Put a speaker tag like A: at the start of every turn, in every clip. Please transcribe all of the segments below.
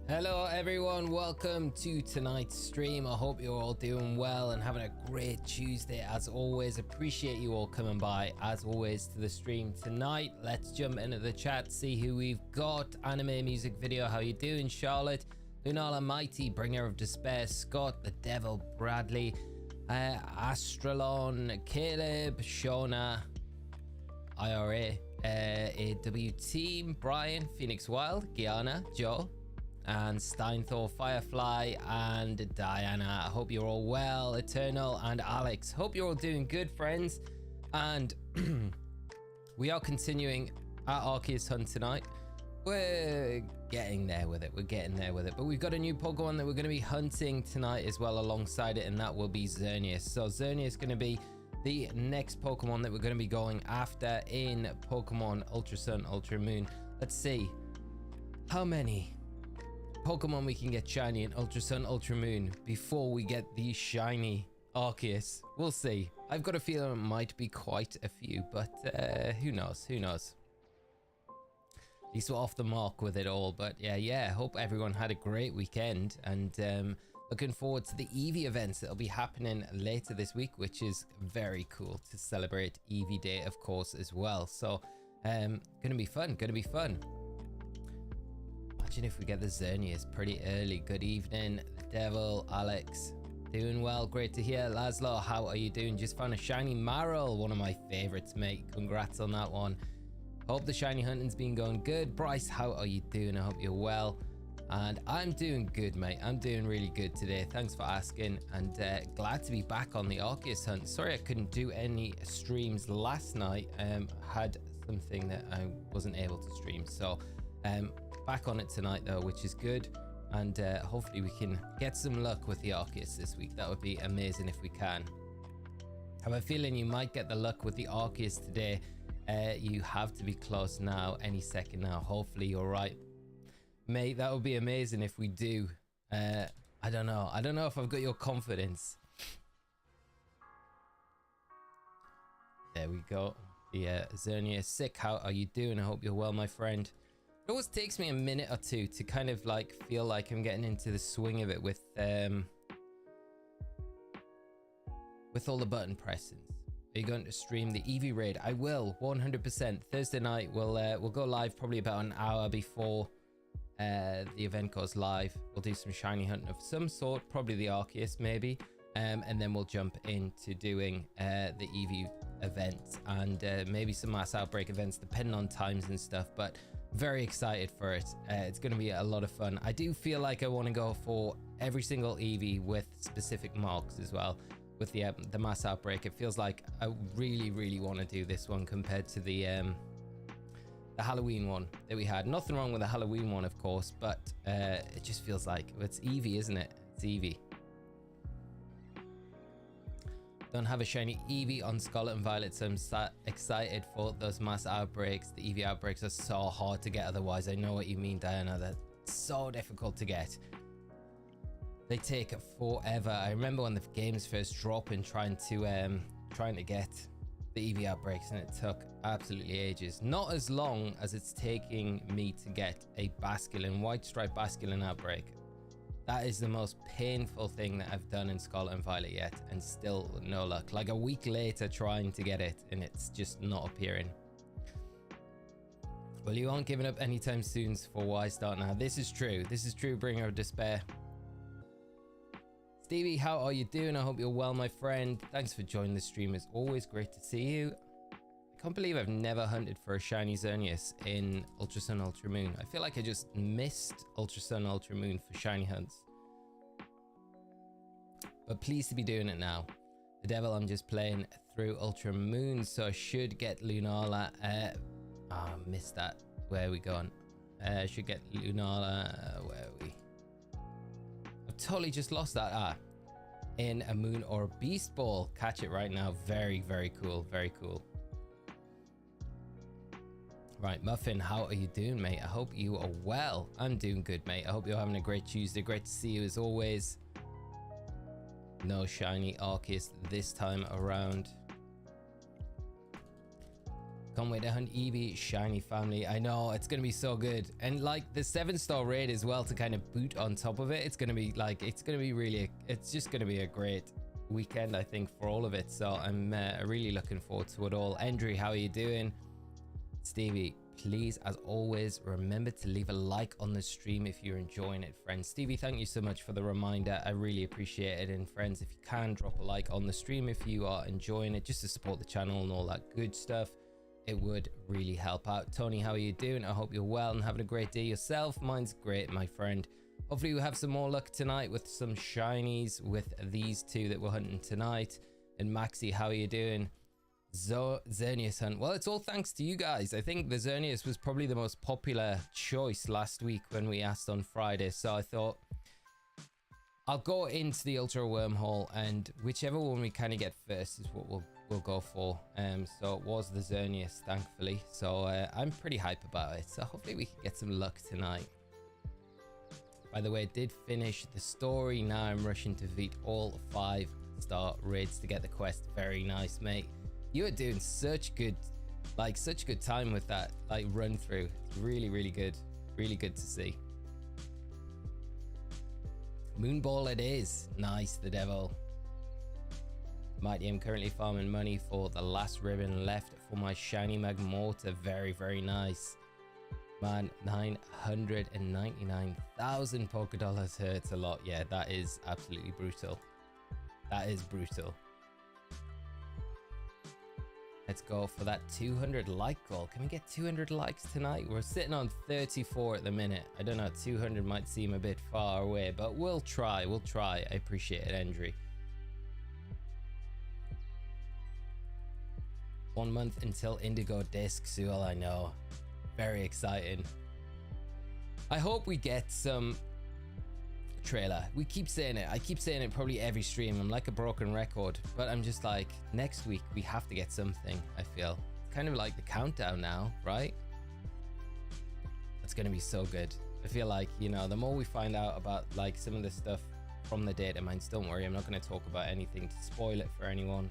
A: Hello everyone, welcome to tonight's stream. I hope you're all doing well and having a great Tuesday as always. Appreciate you all coming by as always to the stream tonight. Let's jump into the chat, see who we've got. Anime music video, how you doing? Charlotte, Lunala Mighty, Bringer of Despair, Scott, The Devil, Bradley, Astralon, Caleb, Shona, IRA, AW Team, Brian, Phoenix Wild, Gianna, Joe, and Steinthor, Firefly, and Diana. I hope you're all well. Eternal and Alex, hope you're all doing good, friends. And we are continuing our ARCEUS hunt tonight. We're getting there with it. But we've got a new Pokemon that we're going to be hunting tonight as well alongside it, and that will be Xerneas. So Xerneas is going to be the next Pokemon that we're going to be going after in Pokemon Ultra Sun, Ultra Moon. Let's see how many Pokemon we can get shiny in Ultra Sun, Ultra Moon before we get the shiny ARCEUS. We'll see. I've got a feeling it might be quite a few, but who knows? At least we're off the mark with it all. But yeah, hope everyone had a great weekend, and looking forward to the Eevee events that'll be happening later this week, which is very cool to celebrate Eevee Day, of course, as well. So gonna be fun. Imagine if we get the Xerneas pretty early. Good evening, The Devil, Alex. Doing well, great to hear. Laszlo, how are you doing? Just found a shiny Marill, one of my favorites, mate. Congrats on that one. Hope the shiny hunting's been going good. Bryce, how are you doing? I hope you're well. And I'm doing good, mate. I'm doing really good today. Thanks for asking, and glad to be back on the ARCEUS hunt. Sorry I couldn't do any streams last night. Had something that I wasn't able to stream, so back on it tonight though, which is good, and hopefully we can get some luck with the ARCEUS this week. That would be amazing if we can. I have a feeling you might get the luck with the ARCEUS today. You have to be close now, any second now. Hopefully you're right, mate. That would be amazing if we do. I don't know if I've got your confidence. There we go. The Xerneas. Sick, how are you doing? I hope you're well, my friend. It always takes me a minute or two to kind of like feel like I'm getting into the swing of it with all the button pressings. Are you going to stream the Eevee raid? I will, 100%. Thursday night we'll go live probably about an hour before the event goes live. We'll do some shiny hunting of some sort, probably the ARCEUS maybe, and then we'll jump into doing the Eevee event and maybe some mass outbreak events depending on times and stuff. But very excited for it. It's going to be a lot of fun. I do feel like I want to go for every single Eevee with specific marks as well. With the mass outbreak, it feels like I really want to do this one compared to the Halloween one that we had. Nothing wrong with the Halloween one, of course, but it just feels like it's Eevee, isn't it? It's Eevee. Don't have a shiny Eevee on Scarlet and Violet, so I'm excited for those mass outbreaks. The Eevee outbreaks are so hard to get otherwise. I know what you mean, Diana. They're so difficult to get. They take forever. I remember when the games first dropped and trying to get the Eevee outbreaks, and it took absolutely ages. Not as long as it's taking me to get a Basculin, White Stripe Basculin outbreak. That is the most painful thing that I've done in Scarlet and Violet yet, and still no luck. Like a week later trying to get it, and it's just not appearing. Well, you aren't giving up anytime soon for why start now. This is true. This is true, Bringer of Despair. Stevie, how are you doing? I hope you're well, my friend. Thanks for joining the stream. It's always great to see you. I can't believe I've never hunted for a shiny Xerneas in Ultra Sun, Ultra Moon. I feel like I just missed Ultra Sun, Ultra Moon for shiny hunts. But pleased to be doing it now. The Devil, I'm just playing through Ultra Moon, so I should get Lunala. I missed that. Where are we going? Should get Lunala. Where are we? I've totally just lost that. In a Moon or a Beast Ball. Catch it right now. Very cool. Very cool. Right, Muffin, how are you doing, mate? I hope you are well. I'm doing good, mate. I hope you're having a great Tuesday. Great to see you as always. No shiny ARCEUS this time around. Can't wait to hunt Eevee, Shiny family. I know, it's going to be so good. And like the 7-star raid as well to kind of boot on top of it. It's going to be like, it's going to be really, it's just going to be a great weekend, I think, for all of it. So I'm really looking forward to it all. Endry, how are you doing? Stevie, please, as always, remember to leave a like on the stream if you're enjoying it, friends. Stevie, thank you so much for the reminder. I really appreciate it. And friends, if you can, drop a like on the stream if you are enjoying it, just to support the channel and all that good stuff. It would really help out. Tony, how are you doing? I hope you're well and having a great day yourself. Mine's great, my friend. Hopefully we have some more luck tonight with some shinies with these two that we're hunting tonight. And Maxi, how are you doing? Xerneas hunt. Well, it's all thanks to you guys. I think the Xerneas was probably the most popular choice last week when we asked on Friday. So I thought I'll go into the ultra wormhole, and whichever one we kind of get first is what we'll go for. So it was the Xerneas, thankfully. So I'm pretty hype about it. So hopefully we can get some luck tonight. By the way, I did finish the story. Now I'm rushing to beat all 5-star raids to get the quest. Very nice, mate. You are doing such good time with that run through. It's really, really good. Really good to see. Moonball it is. Nice, the devil. Mighty, I'm currently farming money for the last ribbon left for my shiny Magmortar. Very, very nice. Man, 999,000 polka dollars hurts a lot. Yeah, that is absolutely brutal. That is brutal. Let's go for that 200 like goal. Can we get 200 likes tonight? We're sitting on 34 at the minute. I don't know, 200 might seem a bit far away, but we'll try. We'll try. I appreciate it, Endry. 1 month until Indigo discs. Well, I know. Very exciting. I hope we get some trailer. We keep saying it. I keep saying it probably every stream. I'm like a broken record, but I'm just like, next week we have to get something. I feel it's kind of like the countdown now, right? It's gonna be so good. I feel like, you know, the more we find out about like some of the stuff from the data mines, don't worry, I'm not going to talk about anything to spoil it for anyone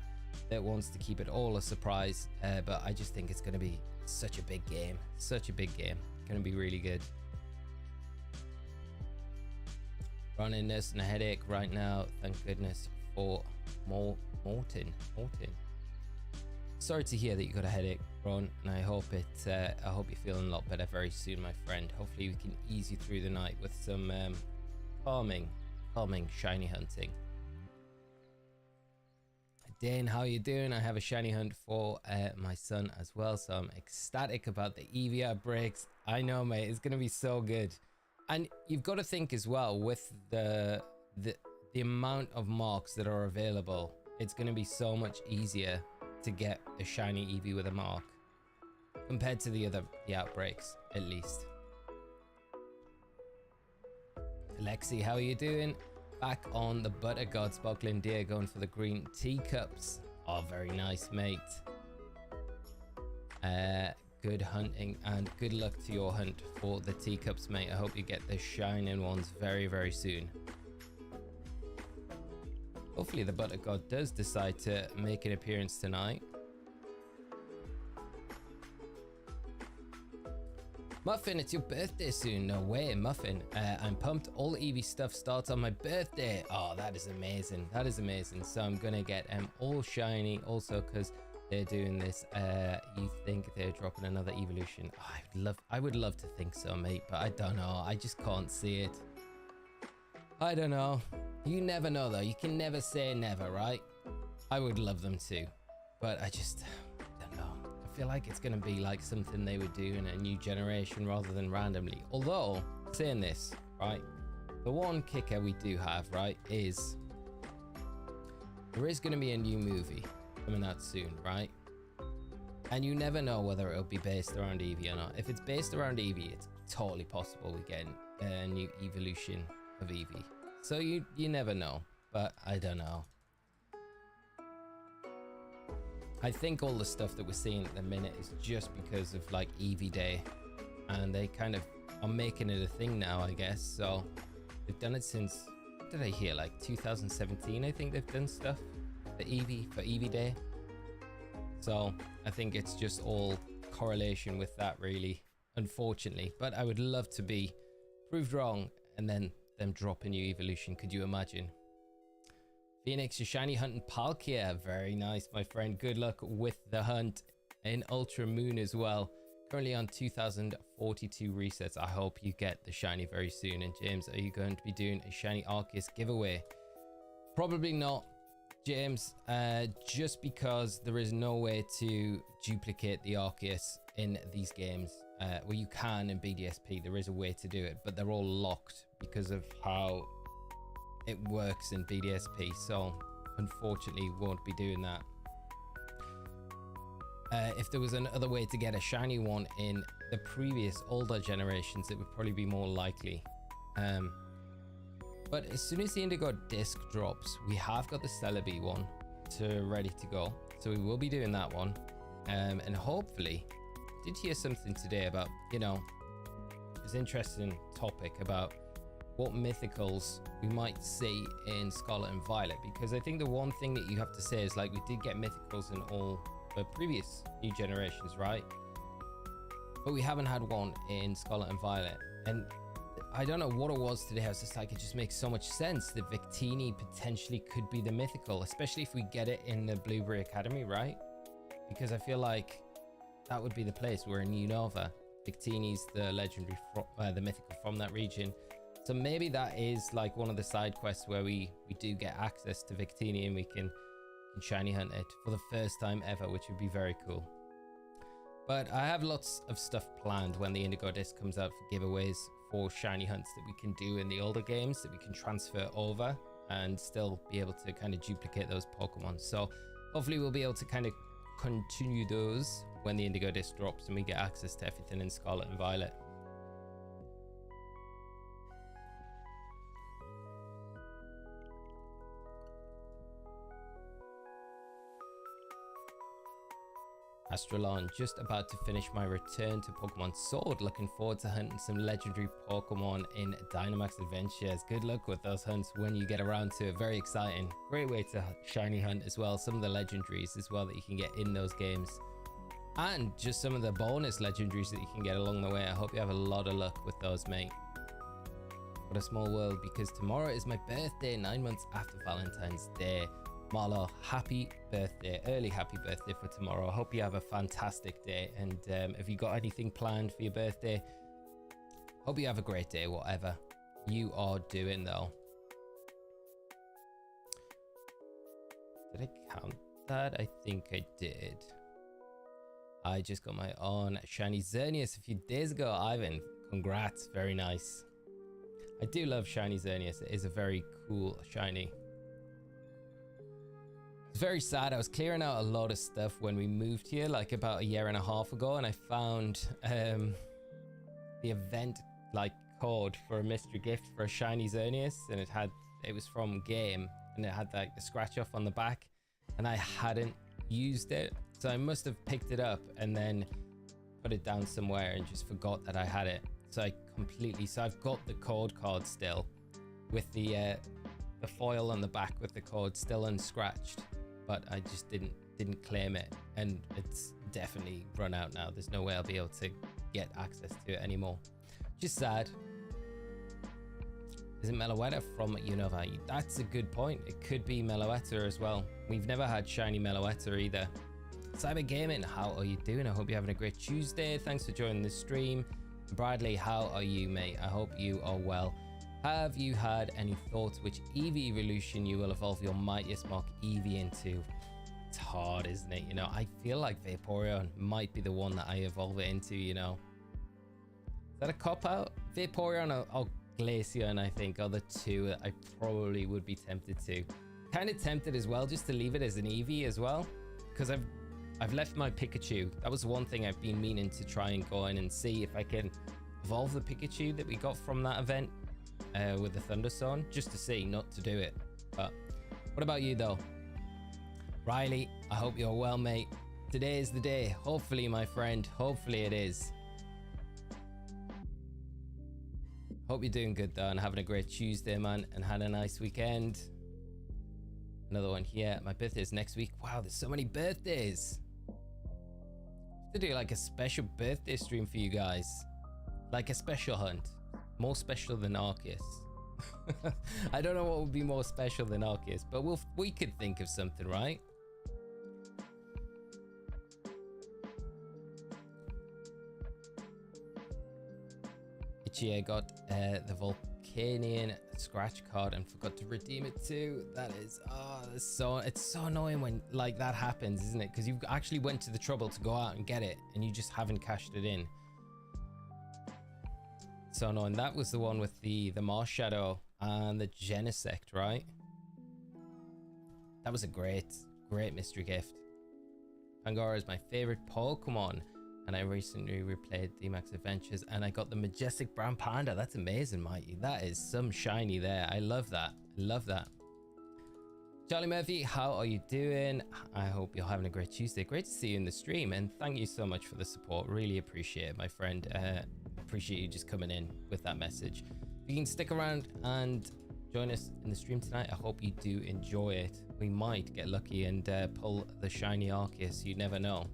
A: that wants to keep it all a surprise, but I just think it's going to be such a big game. Such a big game. Going to be really good. Running this and a headache right now. Thank goodness for Morton. Sorry to hear that you got a headache, Ron, and I hope you're feeling a lot better very soon, my friend. Hopefully we can ease you through the night with some calming shiny hunting. Dane, how are you doing? I have a shiny hunt for my son as well, so I'm ecstatic about the EVR breaks. I know, mate, it's gonna be so good. And you've got to think as well with the amount of marks that are available, it's gonna be so much easier to get a shiny Eevee with a mark compared to the outbreaks, at least. Alexi, how are you doing? Back on the Butter God Sparkling Deer, going for the green teacups. Oh, very nice, mate. Good hunting and good luck to your hunt for the teacups, mate. I hope you get the shining ones very, very soon. Hopefully the Butter God does decide to make an appearance tonight. Muffin, it's your birthday soon. No way, Muffin. I'm pumped. All the Eevee stuff starts on my birthday. Oh, that is amazing. That is amazing. So I'm gonna get all shiny also because they're doing this. You think they're dropping another evolution? Oh, I would love to think so, mate, but I don't know. I just can't see it. I don't know. You never know though. You can never say never, right? I would love them to, but I just don't know. I feel like it's gonna be like something they would do in a new generation rather than randomly. Although, saying this, right, the one kicker we do have, right, is there is gonna be a new movie coming out soon, right? And you never know whether it'll be based around Eevee or not. If it's based around Eevee, it's totally possible we get a new evolution of Eevee. So you never know, but I don't know. I think all the stuff that we're seeing at the minute is just because of like Eevee Day, and they kind of are making it a thing now, I guess. So they've done it since, what did I hear, like 2017? I think they've done stuff for Eevee Day. So I think it's just all correlation with that, really, unfortunately. But I would love to be proved wrong and then them drop a new evolution. Could you imagine? Phoenix, you're shiny hunting Palkia. Very nice, my friend. Good luck with the hunt in Ultra Moon as well. Currently on 2042 resets. I hope you get the shiny very soon. And James, are you going to be doing a shiny ARCEUS giveaway? Probably not, James, just because there is no way to duplicate the ARCEUS in these games. Well, you can in BDSP, there is a way to do it, but they're all locked because of how it works in BDSP. So unfortunately, won't be doing that. If there was another way to get a shiny one in the previous older generations, it would probably be more likely. But as soon as the Indigo disc drops, we have got the Celebi one ready to go. So we will be doing that one. And hopefully, I did hear something today about, you know, it was an interesting topic about what mythicals we might see in Scarlet and Violet. Because I think the one thing that you have to say is, like, we did get mythicals in all the previous new generations, right? But we haven't had one in Scarlet and Violet. And I don't know what it was today. I was just like, it just makes so much sense that Victini potentially could be the mythical, especially if we get it in the Blueberry Academy, right? Because I feel like that would be the place. We're in Unova. Victini's the legendary, the mythical from that region. So maybe that is like one of the side quests where we do get access to Victini and we can shiny hunt it for the first time ever, which would be very cool. But I have lots of stuff planned when the Indigo disc comes out for giveaways for shiny hunts that we can do in the older games that we can transfer over and still be able to kind of duplicate those Pokemon. So hopefully we'll be able to kind of continue those when the Indigo disc drops and we get access to everything in Scarlet and Violet. Astralon, just about to finish my return to Pokemon Sword. Looking forward to hunting some legendary Pokemon in Dynamax Adventures. Good luck with those hunts when you get around to it. Very exciting. Great way to shiny hunt as well. Some of the legendaries as well that you can get in those games. And just some of the bonus legendaries that you can get along the way. I hope you have a lot of luck with those, mate. What a small world, because tomorrow is my birthday, 9 months after Valentine's Day. Marlo, happy birthday, early happy birthday for tomorrow. I hope you have a fantastic day, and if you got anything planned for your birthday, hope you have a great day, whatever you are doing though. Did I count that? I think I did. I just got my own Shiny Xerneas a few days ago. Ivan, congrats, very nice. I do love Shiny Xerneas. It is a very cool shiny. Very sad. I was clearing out a lot of stuff when we moved here, like about a year and a half ago, and I found the event like code for a mystery gift for a Shiny Xerneas, and it was from game, and it had like the scratch off on the back, and I hadn't used it, so I must have picked it up and then put it down somewhere and just forgot that I had it. So I've got the code card still with the foil on the back with the code still unscratched, but I just didn't claim it, and it's definitely run out now. There's no way I'll be able to get access to it anymore. Just sad. Is it Meloetta from Unova? That's a good point. It could be Meloetta as well. We've never had shiny Meloetta either. Cyber Gaming, how are you doing? I hope you're having a great Tuesday. Thanks for joining the stream. Bradley, how are you, mate? I hope you are well. Have you had any thoughts which Eevee evolution you will evolve your Mightiest Mark Eevee into? It's hard, isn't it? You know, I feel like Vaporeon might be the one that I evolve it into, you know. Is that a cop-out? Vaporeon or Glaceon, I think, are the two that I probably would be tempted to. Kind of tempted as well just to leave it as an Eevee as well, because I've left my Pikachu. That was one thing I've been meaning to try and go in and see if I can evolve the Pikachu that we got from that event. With the Thunderstorm, just to see, not to do it. But what about you though? Riley, I hope you're well, mate. Today is the day. Hopefully, my friend. Hopefully it is. Hope you're doing good though and having a great Tuesday, man, and had a nice weekend. Another one here. My birthday is next week. Wow, there's so many birthdays. To do like a special birthday stream for you guys. Like a special hunt. More special than ARCEUS. I don't know what would be more special than ARCEUS, but we could think of something, right? Ichie got the Volcanian scratch card and forgot to redeem it too. That is, it's so annoying when like that happens, isn't it? Because you actually went to the trouble to go out and get it and you just haven't cashed it in. So annoying. That was the one with the Mars Shadow and the Genesect, right? That was a great mystery gift. Pangoro is my favorite Pokemon, and I recently replayed the Max Adventures and I got the Majestic Brown Panda. That's amazing, Mighty. That is some shiny there. I love that. I love that. Charlie Murphy, how are you doing? I hope you're having a great Tuesday. Great to see you in the stream, and thank you so much for the support. Really appreciate it, my friend. Appreciate you just coming in with that message. If you can stick around and join us in the stream tonight, I hope you do enjoy it. We might get lucky and pull the shiny ARCEUS. You never know.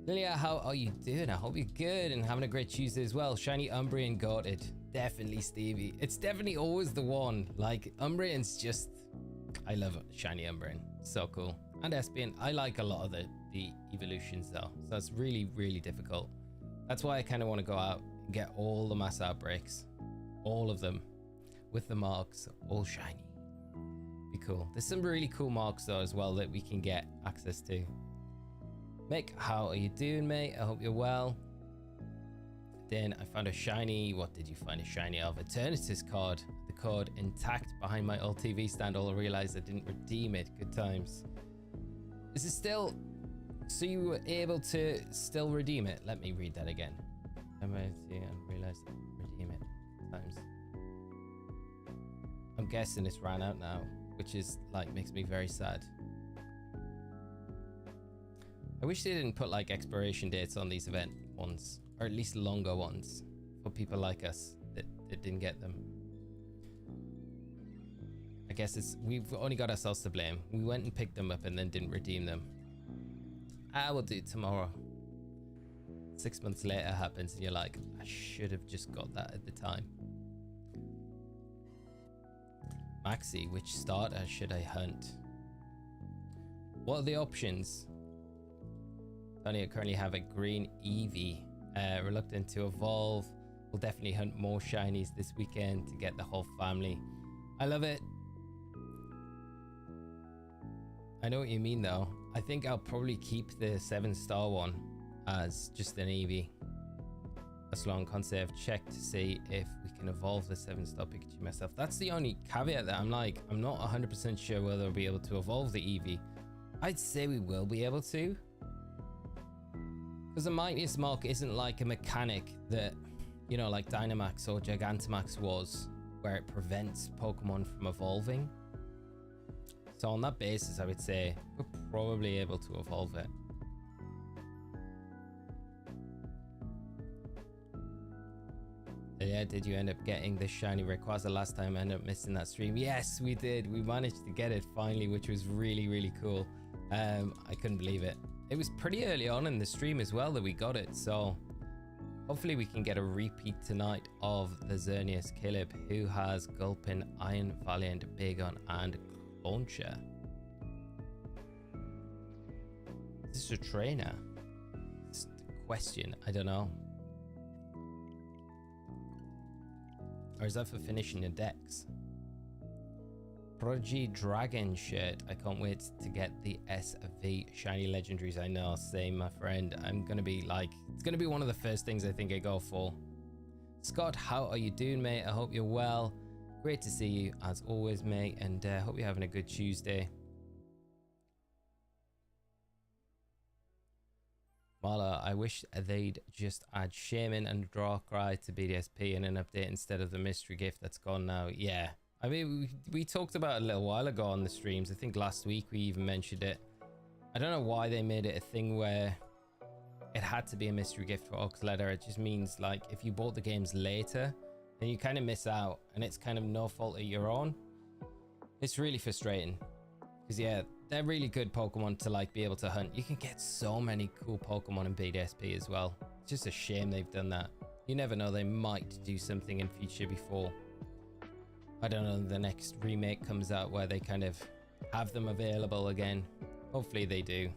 A: Lilia, how are you doing? I hope you're good and having a great Tuesday as well. Shiny Umbreon got it. Definitely Stevie. It's definitely always the one. Like, Umbreon's just... I love Shiny Umbreon. So cool. And Espion. I like a lot of the evolutions though. So it's really, really difficult. That's why I kind of want to go out and get all the mass outbreaks. All of them. With the marks. All shiny. Be cool. There's some really cool marks though as well that we can get access to. Mick, how are you doing, mate? I hope you're well. Then I found a shiny. What did you find a shiny of? Eternatus card. The card intact behind my old TV stand. All I realized I didn't redeem it. Good times. Is it still... So you were able to still redeem it? Let me read that again. I realized redeem it. Good times. I'm guessing it's ran out now, which is like makes me very sad. I wish they didn't put like expiration dates on these event ones, or at least longer ones for people like us that didn't get them. I guess we've only got ourselves to blame. We went and picked them up and then didn't redeem them. I will do it tomorrow. 6 months later happens and you're like, I should have just got that at the time. Maxi, which starter should I hunt? What are the options? I currently have a green Eevee. Reluctant to evolve. We'll definitely hunt more shinies this weekend to get the whole family. I love it. I know what you mean though. I think I'll probably keep the 7-star one as just an Eevee. As long as I've checked to see if we can evolve the 7-star Pikachu myself. That's the only caveat that I'm not 100% sure whether we'll be able to evolve the Eevee. I'd say we will be able to. Because the Mightiest Mark isn't like a mechanic that, you know, like Dynamax or Gigantamax was, where it prevents Pokemon from evolving. So on that basis, I would say we're probably able to evolve it. Yeah, did you end up getting the shiny Rayquaza last time? I ended up missing that stream. Yes, we did. We managed to get it finally, which was really, really cool. I couldn't believe it. It was pretty early on in the stream as well that we got it. So hopefully we can get a repeat tonight of the Xerneas Caleb, who has Gulpin, Iron Valiant, Bagon, and Launcher. Is this a trainer? It's a question. I don't know. Or is that for finishing your decks? Prodigy Dragon shirt. I can't wait to get the SV shiny legendaries. I know, same, my friend. I'm gonna be like, it's gonna be one of the first things I think I go for. Scott, how are you doing, mate? I hope you're well. Great to see you as always, mate, and hope you're having a good Tuesday. Marla, I wish they'd just add Shaman and Darkrai to BDSP in an update instead of the mystery gift that's gone now. Yeah, I mean, we talked about it a little while ago on the streams. I think last week we even mentioned it. I don't know why they made it a thing where it had to be a mystery gift for Ox Letter. It just means like if you bought the games later, then you kind of miss out and it's kind of no fault of your own. It's really frustrating because yeah, they're really good Pokemon to like be able to hunt. You can get so many cool Pokemon in BDSP as well. It's just a shame they've done that. You never know, they might do something in future before, I don't know, the next remake comes out where they kind of have them available again. Hopefully they do.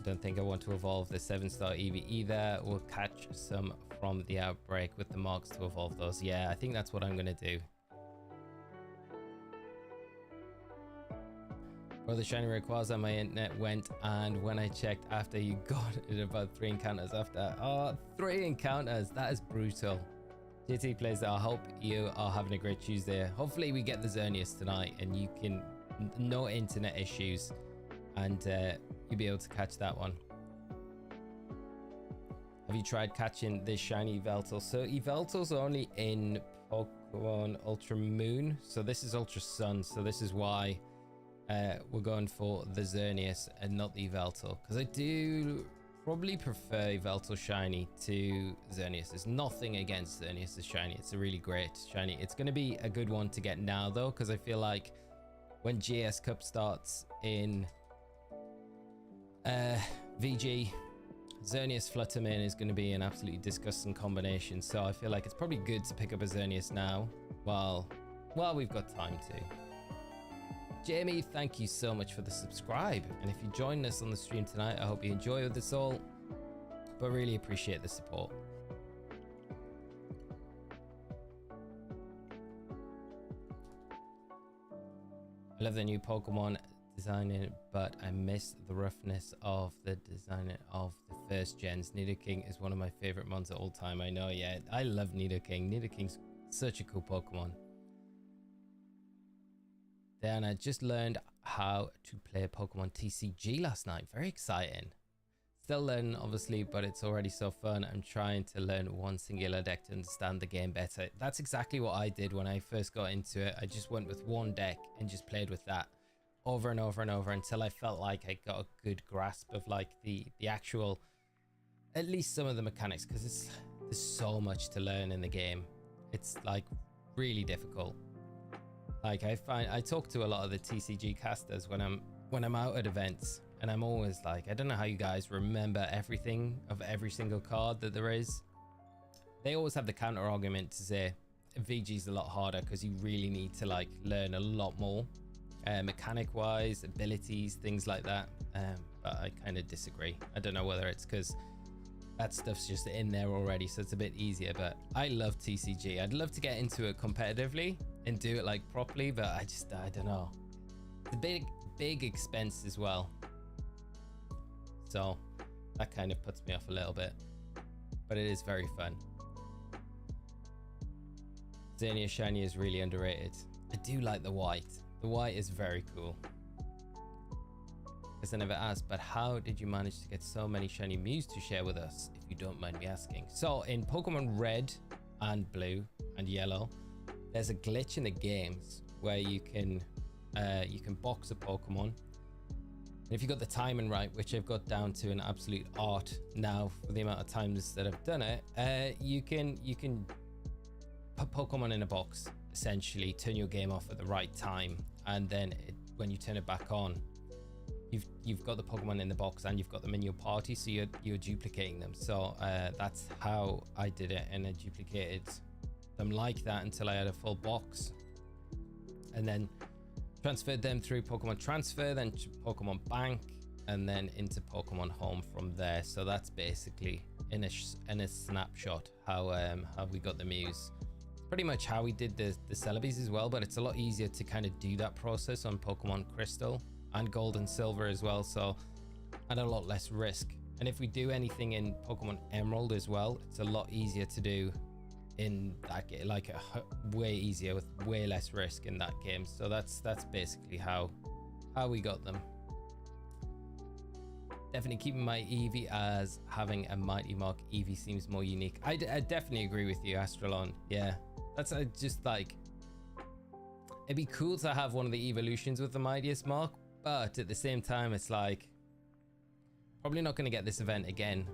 A: Don't think I want to evolve the 7-star Eevee either. We'll catch some from the outbreak with the marks to evolve those. Yeah, I think that's what I'm gonna do. For the shiny Rayquaza, my internet went, and when I checked after you got it, about 3 encounters after. Oh, 3 encounters, that is brutal. JT plays, I hope you are having a great Tuesday. Hopefully we get the Xerneas tonight and you can, no internet issues, and you'll be able to catch that one. Have you tried catching this shiny Yveltal? So Yveltal's only in Pokemon Ultra Moon, so this is Ultra Sun, so this is why we're going for the Xerneas and not the Yveltal, because I do probably prefer Yveltal shiny to Xerneas. There's nothing against Xerneas shiny, it's a really great shiny. It's going to be a good one to get now though, because I feel like when GS Cup starts in VG, Xerneas Fluttermane is going to be an absolutely disgusting combination, so I feel like it's probably good to pick up a Xerneas now while we've got time to. Jamie, thank you so much for the subscribe, and if you joined us on the stream tonight, I hope you enjoy this all, but really appreciate the support. I love the new Pokemon designing, but I miss the roughness of the design of the first gens. Nidoking is one of my favorite mons of all time. I know, yeah, I love Nidoking. Nidoking's such a cool Pokemon. Then I just learned how to play Pokemon TCG last night. Very exciting. Still learning, obviously, but it's already so fun. I'm trying to learn one singular deck to understand the game better. That's exactly what I did when I first got into it. I just went with one deck and just played with that over and over and over until I felt like I got a good grasp of like the actual, at least some of the mechanics, because there's so much to learn in the game. It's like really difficult. Like I talk to a lot of the TCG casters when I'm out at events, and I'm always like, I don't know how you guys remember everything of every single card that there is. They always have the counter argument to say VG's a lot harder because you really need to like learn a lot more mechanic wise, abilities, things like that, but I kind of disagree. I don't know whether it's because that stuff's just in there already, so it's a bit easier, but I love TCG. I'd love to get into it competitively and do it like properly, but I don't know. It's a big expense as well, so that kind of puts me off a little bit, but it is very fun. Xerneas shiny is really underrated. I do like the white. The white is very cool. Because I never asked, but how did you manage to get so many shiny Mews to share with us, if you don't mind me asking? So in Pokemon Red and Blue and Yellow, there's a glitch in the games where you can box a Pokemon. And if you got the timing right, which I've got down to an absolute art now for the amount of times that I've done it, you can put Pokemon in a box, essentially turn your game off at the right time, and then when you turn it back on, you've got the Pokemon in the box and you've got them in your party, so you're duplicating them. So that's how I did it, and I duplicated them like that until I had a full box, and then transferred them through Pokemon Transfer, then to Pokemon Bank, and then into Pokemon Home from there. So that's basically in a snapshot how we got the Mews. Pretty much how we did the Celebes as well, but it's a lot easier to kind of do that process on Pokemon Crystal and Gold and Silver as well, so and a lot less risk. And if we do anything in Pokemon Emerald as well, it's a lot easier to do in that game, like way easier with way less risk in that game. So that's basically how we got them. Definitely keeping my Eevee, as having a Mighty Mark Eevee seems more unique. I definitely agree with you, Astralon. Yeah, that's just like, it'd be cool to have one of the evolutions with the Mightiest Mark, but at the same time, it's like probably not going to get this event again.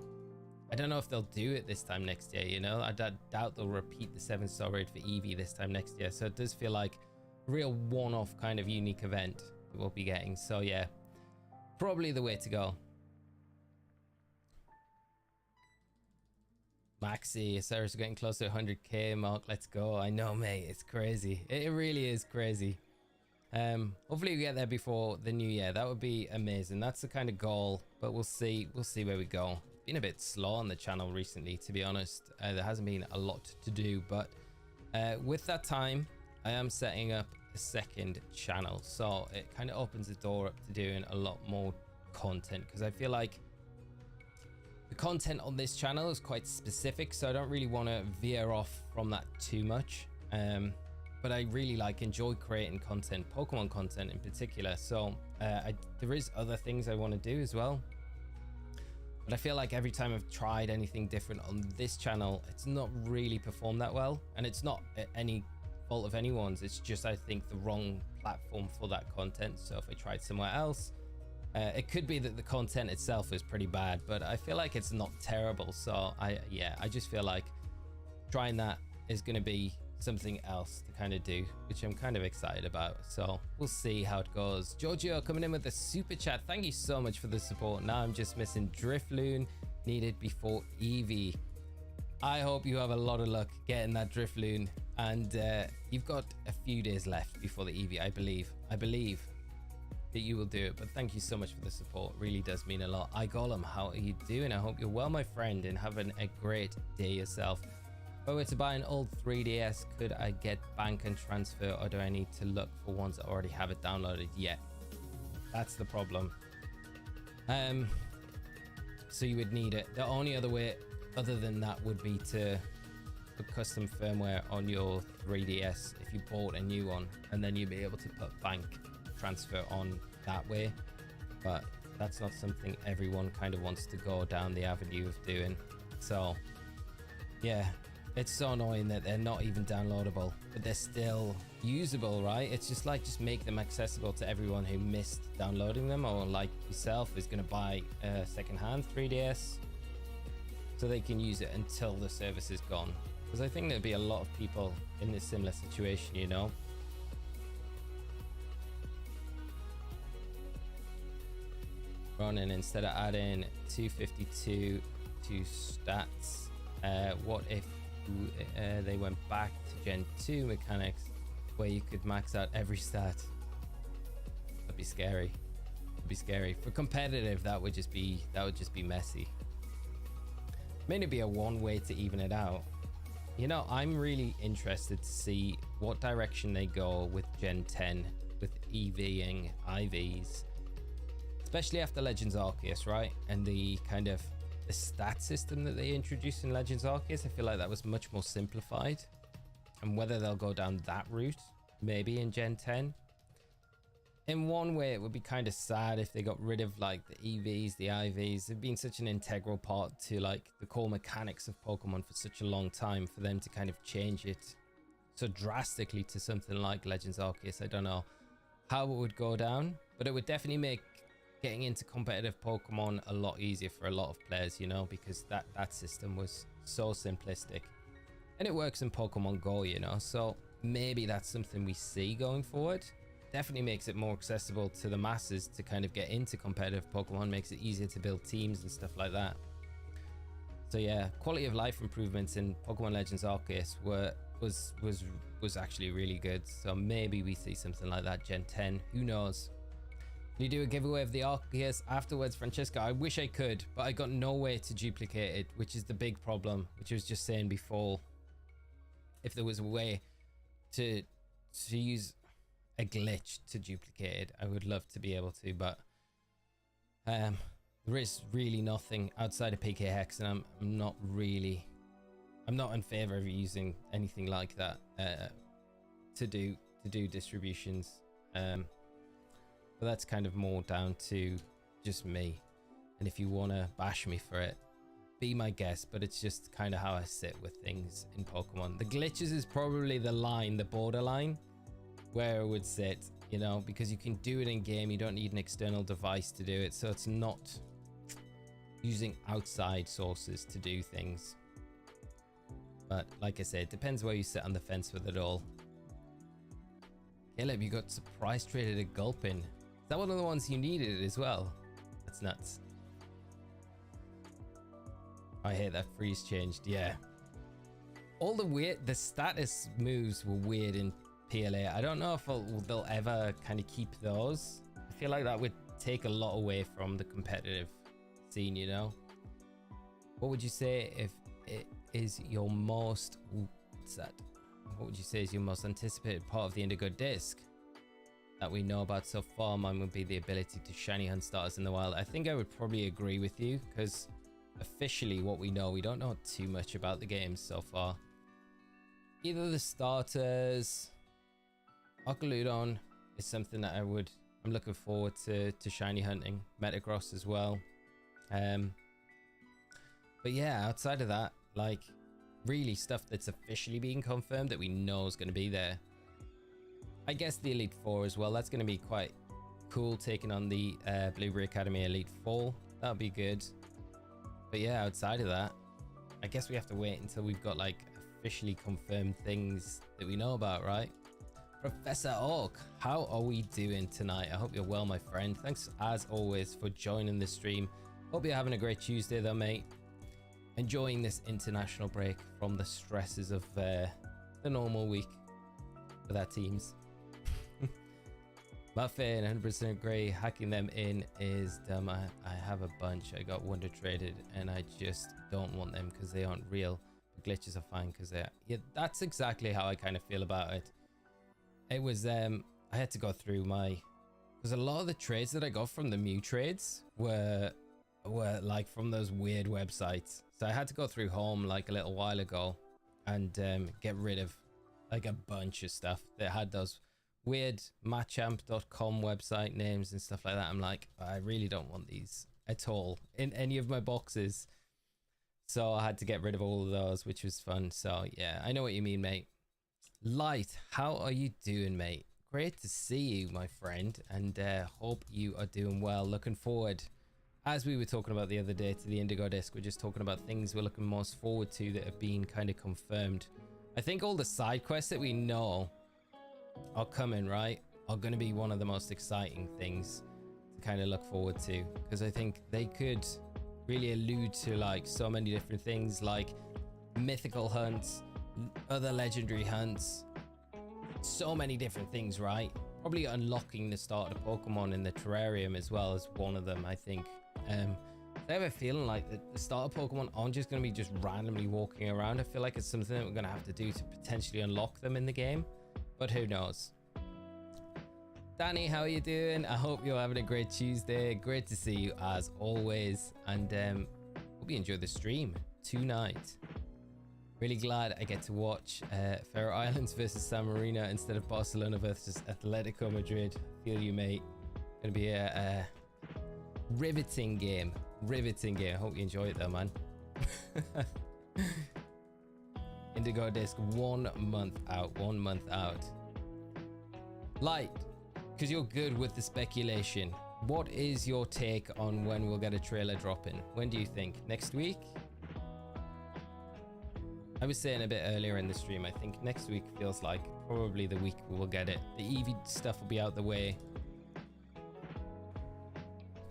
A: I don't know if they'll do it this time next year, you know? I doubt they'll repeat the 7-star raid for Eevee this time next year. So it does feel like a real one-off kind of unique event that we'll be getting. So yeah, probably the way to go. Maxi, Osirus getting close to 100k mark. Let's go. I know, mate. It's crazy. It really is crazy. Hopefully we get there before the new year. That would be amazing. That's the kind of goal, but we'll see where we go. It's been a bit slow on the channel recently, to be honest. There hasn't been a lot to do, but with that time, I am setting up a second channel, so it kind of opens the door up to doing a lot more content, because I feel like the content on this channel is quite specific, so I don't really want to veer off from that too much. But I really enjoy creating content, Pokemon content in particular. So there is other things I want to do as well. But I feel like every time I've tried anything different on this channel, it's not really performed that well. And it's not any fault of anyone's. It's just, I think, the wrong platform for that content. So if I tried somewhere else, it could be that the content itself is pretty bad, but I feel like it's not terrible. So I just feel like trying that is going to be something else to kind of do, which I'm kind of excited about. So we'll see how it goes. Giorgio coming in with the super chat. Thank you so much for the support. Now I'm just missing Drifloon, needed before Eevee. I hope you have a lot of luck getting that Drifloon, and you've got a few days left before the Eevee. I believe that you will do it. But thank you so much for the support. Really does mean a lot. Golem, how are you doing? I hope you're well, my friend, and having a great day yourself. If I were to buy an old 3DS, could I get bank and transfer, or do I need to look for ones that already have it downloaded? Yeah, that's the problem. So you would need it. The only other way other than that would be to put custom firmware on your 3DS if you bought a new one, and then you'd be able to put bank transfer on that way. But that's not something everyone kind of wants to go down the avenue of doing. So yeah, it's so annoying that they're not even downloadable, but they're still usable, right? It's just make them accessible to everyone who missed downloading them, or like yourself is going to buy a secondhand 3DS, so they can use it until the service is gone. Because I think there'd be a lot of people in this similar situation, you know. Running instead of adding 252 to stats, what if they went back to Gen 2 mechanics where you could max out every stat? That'd be scary. It'd be scary. For competitive, that would just be messy. Maybe be a one way to even it out. You know, I'm really interested to see what direction they go with Gen 10 with EVing IVs, especially after Legends Arceus, right? And the kind of the stat system that they introduced in Legends Arceus, I feel like that was much more simplified. And whether they'll go down that route, maybe in Gen 10. In one way, it would be kind of sad if they got rid of like the EVs, the IVs. They've been such an integral part to like the core mechanics of Pokemon for such a long time. For them to kind of change it so drastically to something like Legends Arceus, I don't know how it would go down, but it would definitely make getting into competitive Pokemon a lot easier for a lot of players, you know, because that system was so simplistic, and it works in Pokemon Go, you know. So maybe that's something we see going forward. Definitely makes it more accessible to the masses to kind of get into competitive Pokemon, makes it easier to build teams and stuff like that. So yeah, quality of life improvements in Pokemon Legends Arceus was actually really good. So maybe we see something like that Gen 10, who knows. Can you do a giveaway of the Arceus afterwards, Francesca? I wish I could, but I got no way to duplicate it, which is the big problem, which I was just saying before. If there was a way to use a glitch to duplicate it, I would love to be able to, but there is really nothing outside of PK Hex, and I'm not in favor of using anything like that to do distributions. But that's kind of more down to just me, and if you want to bash me for it, be my guest, but it's just kind of how I sit with things in Pokemon. The glitches is probably the borderline where it would sit, you know, because you can do it in game, you don't need an external device to do it, so it's not using outside sources to do things. But like I said, it depends where you sit on the fence with it all. Caleb, you got surprise traded a Gulpin. Is that one of the ones you needed as well? That's nuts. I hate that freeze changed. Yeah. All the status moves were weird in PLA. I don't know if they'll ever kind of keep those. I feel like that would take a lot away from the competitive scene, you know? What would you say if it is your most... Ooh, what's that? What would you say is your most anticipated part of the Indigo Disc that we know about so far? Mine would be the ability to shiny hunt starters in the wild. I think I would probably agree with you, because officially what we don't know too much about the game so far. Either the starters, Arceludon is something that I'm looking forward to shiny hunting. Metagross as well. But yeah, outside of that, like, really stuff that's officially being confirmed that we know is going to be there. I guess the Elite Four as well. That's going to be quite cool, taking on the Blueberry Academy Elite Four. That'll be good. But yeah, outside of that, I guess we have to wait until we've got like officially confirmed things that we know about, right? Professor Orc, how are we doing tonight? I hope you're well, my friend. Thanks as always for joining the stream. Hope you're having a great Tuesday though, mate. Enjoying this international break from the stresses of the normal week with our teams. Muffin, 100% agree. Hacking them in is dumb. I have a bunch. I got Wonder Traded and I just don't want them because they aren't real. The glitches are fine because they're... Yeah, that's exactly how I kind of feel about it. It was, I had to go through my... Because a lot of the trades that I got from the Mew trades were like from those weird websites. So I had to go through home like a little while ago and get rid of like a bunch of stuff that had those weird matchamp.com website names and stuff like that. I'm like, I really don't want these at all in any of my boxes. So I had to get rid of all of those, which was fun. So yeah, I know what you mean, mate. Light, how are you doing, mate? Great to see you, my friend, and hope you are doing well. Looking forward, as we were talking about the other day, to the Indigo Disc. We're just talking about things we're looking most forward to that have been kind of confirmed. I think all the side quests that we know are coming, right, are going to be one of the most exciting things to kind of look forward to, because I think they could really allude to like so many different things, like mythical hunts, other legendary hunts, so many different things, right? Probably unlocking the starter Pokemon in the terrarium as well as one of them, I think. I have a feeling like the starter Pokemon aren't just going to be just randomly walking around. I feel like it's something that we're going to have to do to potentially unlock them in the game, but who knows? Danny, how are you doing? I hope you're having a great Tuesday. Great to see you as always, and hope you enjoy the stream tonight. Really glad I get to watch Faroe Islands versus San Marino instead of Barcelona versus Atletico Madrid. Feel you, mate. Gonna be a riveting game. Riveting game. Hope you enjoy it though, man. Indigo Disc 1 month out. 1 month out. Light, because you're good with the speculation. What is your take on when we'll get a trailer dropping? When do you think? Next week? I was saying a bit earlier in the stream, I think next week feels like probably the week we will get it. The Eevee stuff will be out the way.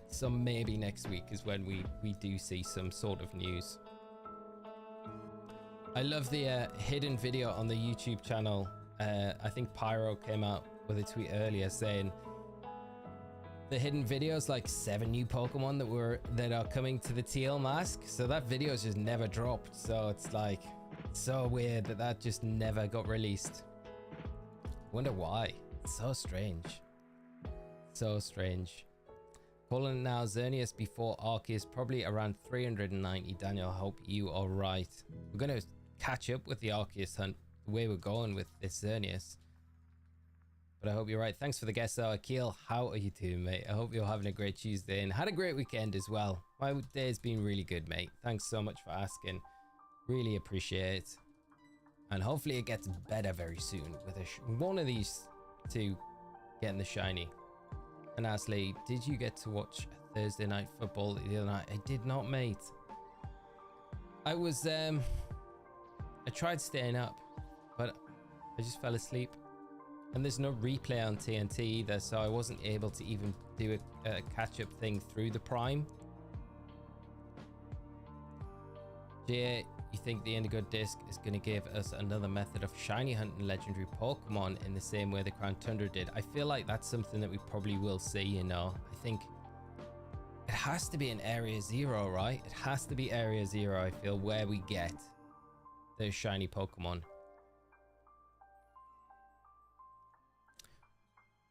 A: So maybe next week is when we do see some sort of news. I love the hidden video on the YouTube channel. I think Pyro came out with a tweet earlier saying the hidden videos, like 7 new Pokemon that are coming to the Teal Mask. So that video's just never dropped. So it's like so weird that just never got released. Wonder why. It's so strange. So strange. Calling it now, Xerneas before ARCEUS, probably around 390. Daniel, I hope you are right. We're going to catch up with the ARCEUS hunt the way we're going with this Xerneas. But I hope you're right. Thanks for the guest though. Akil, how are you doing, mate? I hope you're having a great Tuesday and had a great weekend as well. My day's been really good, mate. Thanks so much for asking. Really appreciate it. And hopefully it gets better very soon with one of these two getting the shiny. And Ashley, did you get to watch Thursday night football the other night. I did not, mate. I was I tried staying up, but I just fell asleep. And there's no replay on TNT either, so I wasn't able to even do a catch-up thing through the Prime. Jay, you think the Indigo Disc is going to give us another method of shiny hunting legendary Pokemon in the same way the Crown Tundra did? I feel like that's something that we probably will see, you know. I think it has to be in Area Zero, right? It has to be Area Zero, I feel, where we get those shiny Pokemon.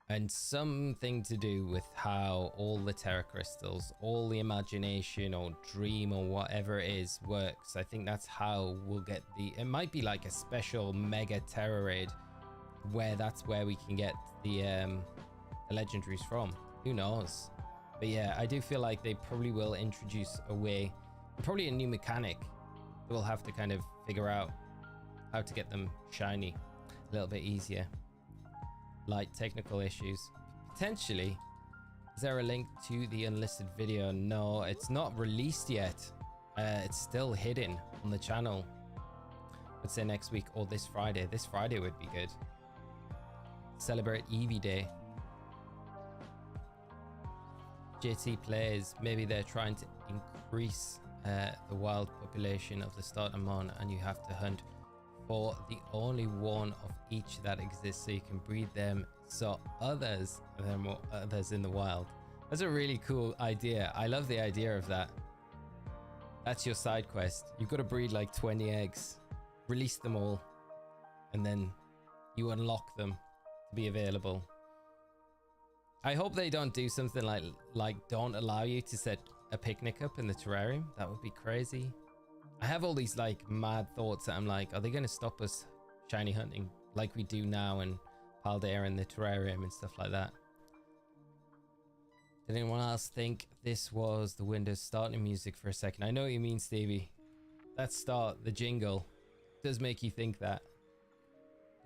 A: And something to do with how all the Terra Crystals, all the imagination or dream or whatever it is works. I think that's how we'll get it might be like a special mega Terra raid where that's where we can get the legendaries from. Who knows? But yeah, I do feel like they probably will introduce a way, probably a new mechanic that we'll have to kind of figure out how to get them shiny a little bit easier. Light technical issues potentially. Is there a link to the unlisted video? No, it's not released yet. It's still hidden on the channel. Let's say next week or this Friday. This Friday would be good. Celebrate Eevee Day. JT plays, maybe they're trying to increase the wild population of the Startermon, and you have to hunt for the only one of each that exists, so you can breed them so others in the wild. That's a really cool idea. I love the idea of that. That's your side quest. You've got to breed like 20 eggs, release them all, and then you unlock them to be available. I hope they don't do something like don't allow you to set a picnic up in the terrarium. That would be crazy. I have all these like mad thoughts that I'm like, are they going to stop us shiny hunting like we do now in Paldea and the terrarium and stuff like that? Did anyone else think this was the Windows starting music for a second? I know what you mean, Stevie. That start, the jingle, does make you think that.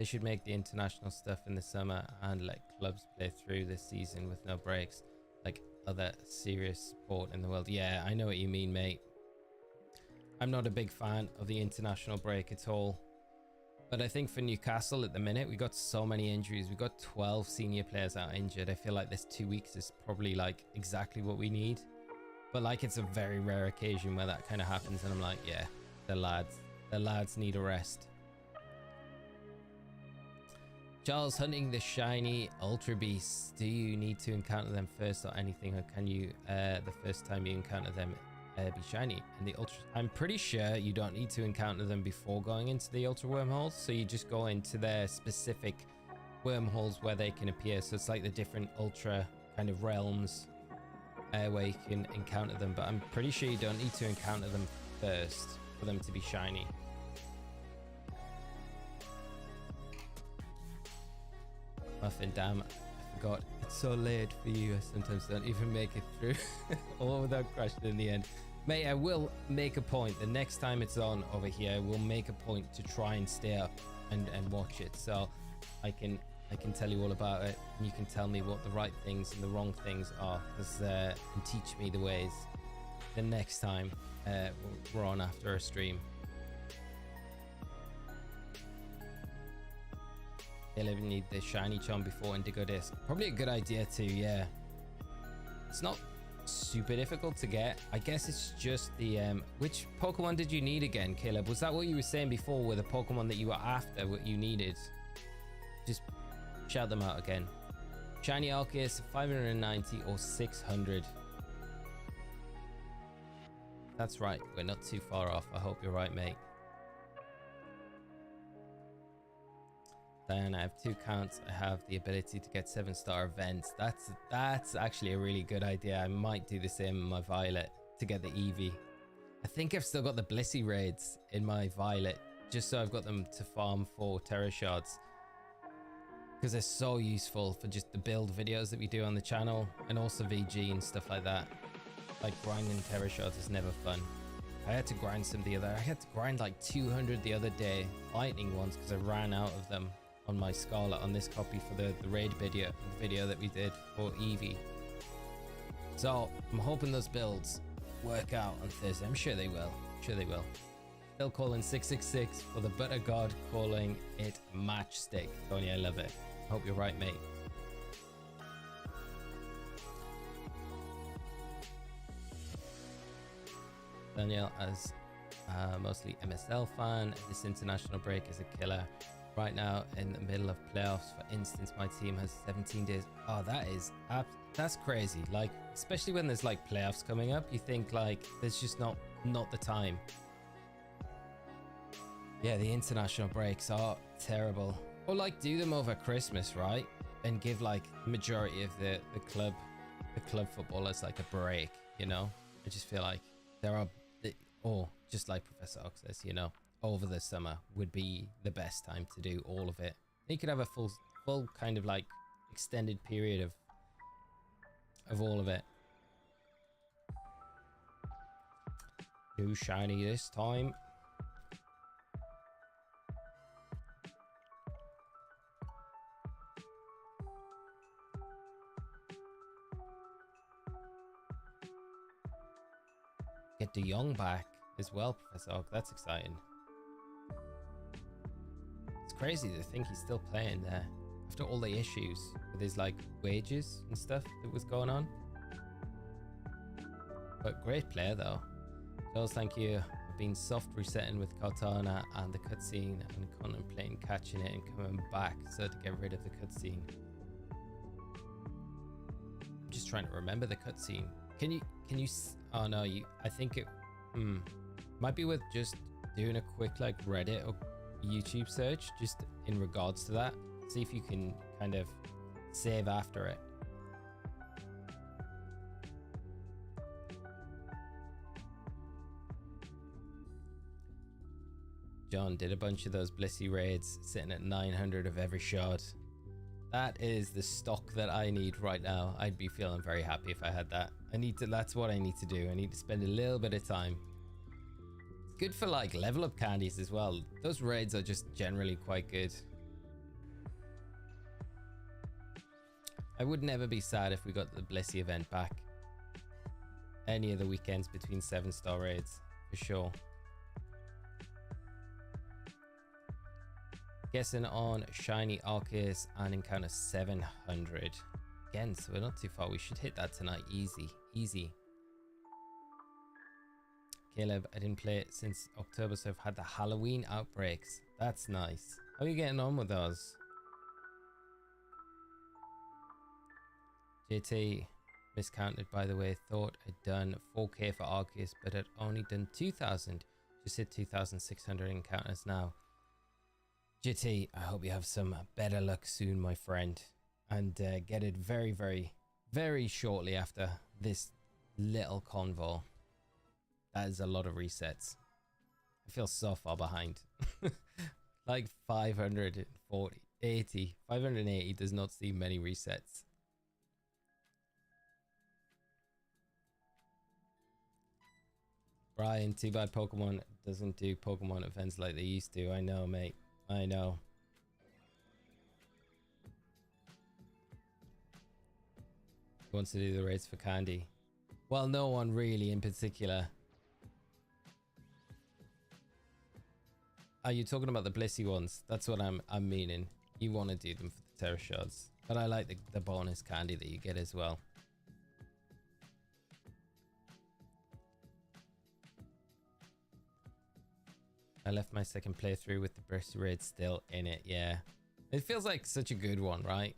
A: They should make the international stuff in the summer and let clubs play through this season with no breaks, like other serious sport in the world. Yeah, I know what you mean, mate. I'm not a big fan of the international break at all. But I think for Newcastle at the minute, we got so many injuries. We got 12 senior players out injured. I feel like this 2 weeks is probably like exactly what we need. But like, it's a very rare occasion where that kind of happens. And I'm like, yeah, the lads need a rest. Charles, hunting the shiny Ultra Beasts, do you need to encounter them first or anything, or can you the first time you encounter them be shiny? And the Ultra, I'm pretty sure you don't need to encounter them before going into the Ultra Wormholes, so you just go into their specific wormholes where they can appear. So it's like the different Ultra kind of realms where you can encounter them, but I'm pretty sure you don't need to encounter them first for them to be shiny. Muffin, damn, I forgot. It's so late for you. I sometimes don't even make it through all without crashing in the end. Mate, I will make a point. The next time it's on over here, we'll make a point to try and stay up and watch it. So I can tell you all about it, and you can tell me what the right things and the wrong things are, and teach me the ways the next time we're on after a stream. They'll even need the shiny charm before Indigo Disc. Probably a good idea too, yeah. It's not super difficult to get. I guess it's just the which Pokemon did you need again, Caleb? Was that what you were saying before with the Pokemon that you were after, what you needed? Just shout them out again. Shiny Arceus, 590 or 600. That's right, we're not too far off. I hope you're right, mate. Diana, I have 2 counts. I have the ability to get 7-star events. That's actually a really good idea. I might do the same in my Violet to get the Eevee. I think I've still got the Blissey raids in my Violet, just so I've got them to farm for Terra Shards, because they're so useful for just the build videos that we do on the channel, and also VG and stuff like that. Like grinding Terra Shards is never fun. I had to grind some I had to grind like 200 the other day, lightning ones, because I ran out of them on my Scarlet on this copy for the raid video that we did for Eevee. So I'm hoping those builds work out on Thursday. I'm sure they will. Still calling 666 for the butter god, calling it matchstick. Tony, I love it. Hope you're right, mate. Daniel, as mostly MSL fan, this international break is a killer. Right now in the middle of playoffs, for instance, my team has 17 days. Oh, that's crazy. Like, especially when there's like playoffs coming up, you think like there's just not the time. Yeah, the international breaks are terrible. Or like do them over Christmas, right? And give like majority of the club footballers like a break, you know? I just feel like there are, or just like Professor Ox says, you know, over the summer would be the best time to do all of it. You could have a full kind of like extended period of all of it. New shiny this time. Get De Jong back as well, Professor Oak. That's exciting. It's crazy to think he's still playing there after all the issues with his like wages and stuff that was going on. But great player though. Jules, thank you. I've been soft resetting with Cortana and the cutscene and contemplating catching it and coming back so to get rid of the cutscene. I'm just trying to remember the cutscene. Can you oh no, I think it might be worth just doing a quick like Reddit or YouTube search just in regards to that. See if you can kind of save after it. John did a bunch of those Blissey raids, sitting at 900 of every shot. That is the stock that I need right now. I'd be feeling very happy if I had that. That's what I need to do. I need to spend a little bit of time. It's good for like level up candies as well. Those raids are just generally quite good. I would never be sad if we got the Blissey event back. Any of the weekends between 7-star raids, for sure. Guessing on Shiny ARCEUS and encounter 700. Again, so we're not too far. We should hit that tonight. Easy. Caleb, I didn't play it since October, so I've had the Halloween outbreaks. That's nice. How are you getting on with those? JT, miscounted by the way. Thought I'd done 4k for ARCEUS, but I'd only done 2,000. Just hit 2,600 encounters now. JT, I hope you have some better luck soon, my friend, and get it very, very, very shortly after this little convo. That is a lot of resets. I feel so far behind. Like 580 does not see many resets. Brian, too bad Pokemon doesn't do Pokemon events like they used to. I know, mate. I know. Who wants to do the raids for candy? Well, no one really in particular. Are you talking about the Blissey ones? That's what I'm meaning. You want to do them for the Terra Shards. But I like the bonus candy that you get as well. I left my second playthrough with the Blissey raid still in it. Yeah, it feels like such a good one, right?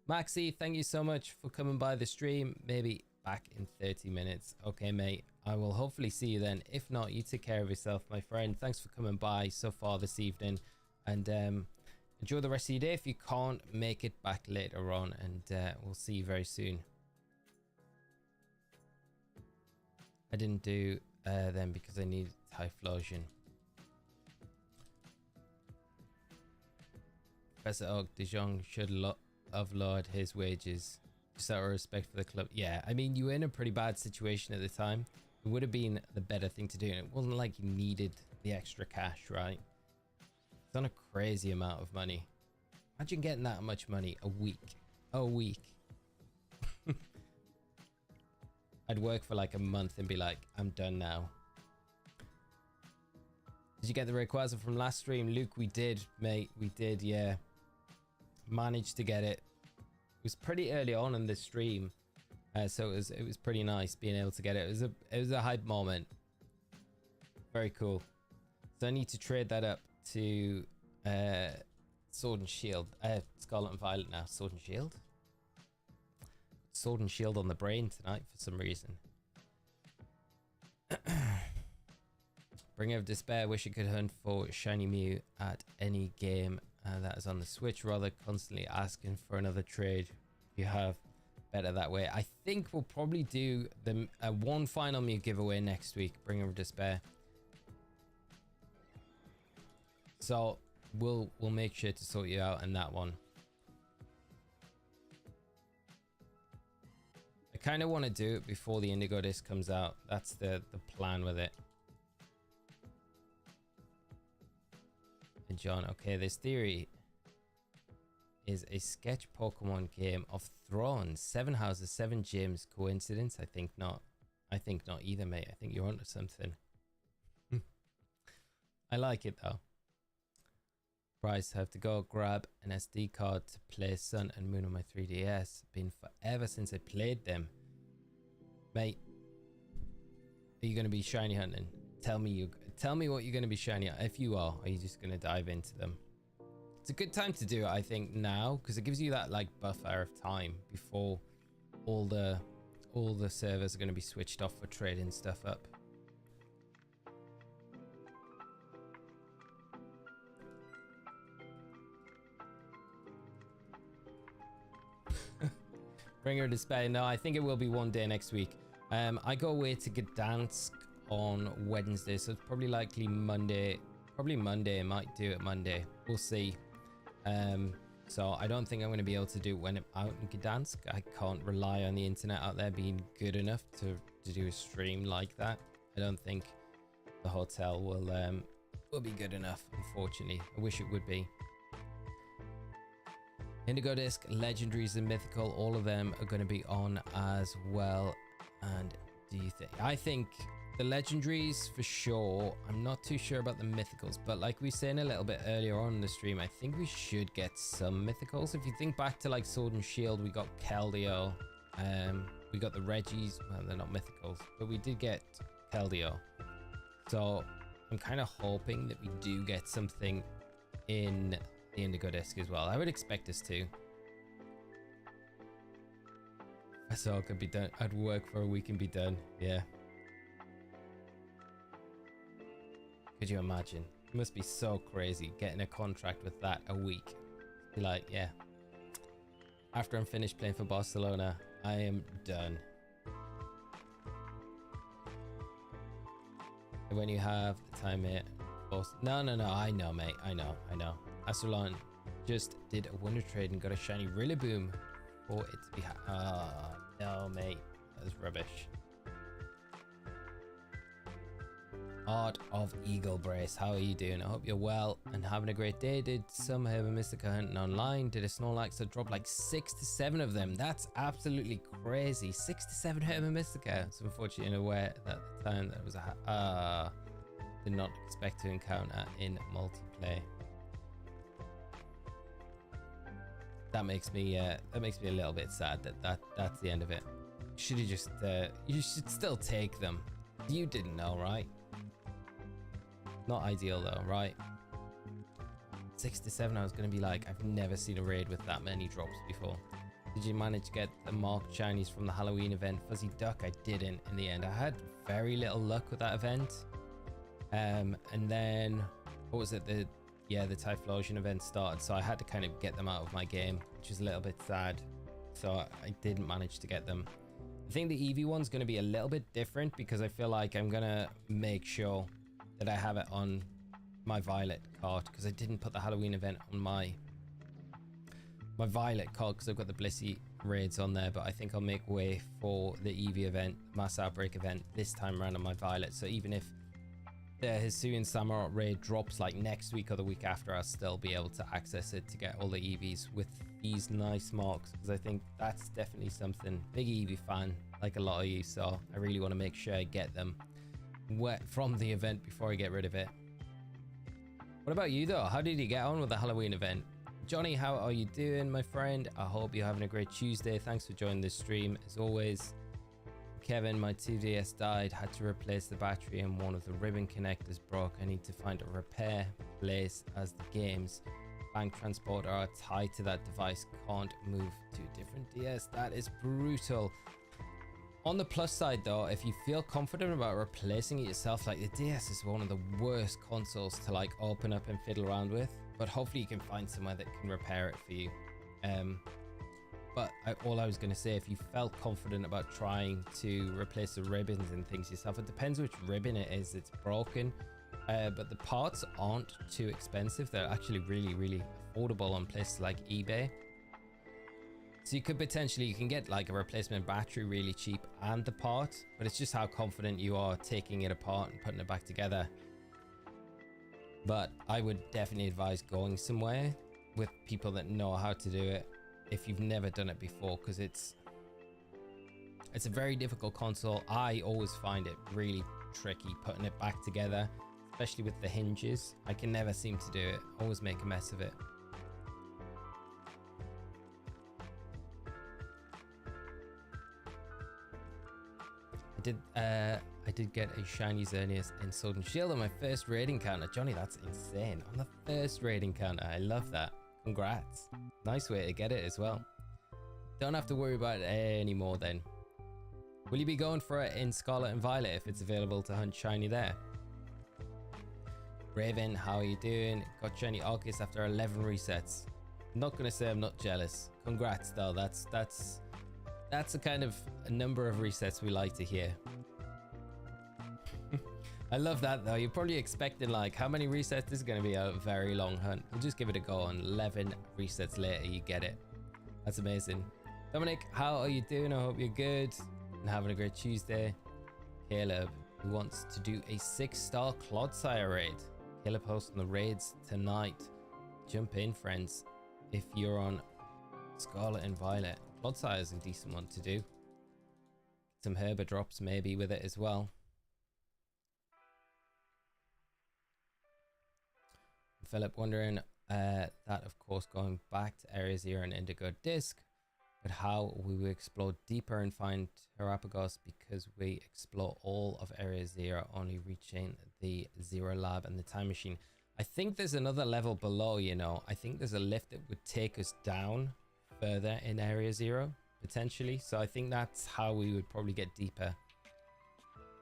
A: Maxi, thank you so much for coming by the stream. Maybe back in 30 minutes. Okay, mate. I will hopefully see you then. If not, you take care of yourself, my friend. Thanks for coming by so far this evening. And enjoy the rest of your day if you can't make it back later on. And we'll see you very soon. I didn't do them because I needed Typhlosion. Professor Oak, De Jong should have lowered his wages. Just out of respect for the club. Yeah, I mean, you were in a pretty bad situation at the time. It would have been the better thing to do. And it wasn't like you needed the extra cash, right? It's not a crazy amount of money. Imagine getting that much money a week. A week. I'd work for like a month and be like, I'm done now. Did you get the Rayquaza from last stream? Luke, we did, mate. We did, yeah. Managed to get it. It was pretty early on in the stream. So it was pretty nice being able to get it. It was a hype moment. Very cool. So I need to trade that up to Sword and Shield. Scarlet and Violet now. Sword and Shield? Sword and Shield on the brain tonight for some reason. Bringer of Despair. Wish you could hunt for Shiny Mew at any game that is on the Switch. Rather constantly asking for another trade. If you have, better that way. I think we'll probably do the one final Mew giveaway next week. Bringer of Despair. So we'll make sure to sort you out in that one. I kind of want to do it before the Indigo Disc comes out. That's the plan with it. And John, okay, this theory is a sketch Pokemon game of Thrones. 7 houses, 7 gyms. Coincidence? I think not. I think not either, mate. I think you're onto something. I like it though. Bryce, have to go grab an SD card to play Sun and Moon on my 3DS. Been forever since I played them. Mate, are you going to be shiny hunting? Tell me what you're going to be shiny at. If you are you just going to dive into them? It's a good time to do it, I think, now, because it gives you that like buffer of time before all the servers are going to be switched off for trading stuff up. Bringer of Despair. No, I think it will be one day next week. I go away to Gdansk on Wednesday, so it's probably likely Monday. Probably Monday. I might do it Monday. We'll see. So I don't think I'm going to be able to do it when I'm out in Gdansk. I can't rely on the internet out there being good enough to do a stream like that. I don't think the hotel will be good enough, unfortunately. I wish it would be. Indigo Disc, Legendaries and Mythical, all of them are going to be on as well. And do you think? I think the Legendaries for sure. I'm not too sure about the Mythicals, but like we were saying a little bit earlier on in the stream, I think we should get some Mythicals. If you think back to like Sword and Shield, we got Keldeo, we got the Reggies. Well, they're not Mythicals, but we did get Keldeo. So I'm kind of hoping that we do get something in the Indigo Disc as well. I would expect us to. I saw it could be done. I'd work for a week and be done. Yeah. Could you imagine? It must be so crazy getting a contract with that a week. Be like, yeah. After I'm finished playing for Barcelona, I am done. When you have the time, mate. No. I know, mate. I know. Astrolan just did a wonder trade and got a shiny Rillaboom for it to be. Oh, no, mate. That was rubbish. Art of Eagle Brace. How are you doing? I hope you're well and having a great day. Did some Herba Mystica hunting online. Did a Snorlax that dropped like 6 to 7 of them. That's absolutely crazy. 6 to 7 Herba Mystica. So unfortunately aware that the time that was a did not expect to encounter in multiplayer. That makes me a little bit sad that's the end of it. Should have just you should still take them. You didn't know, right? Not ideal though, right? 6 to 7, I was gonna be like, I've never seen a raid with that many drops before. Did you manage to get the marked shinies from the Halloween event? Fuzzy Duck, I didn't in the end. I had very little luck with that event. And then what was it? The Typhlosion event started, so I had to kind of get them out of my game, which is a little bit sad. So I didn't manage to get them. I think the Eevee one's going to be a little bit different because I feel like I'm going to make sure that I have it on my Violet card, because I didn't put the Halloween event on my Violet card because I've got the Blissey raids on there, but I think I'll make way for the Eevee event, Mass Outbreak event this time around on my Violet. So even if the Hisuian Samurai raid drops like next week or the week after, I'll still be able to access it to get all the EVs with these nice marks, because I think that's definitely something. Big EV fan, like a lot of you, so I really want to make sure I get them from the event before I get rid of it. What about you though? How did you get on with the Halloween event? Johnny, how are you doing, my friend? I hope you're having a great Tuesday. Thanks for joining this stream as always. Kevin, my 2DS died, had to replace the battery and one of the ribbon connectors broke. I need to find a repair place as the games bank transporter are tied to that device. Can't move to a different DS. That is brutal. On the plus side though, if you feel confident about replacing it yourself, like the DS is one of the worst consoles to like open up and fiddle around with, but hopefully you can find somewhere that can repair it for you. But all I was going to say, if you felt confident about trying to replace the ribbons and things yourself, it depends which ribbon it is that's broken. But the parts aren't too expensive. They're actually really, really affordable on places like eBay. So you can get like a replacement battery really cheap and the part, but it's just how confident you are taking it apart and putting it back together. But I would definitely advise going somewhere with people that know how to do it if you've never done it before, because it's a very difficult console. I always find it really tricky putting it back together, especially with the hinges. I can never seem to do it. Always make a mess of it. I did get a Shiny Xerneas and Sword and Shield on my first raid encounter. Johnny, that's insane. On the first raid encounter. I love that. Congrats. Nice way to get it as well. Don't have to worry about it anymore then. Will you be going for it in Scarlet and Violet if it's available to hunt Shiny there? Raven, how are you doing? Got Shiny ARCEUS after 11 resets. I'm not going to say I'm not jealous. Congrats though. That's the kind of number of resets we like to hear. I love that though. You're probably expecting like, how many resets? This is going to be a very long hunt. We'll just give it a go, and 11 resets later you get it. That's amazing. Dominic, how are you doing? I hope you're good and having a great Tuesday. Caleb, who wants to do a 6-star Clodsire raid. Caleb posting the raids tonight. Jump in, friends, if you're on Scarlet and Violet. Clodsire is a decent one to do. Some Herba drops maybe with it as well. Philip wondering that, of course, going back to Area 0 and Indigo Disc, but how we will explore deeper and find Terrapagos, because we explore all of Area 0, only reaching the Zero Lab and the Time Machine. I think there's another level below, you know. I think there's a lift that would take us down further in Area 0, potentially. So I think that's how we would probably get deeper.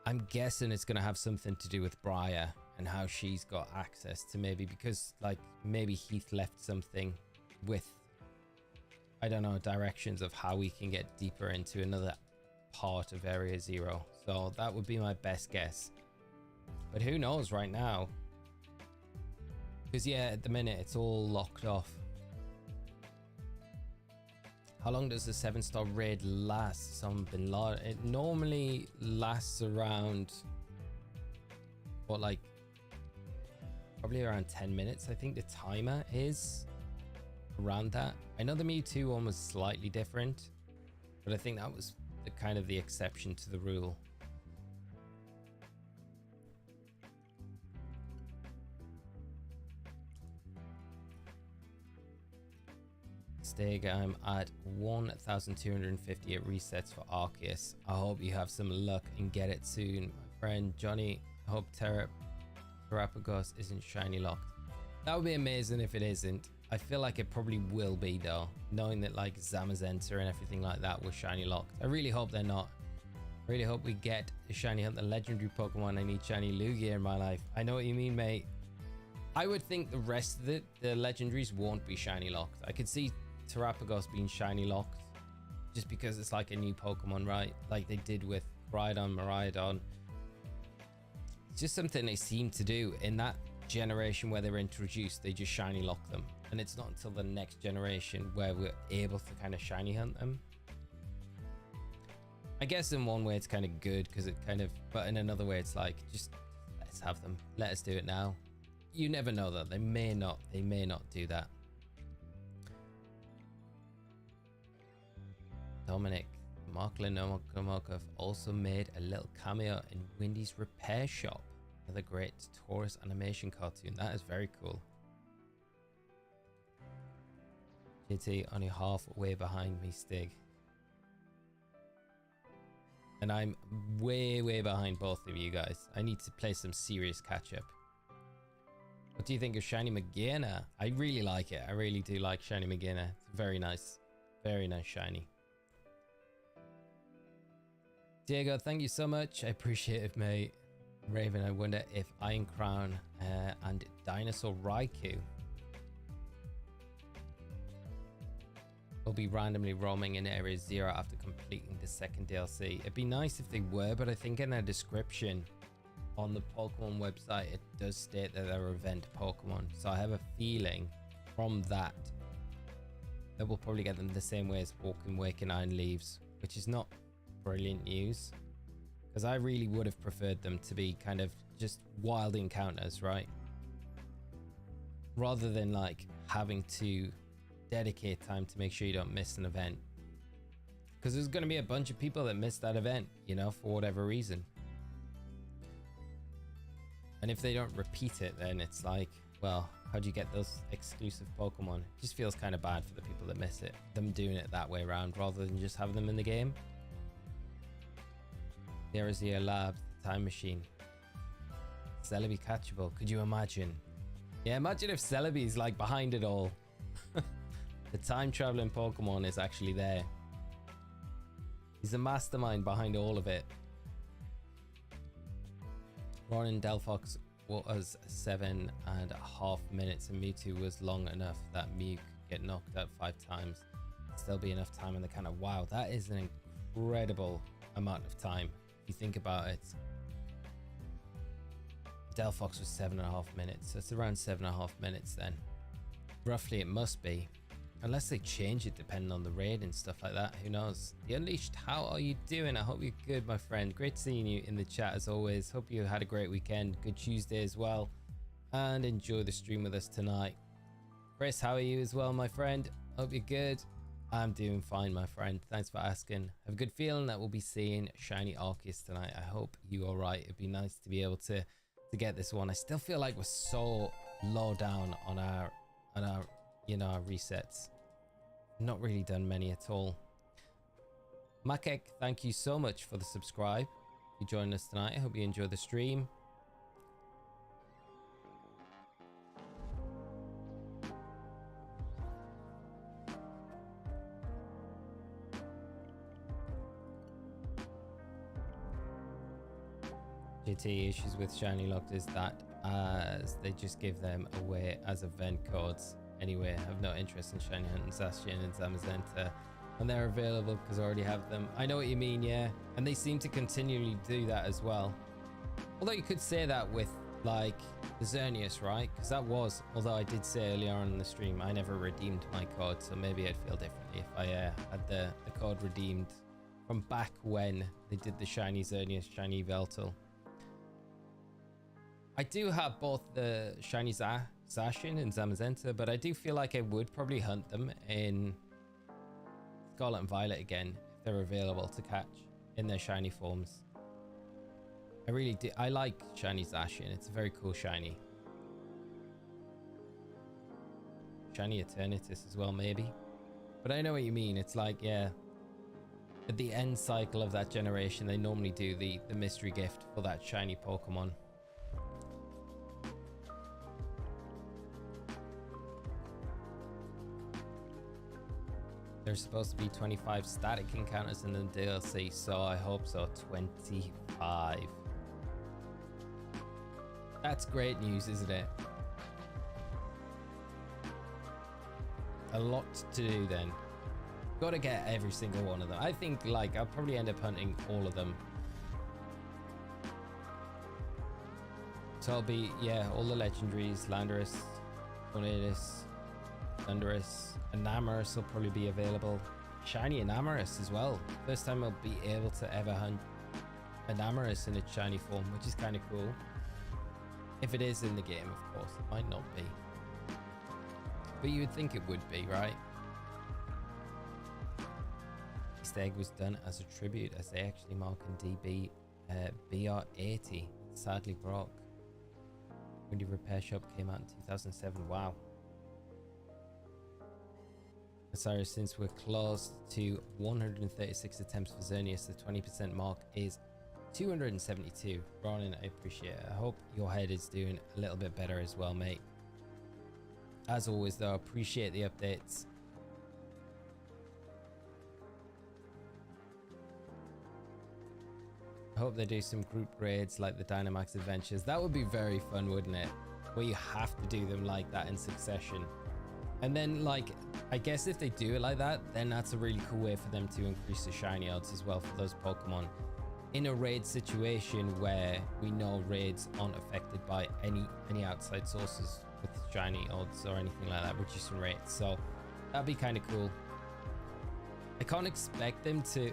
A: I'm guessing it's going to have something to do with Briar and how she's got access to, maybe because like maybe Heath left something with, I don't know, directions of how we can get deeper into another part of Area 0. So that would be my best guess. But who knows right now? Because yeah, at the minute it's all locked off. How long does the 7-star raid last? Some Bin Laden. It normally lasts around, what, like probably around 10 minutes. I think the timer is around that. I know the Mewtwo one was slightly different, but I think that was the kind of the exception to the rule. Stega, I'm at 1,258 resets for Arceus. I hope you have some luck and get it soon, my friend. Johnny, I hope Terrapagos isn't shiny locked. That would be amazing if it isn't. I feel like it probably will be though, knowing that like Zamazenta and everything like that was shiny locked. I really hope they're not. I really hope we get a shiny hunt the legendary Pokemon. I need shiny Lugia in my life. I know what you mean, mate. I would think the rest of the legendaries won't be shiny locked. I could see Terrapagos being shiny locked just because it's like a new Pokemon, right? Like they did with Rhydon, Miraidon. It's just something they seem to do in that generation where they're introduced. They just shiny lock them, and it's not until the next generation where we're able to kind of shiny hunt them. I guess in one way it's kind of good because it kind of, but in another way it's like, just Let's have them. Let us do it now. You never know though. They may not do that. Dominic, Mark Lenomokamokov also made a little cameo in Windy's repair shop. Another great Taurus animation cartoon. That is very cool. JT only halfway behind me, Stig. And I'm way behind both of you guys. I need to play some serious catch up. What do you think of Shiny Xerneas? I really like it. I really do like Shiny Xerneas. It's very nice. Very nice shiny. Diego, thank you so much. I appreciate it, mate. Raven, I wonder if Iron Crown and Dinosaur Raikou will be randomly roaming in Area 0 after completing the second DLC. It'd be nice if they were, but I think in their description on the Pokemon website, it does state that they're event Pokemon. So I have a feeling from that we'll probably get them the same way as Walking Wake and Iron Leaves, which is not brilliant news, because I really would have preferred them to be kind of just wild encounters, right? Rather than like having to dedicate time to make sure you don't miss an event, because there's going to be a bunch of people that missed that event, you know, for whatever reason. And if they don't repeat it, then it's like, well, how do you get those exclusive Pokemon? It just feels kind of bad for the people that miss it, them doing it that way around rather than just having them in the game. There is the lab, the time machine. Celebi catchable. Could you imagine? Yeah, imagine if Celebi's like behind it all. The time traveling Pokemon is actually there. He's the mastermind behind all of it. Ronan Delphox was 7.5 minutes and Mewtwo was long enough that Mew could get knocked out 5 times. Still be enough time in the kind of, wow, that is an incredible amount of time if you think about it. Delphox was 7.5 minutes, so it's around 7.5 minutes then. Roughly it must be. Unless they change it depending on the raid and stuff like that, who knows? The Unleashed, how are you doing? I hope you're good, my friend. Great seeing you in the chat as always. Hope you had a great weekend, good Tuesday as well, and enjoy the stream with us tonight. Chris, how are you as well, my friend? Hope you're good. I'm doing fine, my friend. Thanks for asking. Have a good feeling that we'll be seeing Shiny Arceus tonight. I hope you're all right. It'd be nice to be able to get this one. I still feel like we're so low down on our you know, our resets. Not really done many at all. Makek, thank you so much for the subscribe. You joined us tonight. I hope you enjoy the stream. GT issues with Shiny Locked is that as they just give them away as event codes. Anyway, I have no interest in Shiny Hunt and Zacian and Zamazenta, and they're available because I already have them. I know what you mean, yeah, and they seem to continually do that as well. Although you could say that with like the Xerneas, right? Because that was, although I did say earlier on in the stream, I never redeemed my code, so maybe I'd feel differently if I had the code redeemed from back when they did the Shiny Xerneas, Shiny Veltal. I do have both the Shiny Zacian and Zamazenta, but I do feel like I would probably hunt them in Scarlet and Violet again if they're available to catch in their shiny forms. I really do. I like Shiny Zacian. It's a very cool shiny. Shiny Eternatus as well, maybe. But I know what you mean. It's like, yeah, at the end cycle of that generation, they normally do the mystery gift for that shiny Pokemon. There's supposed to be 25 static encounters in the DLC, so I hope so. 25. That's great news, isn't it? A lot to do then. Gotta get every single one of them. I think like I'll probably end up hunting all of them. So I'll be, yeah, all the legendaries, Landorus, Tornadus, Thundurus, Enamorus will probably be available. Shiny Enamorus as well. First time I'll be able to ever hunt Enamorus in its shiny form, which is kind of cool. If it is in the game, of course, it might not be. But you would think it would be, right? Easter egg was done as a tribute, as they actually mark in DB BR80. Sadly broke. Windy Repair Shop came out in 2007. Wow. Sorry, since we're close to 136 attempts for Xerneas, the 20% mark is 272. Ronan, I appreciate it. I hope your head is doing a little bit better as well, mate. As always, though, appreciate the updates. I hope they do some group raids like the Dynamax Adventures. That would be very fun, wouldn't it? Where you have to do them like that in succession. And then, like, I guess if they do it like that, then that's a really cool way for them to increase the shiny odds as well for those Pokemon. In a raid situation where we know raids aren't affected by any outside sources with shiny odds or anything like that, reducing rates. So that'd be kind of cool. I can't expect them to...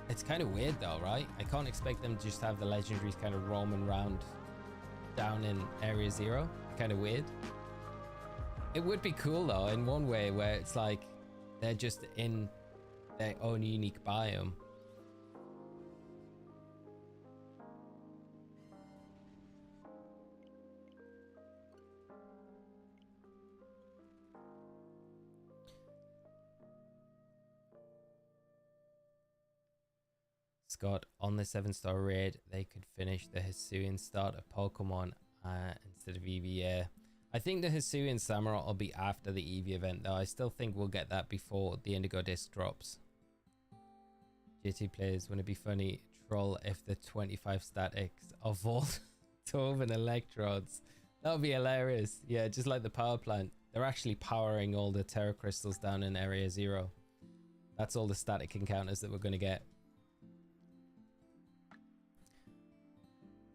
A: It's kind of weird though, right? I can't expect them to just have the legendaries kind of roaming around down in Area 0. Kind of weird. It would be cool though, in one way, where it's like they're just in their own unique biome. Scott, on the 7-star raid, they could finish the Hisuian start of Pokemon instead of Eevee. Yeah. I think the Hisuian Samurott will be after the Eevee event, though. I still think we'll get that before the Indigo Disc drops. GT players, wouldn't it be funny, troll if the 25 statics are Voltorb electrodes? That would be hilarious. Yeah, just like the power plant. They're actually powering all the Terra Crystals down in Area 0. That's all the static encounters that we're going to get.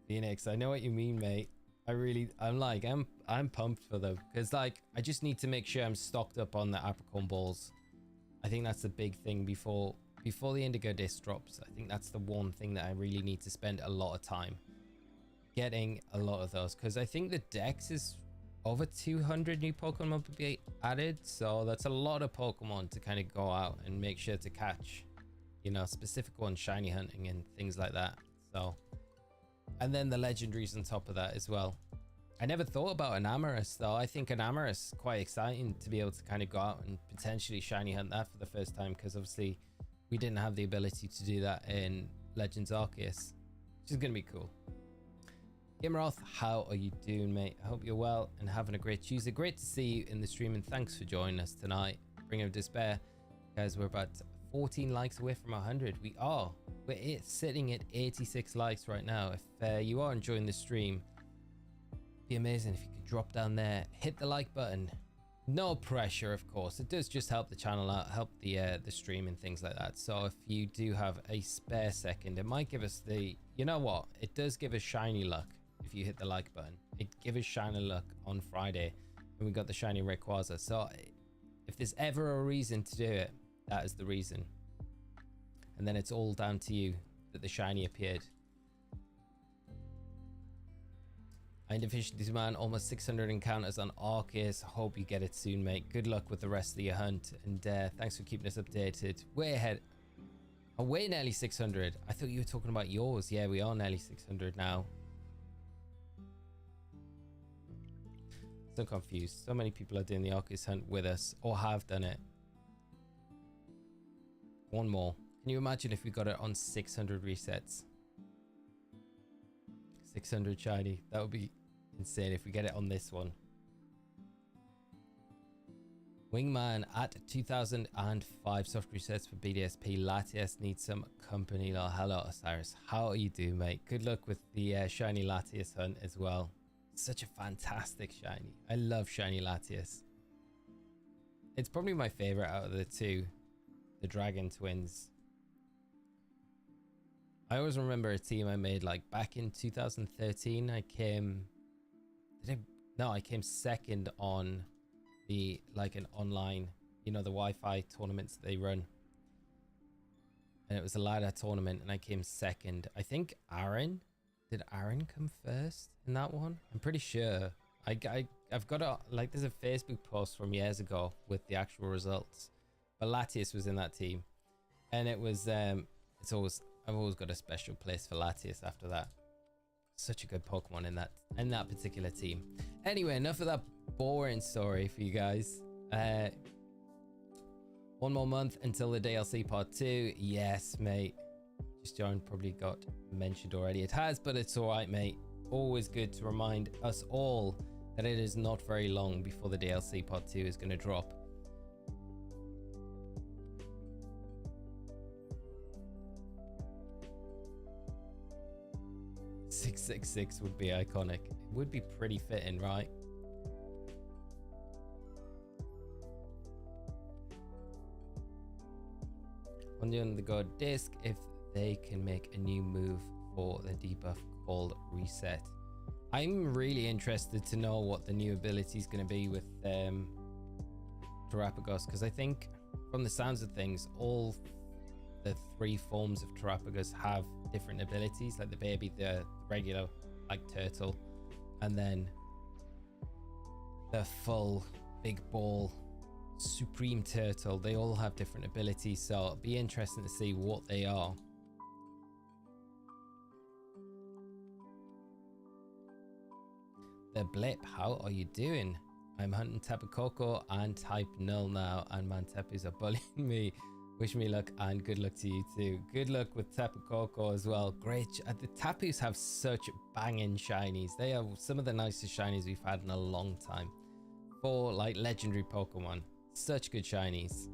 A: Phoenix, I know what you mean, mate. I'm pumped for them because, like, I just need to make sure I'm stocked up on the Apricorn balls. I think that's the big thing before the Indigo Disc drops. I think that's the one thing that I really need to spend a lot of time getting a lot of those, because I think the Dex is over 200 new Pokemon will be added, so that's a lot of Pokemon to kind of go out and make sure to catch, you know, specific ones, shiny hunting and things like that. So. And then the legendaries on top of that as well. I never thought about an Amorous though. I think an Amorous quite exciting to be able to kind of go out and potentially shiny hunt that for the first time, because obviously we didn't have the ability to do that in Legends Arceus, which is going to be cool. Gimroth, how are you doing, mate? I hope you're well and having a great Tuesday. Great to see you in the stream, and thanks for joining us tonight. Ring of Despair. Guys, we're about 14 likes away from 100. We are. We're sitting at 86 likes right now. If you are enjoying the stream, it'd be amazing if you could drop down there, hit the like button. No pressure, of course. It does just help the channel out, help the stream and things like that. So if you do have a spare second, it might give us the... You know what? It does give us shiny luck if you hit the like button. It gives us shiny luck on Friday when we got the shiny Rayquaza. So if there's ever a reason to do it, that is the reason. And then it's all down to you that the shiny appeared. Iron Deficiency Man, almost 600 encounters on Arceus. Hope you get it soon, mate. Good luck with the rest of your hunt. And thanks for keeping us updated. Way ahead. Oh, way nearly 600. I thought you were talking about yours. Yeah, we are nearly 600 now. So confused. So many people are doing the Arceus hunt with us or have done it. One more. Can you imagine if we got it on 600 resets? 600 shiny. That would be insane if we get it on this one. Wingman at 2005 soft resets for BDSP. Latias needs some company. Hello, Osirus. How are you doing, mate? Good luck with the shiny Latias hunt as well. Such a fantastic shiny. I love shiny Latias. It's probably my favorite out of the two. The Dragon Twins. I always remember a team I made like back in 2013. I came second on the like an online, you know, the Wi-Fi tournaments they run. And it was a ladder tournament and I came second. I think Aaron Did Aaron come first in that one? I'm pretty sure. I've got a, like, there's a Facebook post from years ago with the actual results. But Latias was in that team. And it was, I've always got a special place for Latias after that. Such a good Pokemon in that particular team. Anyway, enough of that boring story for you guys. One more month until the DLC part 2. Yes, mate. Just joined, probably got mentioned already. It has, but it's all right, mate. Always good to remind us all that it is not very long before the DLC part 2 is going to drop. .666 would be iconic. It would be pretty fitting, right? On the underguard disc, if they can make a new move for the debuff called Reset. I'm really interested to know what the new ability is going to be with Terapagos, because I think from the sounds of things, all the 3 forms of Terapagos have different abilities, like the baby, the regular like turtle, and then the full big ball supreme turtle. They all have different abilities, so it'll be interesting to see what they are. The Blip, how are you doing? I'm hunting Tapu Koko and type null now, and Mantepus are bullying me. Wish me luck and good luck to you too. Good luck with Tapu Koko as well. Great. The Tapus have such banging shinies. They are some of the nicest shinies we've had in a long time. For like legendary Pokemon. Such good shinies.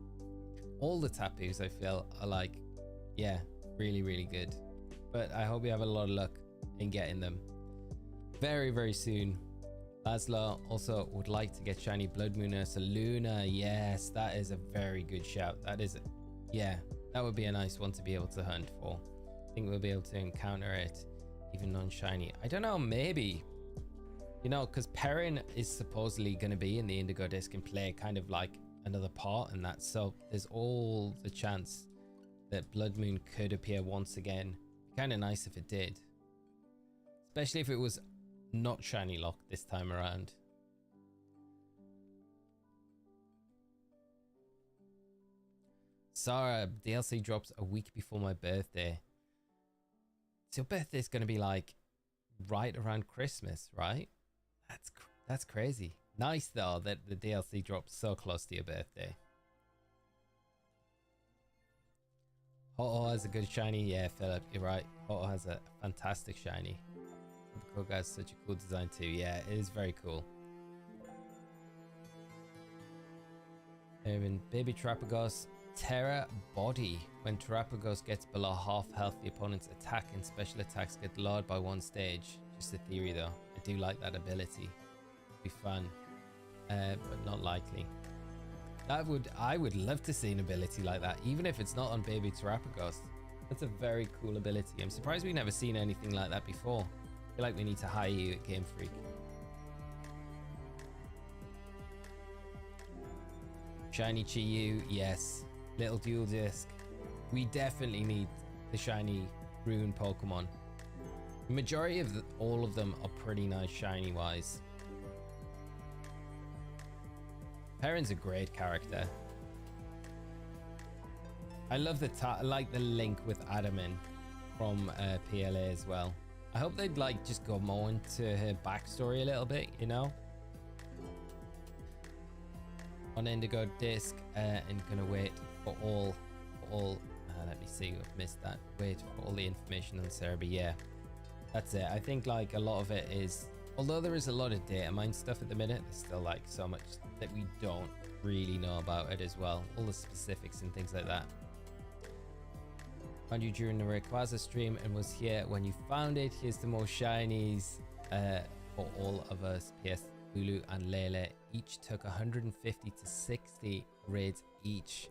A: All the Tapus I feel are like, yeah, really, really good. But I hope you have a lot of luck in getting them. Very, very soon. Laszlo also would like to get shiny Blood Moon Ursaluna. Yes, that is a very good shout. That is, yeah, that would be a nice one to be able to hunt for. I think we'll be able to encounter it, even non-shiny. I don't know, maybe. You know, because Perrin is supposedly going to be in the Indigo Disc and play kind of like another part in that. So there's all the chance that Blood Moon could appear once again. Kind of nice if it did. Especially if it was not shiny locked this time around. Sarah, DLC drops a week before my birthday. So your birthday's going to be like right around Christmas, right? That's crazy. Nice though that the DLC drops so close to your birthday. Ho-Oh has a good shiny. Yeah, Philip, you're right. Ho-Oh has a fantastic shiny. Koga has such a cool design too. Yeah, it is very cool. And Baby Terapagos, Terra Body. When Terapagos gets below half health, the opponent's attack and special attacks get lowered by 1 stage. Just a theory though. I do like that ability. Be fun, but not likely. I would love to see an ability like that, even if it's not on Baby Terapagos. That's a very cool ability. I'm surprised we've never seen anything like that before. I feel like we need to hire you at Game Freak. Shiny Chi-Yu, yes. Little dual disc. We definitely need the shiny rune Pokemon. The majority of all of them are pretty nice shiny wise. Perrin's a great character. I love I like the link with Adaman from PLA as well. I hope they'd like just go more into her backstory a little bit, you know. On Indigo Disc, and gonna wait for all. Let me see, I've missed that. Wait for all the information on Cerebi. Yeah, that's it. I think like a lot of it is, although there is a lot of data mine stuff at the minute, there's still like so much that we don't really know about it as well. All the specifics and things like that. Found you during the Rayquaza stream and was here when you found it. Here's the more shinies for all of us. PS Lulu and Lele each took 150 to 60 raids each.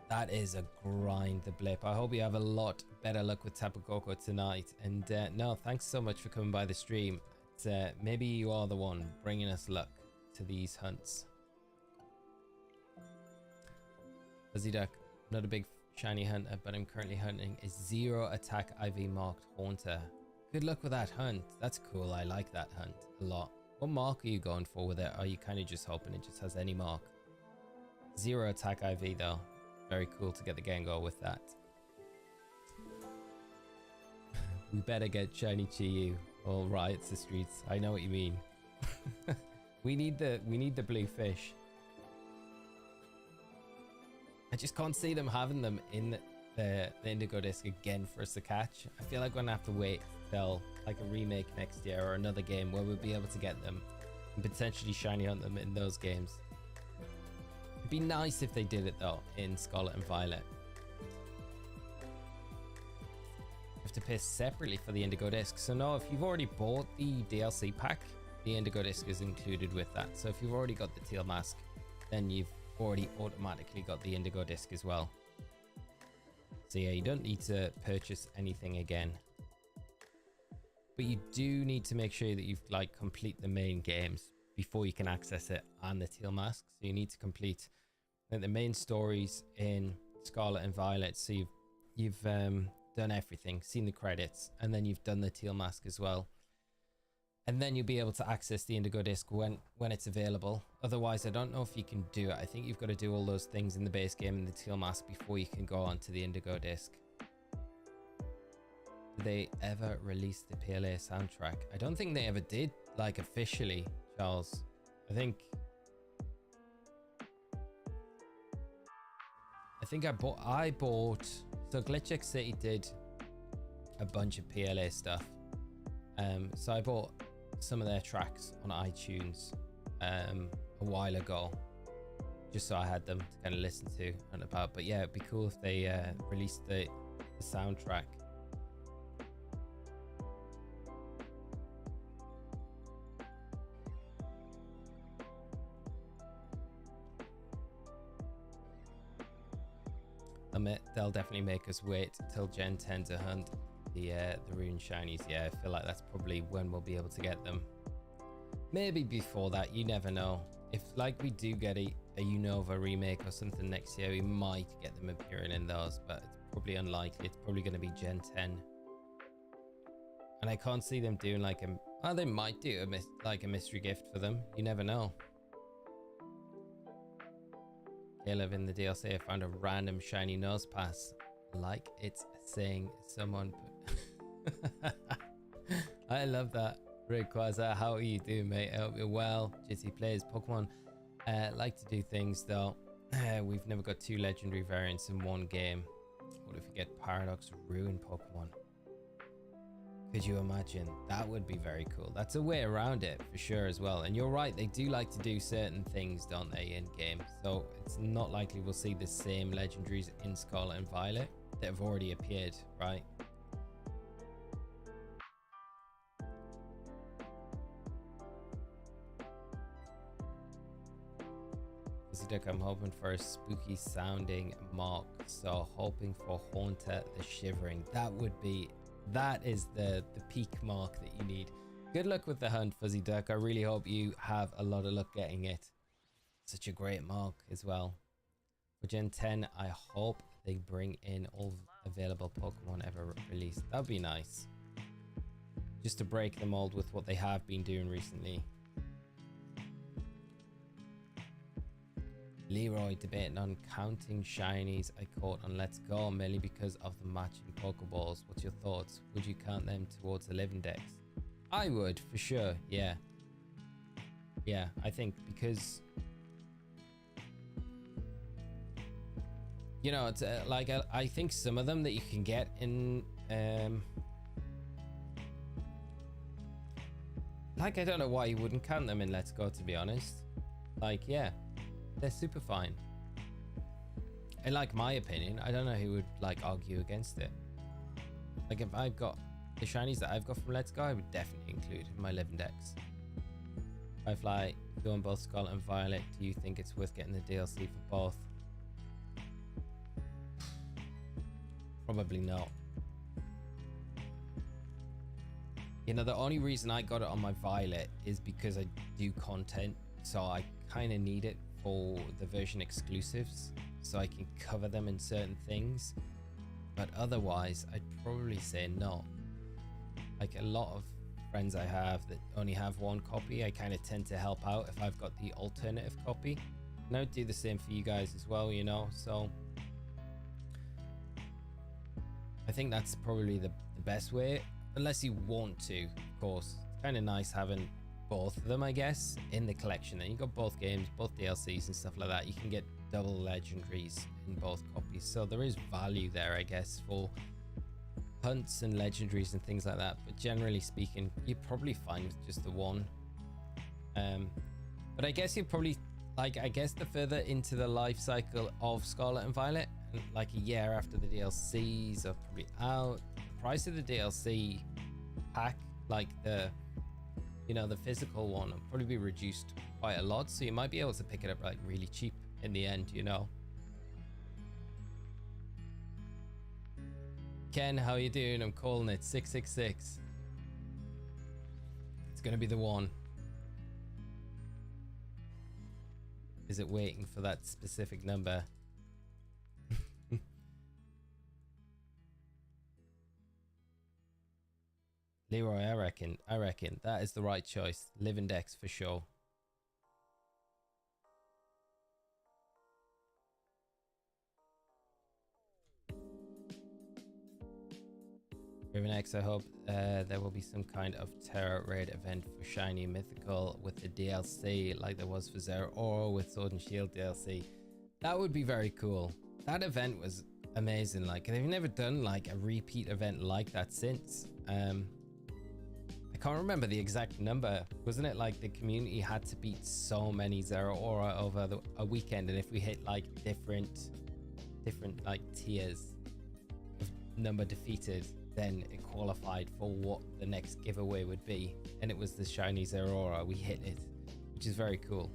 A: That is a grind, the Blip. I hope you have a lot better luck with Tapu Koko tonight. And no, thanks so much for coming by the stream. Maybe you are the one bringing us luck to these hunts. Fuzzy Duck, not a big shiny hunter, but I'm currently hunting a 0 attack IV marked Haunter. Good luck with that hunt. That's cool. I like that hunt a lot. What mark are you going for with it? Are you kind of just hoping it just has any mark? 0 attack IV though. Very cool to get the Gengar with that. We better get Shiny Chi-Yu. All riots the streets. I know what you mean. we need the blue fish. I just can't see them having them in the Indigo Disc again for us to catch. I feel like we're gonna have to wait till like a remake next year or another game where we'll be able to get them and potentially shiny hunt them in those games. It'd be nice if they did it though in Scarlet and Violet. You have to pay separately for the Indigo Disc. So no, if you've already bought the DLC pack, the Indigo Disc is included with that. So if you've already got the Teal Mask, then you've already automatically got the Indigo Disc as well. So yeah, you don't need to purchase anything again. But you do need to make sure that you've like complete the main games before you can access it and the Teal Mask. So you need to complete the main stories in Scarlet and Violet. So you've done everything, seen the credits, and then you've done the Teal Mask as well. And then you'll be able to access the Indigo Disc when it's available. Otherwise, I don't know if you can do it. I think you've got to do all those things in the base game and the Teal Mask before you can go on to the Indigo Disc. Did they ever release the PLA soundtrack? I don't think they ever did, like officially, Charles. I think I bought so Glitch City did a bunch of PLA stuff. So I bought some of their tracks on iTunes a while ago, just so I had them to kind of listen to and about. But yeah, it'd be cool if they released the soundtrack. They'll definitely make us wait till Gen 10 to hunt the Rune Shinies. Yeah, I feel like that's probably when we'll be able to get them. Maybe before that, you never know. If like we do get a Unova remake or something next year, we might get them appearing in those, but it's probably unlikely. It's probably going to be Gen 10. And I can't see them doing like oh, they might do like a mystery gift for them. You never know. Caleb, in the DLC, I found a random shiny nose pass. Like it's saying someone put... I love that. Rayquaza, how are you doing, mate? I hope you're well. Jitty plays Pokemon. Like to do things though. We've never got 2 legendary variants in one game. What if you get Paradox Ruin Pokemon? Could you imagine? That would be very cool. That's a way around it for sure as well. And you're right, they do like to do certain things, don't they, in game? So it's not likely we'll see the same legendaries in Scarlet and Violet that have already appeared, right? I'm hoping for a spooky sounding mark, so hoping for Haunter the Shivering. That is the peak mark that you need. Good luck with the hunt, Fuzzy Duck. I really hope you have a lot of luck getting it. Such a great mark as well. For Gen 10, I hope they bring in all available Pokemon ever released. That would be nice. Just to break the mold with what they have been doing recently. Leroy debating on counting shinies I caught on Let's Go merely because of the matching Pokeballs. What's your thoughts? Would you count them towards the living dex? I would, for sure, yeah. Yeah, I think because... You know, it's like, I think some of them that you can get in... Like, I don't know why you wouldn't count them in Let's Go, to be honest. Like, yeah. They're super fine. In like my opinion, I don't know who would like argue against it. Like if I've got the shinies that I've got from Let's Go, I would definitely include in my living decks. I've like doing both Scarlet and Violet. Do you think it's worth getting the DLC for both? Probably not. You know, the only reason I got it on my Violet is because I do content, so I kind of need it for the version exclusives so I can cover them in certain things, but otherwise I'd probably say no. like a lot of friends I have that only have one copy, I kind of tend to help out if I've got the alternative copy. And I would do the same for you guys as well, you know. So I think that's probably the best way, unless you want to, of course. It's kind of nice having both of them, I guess, in the collection. Then you got both games, both DLCs and stuff like that. You can get double legendaries in both copies, so there is value there, I guess, for hunts and legendaries and things like that. But generally speaking, you're probably fine with just the one. But I guess you're probably like, I guess the further into the life cycle of Scarlet and Violet, like a year after the DLCs are probably out, the price of the DLC pack, like the, you know, the physical one, will probably be reduced quite a lot, so you might be able to pick it up like really cheap in the end, you know. Ken, how you doing? I'm calling it 666. It's gonna be the one. Is it waiting for that specific number? Leroy, I reckon that is the right choice. Live Index for sure. Raven X, I hope there will be some kind of Terra Raid event for Shiny Mythical with the DLC like there was for Zero or with Sword and Shield DLC. That would be very cool. That event was amazing. Like, they've never done like a repeat event like that since. I can't remember the exact number. Wasn't it like the community had to beat so many Zero Aura over a weekend, and if we hit like different like tiers of number defeated, then it qualified for what the next giveaway would be, and it was the Shiny Zero Aura. We hit it, which is very cool.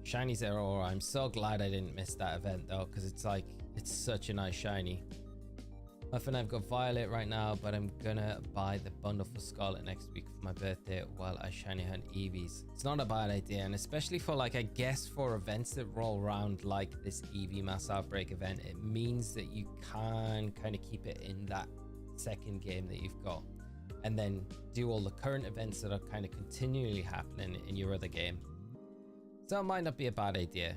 A: Shiny Zero Aura, I'm so glad I didn't miss that event though, because it's like, it's such a nice shiny. Often I've got Violet right now, but I'm gonna buy the bundle for Scarlet next week for my birthday while I shiny hunt Eevees. It's not a bad idea, and especially for like, I guess for events that roll around like this Eevee Mass Outbreak event, it means that you can kind of keep it in that second game that you've got, and then do all the current events that are kind of continually happening in your other game. So it might not be a bad idea.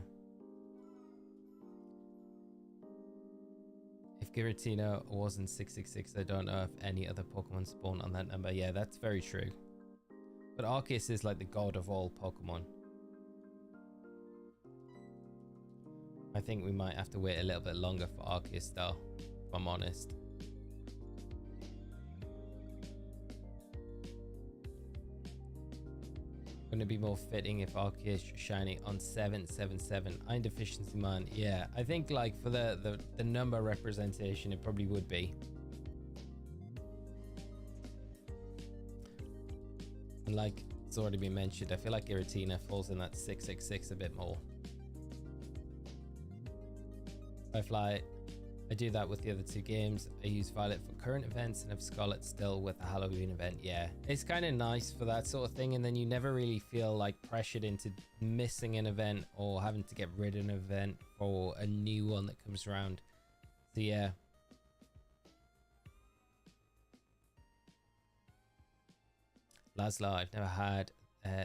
A: If Giratina wasn't 666, I don't know if any other Pokemon spawn on that number. Yeah, that's very true. But Arceus is like the god of all Pokemon. I think we might have to wait a little bit longer for Arceus though, if I'm honest. Going to be more fitting if Arceus shiny on 777. Iron Deficiency Man, yeah, I think like for the number representation it probably would be. And like it's already been mentioned, I feel like Giratina falls in that 666 a bit more. Firefly, I do that with the other two games. I use Violet for current events and have Scarlet still with the Halloween event. Yeah, it's kind of nice for that sort of thing, and then you never really feel like pressured into missing an event or having to get rid of an event for a new one that comes around. So yeah. Laszlo, I've never had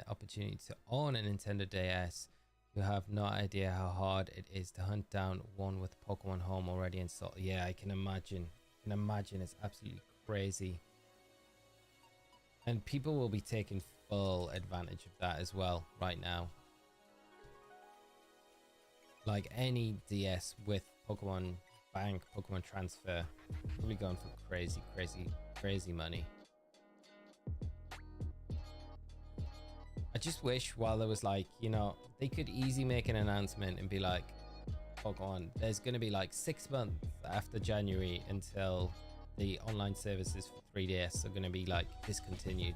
A: opportunity to own a Nintendo DS. You have no idea how hard it is to hunt down one with Pokemon Home already installed. Yeah, I can imagine. It's absolutely crazy. And people will be taking full advantage of that as well right now. Like any DS with Pokemon Bank, Pokemon Transfer, probably going for crazy money. I just wish while there was like, you know, they could easily make an announcement and be like, Pokemon, there's going to be like 6 months after January until the online services for 3DS are going to be like discontinued.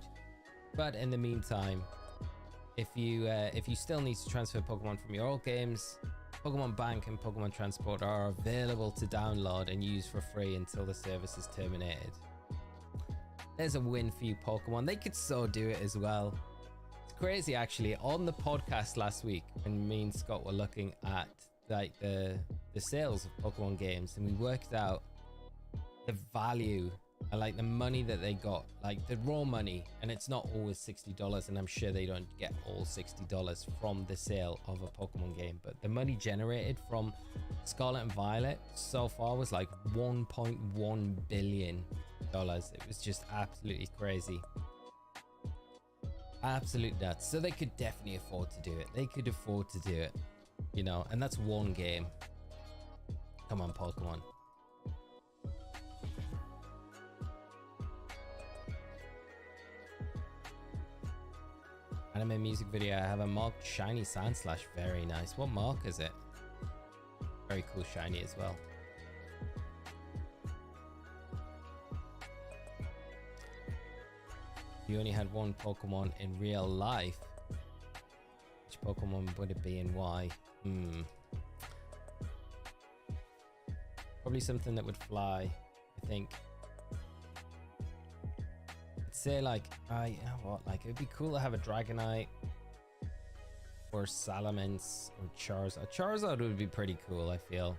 A: But in the meantime, if you still need to transfer Pokemon from your old games, Pokemon Bank and Pokemon Transport are available to download and use for free until the service is terminated. There's a win for you, Pokemon. They could so do it as well. crazy actually. On the podcast last week, when me and Scott were looking at like the sales of Pokemon games, and we worked out the value and like the money that they got, like the raw money, and it's not always $60, and I'm sure they don't get all $60 from the sale of a Pokemon game, but the money generated from Scarlet and Violet so far was like $1.1 billion. It was just absolutely crazy. Absolute nuts. So they could definitely afford to do it. They could afford to do it, you know, and that's one game. Come on, Pokemon. Anime music video. I have a marked Shiny Sandslash. Very nice. What mark is it? Very cool shiny as well. You only had one Pokemon in real life. Which Pokemon would it be and why? Probably something that would fly, I think. I'd say like, you know what? Like, it'd be cool to have a Dragonite or Salamence or Charizard. Charizard would be pretty cool, I feel.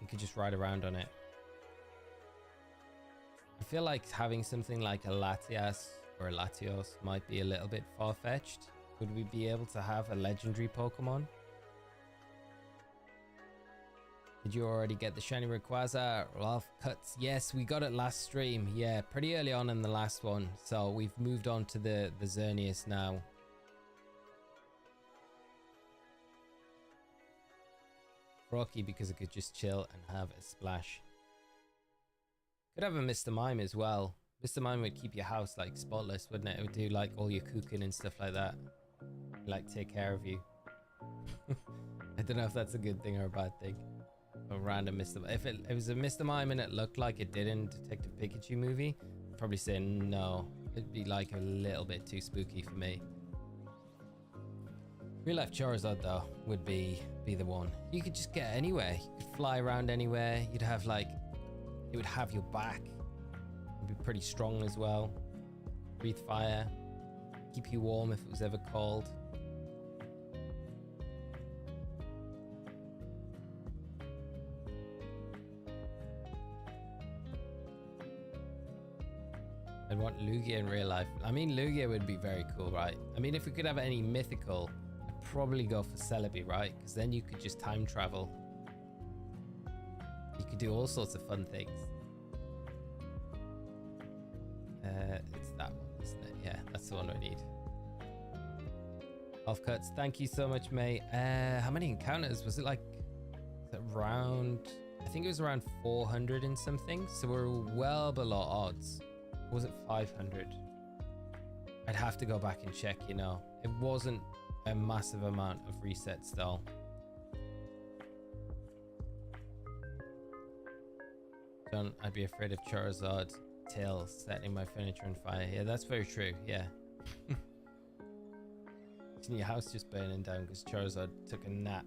A: You could just ride around on it. I feel like having something like a Latias or a Latios might be a little bit far-fetched. Would we be able to have a legendary Pokemon? Did you already get the Shiny Rayquaza? Ralph Cuts? Yes, we got it last stream. Yeah, pretty early on in the last one. So we've moved on to the Xerneas now. Rocky, because it could just chill and have a splash. Could have a Mr. Mime as well. Mr. Mime would keep your house like spotless, wouldn't it? It would do like all your cooking and stuff like that. Like take care of you. I don't know if that's a good thing or a bad thing. A random Mr. If it was a Mr. Mime and it looked like it did in Detective Pikachu movie, I'd probably say no. It'd be like a little bit too spooky for me. Real life Charizard though would be the one. You could just get anywhere. You could fly around anywhere. You'd have like, it would have your back. It'd be pretty strong as well. Breathe fire. Keep you warm if it was ever cold. I'd want Lugia in real life. I mean, Lugia would be very cool, right? I mean, if we could have any mythical, I'd probably go for Celebi, right? Because then you could just time travel. You could do all sorts of fun things. It's that one, isn't it? Yeah, that's the one I need. Off cuts. Thank you so much, mate. How many encounters? Was it like around? I think it was around 400 and something. So we're well below odds. Or was it 500? I'd have to go back and check, you know. It wasn't a massive amount of resets though. John, I'd be afraid of Charizard tail setting my furniture on fire. Yeah, that's very true. Yeah. Isn't your house just burning down because Charizard took a nap?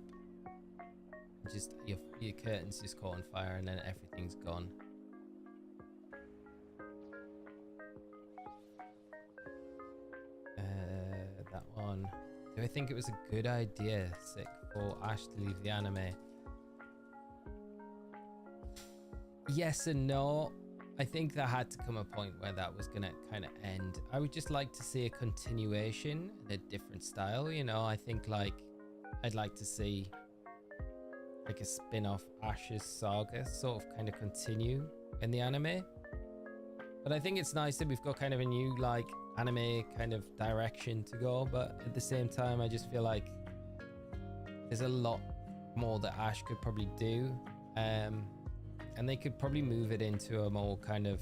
A: Just your curtains just caught on fire and then everything's gone. That one. Do I think it was a good idea, Sick, for Ash to leave the anime? Yes and no. I think there had to come a point where that was gonna kind of end. I would just like to see a continuation in a different style, you know. I think like I'd like to see like a spin-off Ash's saga sort of kind of continue in the anime. But I think it's nice that we've got kind of a new like anime kind of direction to go, but at the same time I just feel like there's a lot more that Ash could probably do. And they could probably move it into a more kind of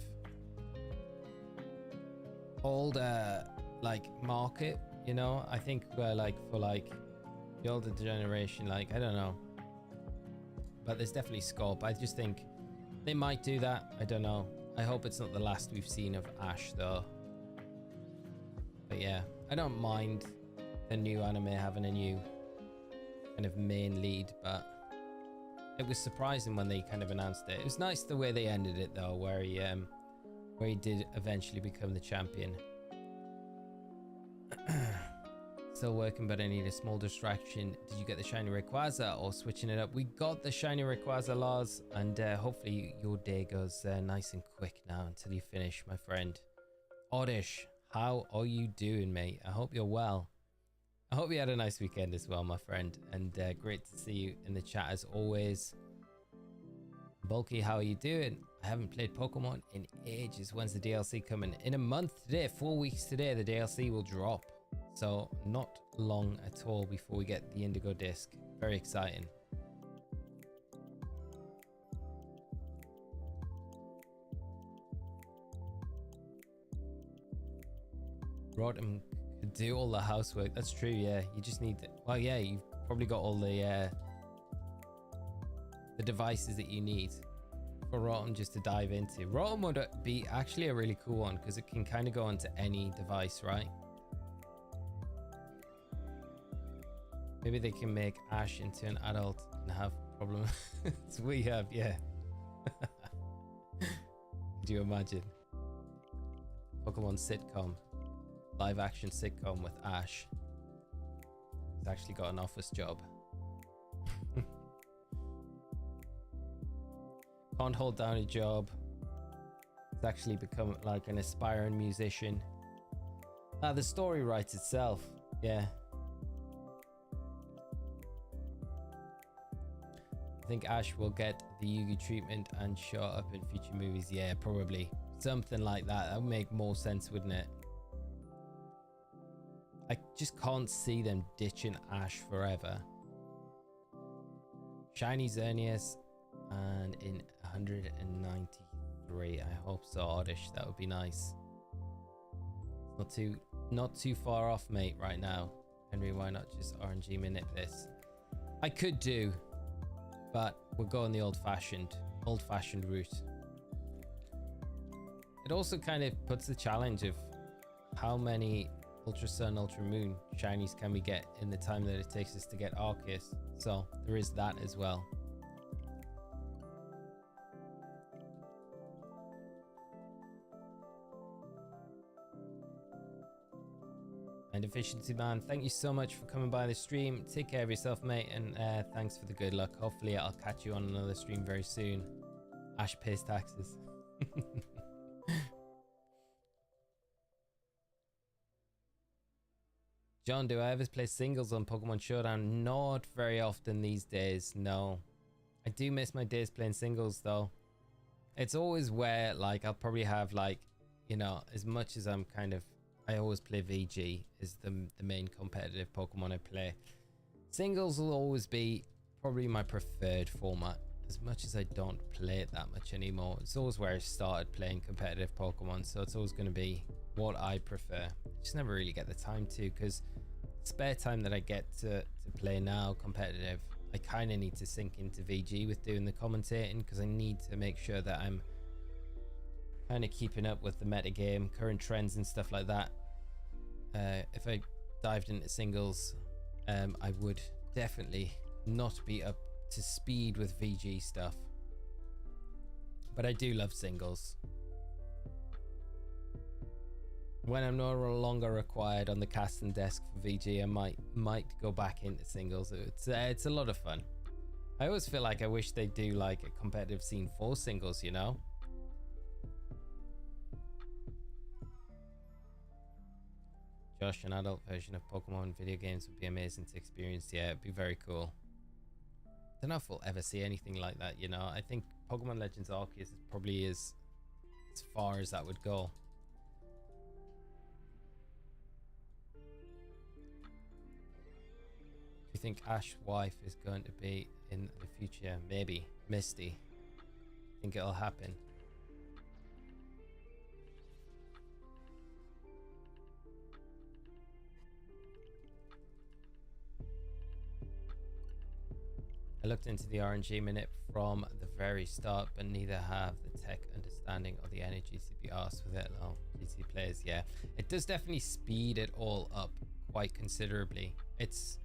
A: older like market, you know. I think like for like the older generation, like I don't know, but there's definitely scope. I just think they might do that. I don't know. I hope it's not the last we've seen of Ash though. But yeah, I don't mind the new anime having a new kind of main lead, but it was surprising when they kind of announced it. It was nice the way they ended it though, where he did eventually become the champion. Still working, but I need a small distraction. Did you get the Shiny Rayquaza or switching it up? We got the Shiny Rayquaza, Lars, and hopefully your day goes nice and quick now until you finish, my friend. Oddish, how are you doing, mate? I hope you're well. I hope you had a nice weekend as well, my friend, and great to see you in the chat as always. Bulky, how are you doing? I haven't played Pokemon in ages. When's the DLC coming? In a month today, 4 weeks today, the DLC will drop. So not long at all before we get the Indigo disc. Very exciting. Rotom could do all the housework. That's true, yeah. You just need to, well, yeah, you've probably got all the devices that you need for Rotom just to dive into. Rotom would be actually a really cool one because it can kind of go onto any device, right? Maybe they can make Ash into an adult and have problems we have, yeah. Could you imagine? Pokemon sitcom, live action sitcom with Ash. He's actually got an office job. Can't hold down a job. He's actually become like an aspiring musician. The story writes itself, yeah. I think Ash will get the Yugi treatment and show up in future movies. Yeah, probably. Something like that. That would make more sense, wouldn't it? I just can't see them ditching Ash forever. Shiny Xerneas and in 193. I hope so, Oddish. That would be nice. Not too far off, mate, right now. Henry, why not just RNG minute this? I could do, but we're going the old-fashioned route. It also kind of puts the challenge of how many Ultra Sun, Ultra Moon shinies can we get in the time that it takes us to get Arceus. So there is that as well. And Efficiency Man, thank you so much for coming by the stream. Take care of yourself, mate, and thanks for the good luck. Hopefully I'll catch you on another stream very soon. Ash pays taxes. John, do I ever play singles on Pokemon Showdown? Not very often these days, no. I do miss my days playing singles though. It's always where like I'll probably have like, you know, as much as I'm kind of, I always play VG is the main competitive Pokemon I play. Singles will always be probably my preferred format, as much as I don't play it that much anymore. It's always where I started playing competitive Pokemon, so it's always going to be what I prefer. I just never really get the time to, because spare time that I get to play now competitive, I kind of need to sink into VG with doing the commentating, because I need to make sure that I'm kind of keeping up with the meta game, current trends and stuff like that. If I dived into singles, I would definitely not be up to speed with VG stuff, but I do love singles. When I'm no longer required on the casting desk for VG, I might go back into singles. It's a lot of fun. I always feel like I wish they do like a competitive scene for singles, you know? Josh, an adult version of Pokemon video games would be amazing to experience. Yeah, it'd be very cool. Don't know if we'll ever see anything like that, you know? I think Pokemon Legends Arceus is probably as far as that would go. Do you think Ash's wife is going to be in the future? Maybe. Misty. Think it'll happen? I looked into the RNG minute from the very start, but neither have the tech understanding or the energy to be asked with it. Oh, GT players, yeah. It does definitely speed it all up quite considerably. It's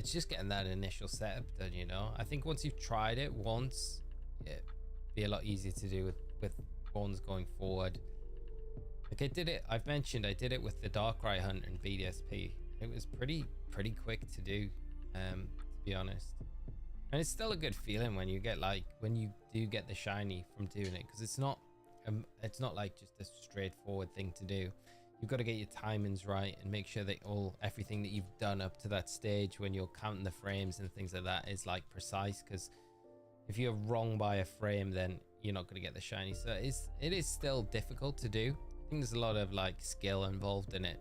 A: just getting that initial setup done, you know? I think once you've tried it once, it'd be a lot easier to do with ones going forward. Like I did it, I've mentioned I did it with the Darkrai Hunt and VDSP it was pretty quick to do, to be honest. And it's still a good feeling when you get like when you do get the shiny from doing it, because it's not like just a straightforward thing to do. You've got to get your timings right and make sure that everything that you've done up to that stage when you're counting the frames and things like that is like precise, because if you're wrong by a frame, then you're not going to get the shiny. So it is still difficult to do. I think there's a lot of like skill involved in it.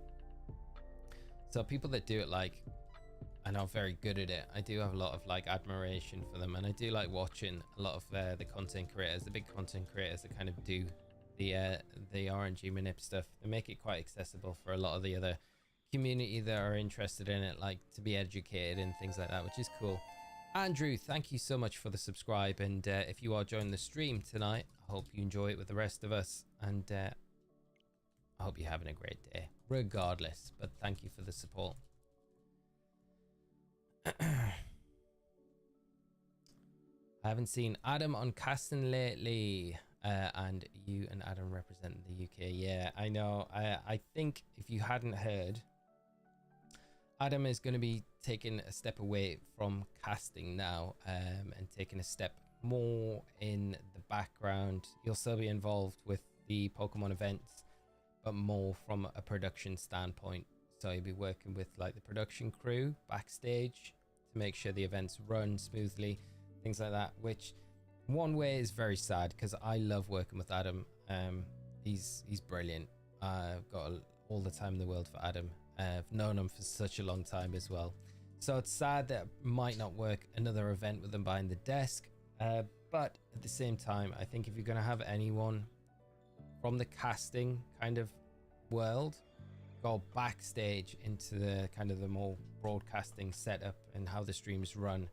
A: So people that do it like and are very good at it, I do have a lot of like admiration for them, and I do like watching a lot of the content creators, the big content creators that kind of do the RNG manip stuff. They make it quite accessible for a lot of the other community that are interested in it, like to be educated and things like that, which is cool. Andrew, thank you so much for the subscribe, and if you are joining the stream tonight, I hope you enjoy it with the rest of us, and I hope you're having a great day regardless, but thank you for the support. I haven't seen Adam on casting lately, and you and Adam represent the UK. Yeah, I know. I think if you hadn't heard, Adam is going to be taking a step away from casting now, and taking a step more in the background. He'll still be involved with the Pokemon events, but more from a production standpoint. So he'll be working with like the production crew backstage to make sure the events run smoothly, things like that, which one way is very sad because I love working with Adam. He's brilliant. I've got all the time in the world for Adam. I've known him for such a long time as well. So it's sad that I might not work another event with him behind the desk. But at the same time, I think if you're going to have anyone from the casting kind of world go backstage into the kind of the more broadcasting setup and how the streams run,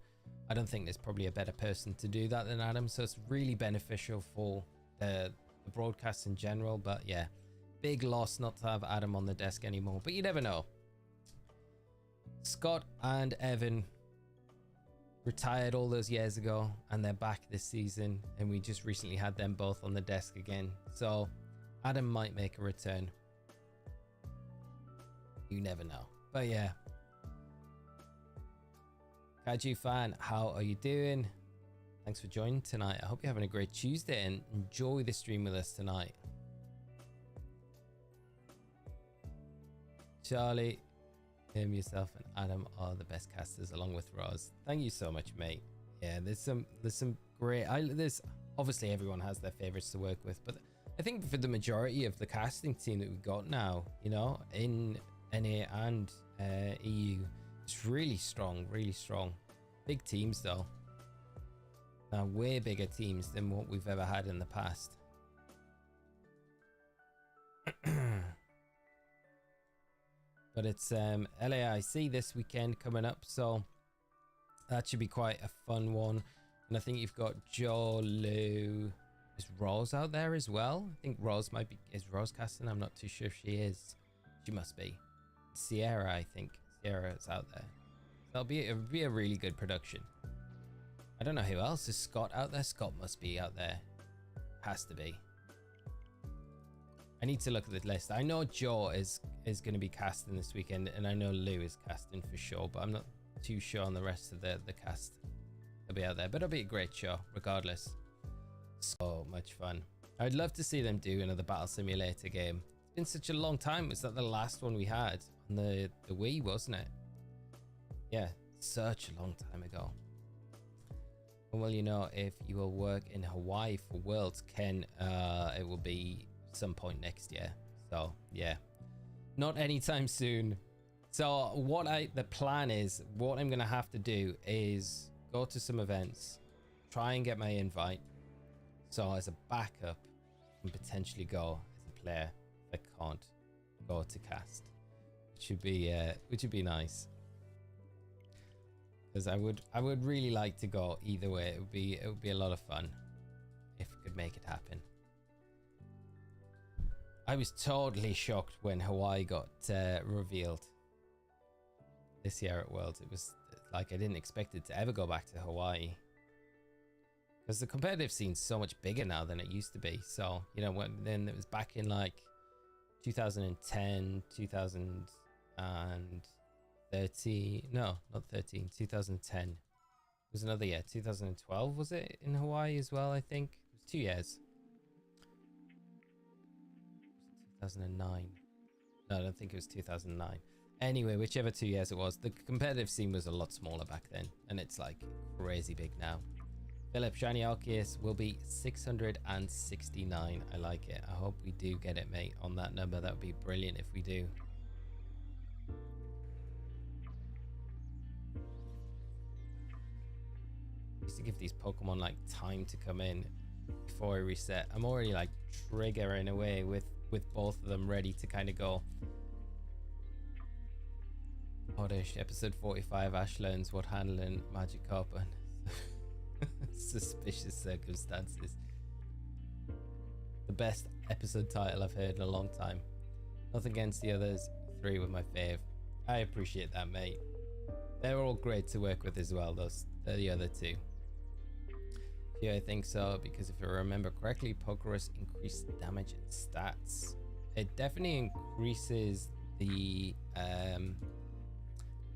A: I don't think there's probably a better person to do that than Adam. So it's really beneficial for the broadcast in general. But yeah, big loss not to have Adam on the desk anymore, but you never know. Scott and Evan retired all those years ago, and they're back this season, and we just recently had them both on the desk again. So Adam might make a return. You never know. But yeah, Kaiju fan, how are you doing? Thanks for joining tonight. I hope you're having a great Tuesday and enjoy the stream with us tonight. Charlie, him, yourself, and Adam are the best casters, along with Roz. Thank you so much, mate. Yeah, there's some great. There's obviously everyone has their favorites to work with, but I think for the majority of the casting team that we've got now, you know, in NA and EU, it's really strong, really strong. Big teams though. Now way bigger teams than what we've ever had in the past. But it's LAIC this weekend coming up, so that should be quite a fun one. And I think you've got Joe, Lou, is Rose out there as well? I think Rose might be, is Rose casting? I'm not too sure if she is. She must be. Sierra, I think. Sierra is out there. So it'll be a really good production. I don't know who else. Is Scott out there? Scott must be out there. Has to be. I need to look at the list. I know Joe is going to be casting this weekend, and I know Lou is casting for sure, but I'm not too sure on the rest of the cast. They'll be out there, but it'll be a great show regardless. So much fun. I'd love to see them do another battle simulator game. It's been such a long time. Was that the last one we had on the Wii, wasn't it? Yeah, such a long time ago. Well, you know, if you will work in Hawaii for Worlds, Ken, it will be some point next year. So yeah, not anytime soon. So the plan is, what I'm gonna have to do is go to some events, try and get my invite, so as a backup and potentially go as a player that can't go to cast, which would be nice, because I would really like to go either way. It would be a lot of fun if we could make it happen. I was totally shocked when Hawaii got revealed this year at Worlds. It was like I didn't expect it to ever go back to Hawaii, because the competitive scene's so much bigger now than it used to be. So, you know, then it was back in like 2010, 2000 and 13, no, not 13, 2010. It was another year, 2012 was it in Hawaii as well, I think. It was 2 years. 2009. No, I don't think it was 2009. Anyway, whichever 2 years it was, the competitive scene was a lot smaller back then, and it's like crazy big now. Philip, Shiny ARCEUS will be 669. I like it. I hope we do get it, mate, on that number. That would be brilliant if we do. Used to give these Pokemon like time to come in before I reset. I'm already like triggering away with both of them ready to kind of go. Oddish, episode 45, Ash learns what handling Magikarp and suspicious circumstances. The best episode title I've heard in a long time. Nothing against the others, 3 were my fave. I appreciate that, mate. They're all great to work with as well, they're the other 2. Yeah, I think so, because if I remember correctly, Pokerus increased damage and stats. It definitely increases the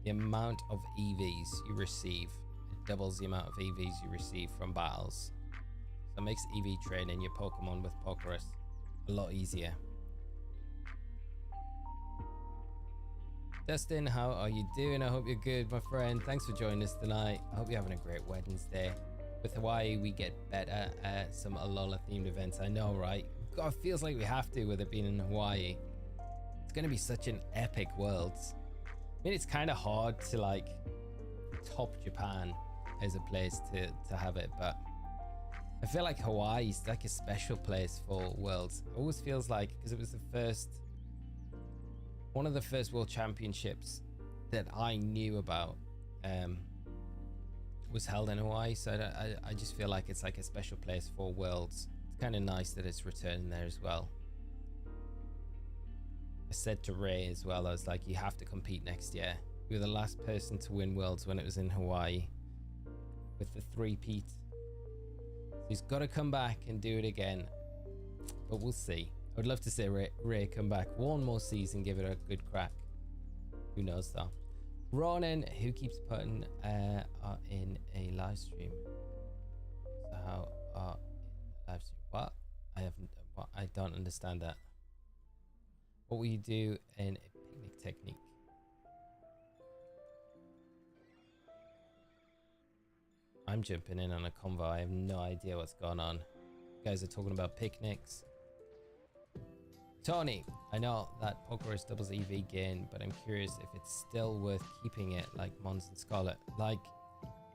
A: amount of EVs you receive. It doubles the amount of EVs you receive from battles. So it makes EV training your Pokemon with Pokerus a lot easier. Dustin, how are you doing? I hope you're good, my friend. Thanks for joining us tonight. I hope you're having a great Wednesday. With Hawaii, we get better at some Alola themed events. I know, right? God, it feels like we have to with it being in Hawaii. It's going to be such an epic world. I mean, it's kind of hard to like top Japan as a place to have it, but I feel like Hawaii is like a special place for worlds. It always feels like, because it was one of the first world championships that I knew about. Was held in Hawaii, so I just feel like it's like a special place for worlds. It's kind of nice that it's returning there as well. I said to Ray as well, I was like, you have to compete next year. You were the last person to win worlds when it was in Hawaii with the 3-peat. So he's got to come back and do it again, but we'll see. I would love to see Ray come back one more season, give it a good crack. Who knows though. Ronan, who keeps putting in a live stream. So how live stream? What? I don't understand that. What will you do in a picnic technique? I'm jumping in on a convo. I have no idea what's going on. You guys are talking about picnics. Tony, I know that Pokerus doubles EV gain, but I'm curious if it's still worth keeping it like Mons and Scarlet. Like,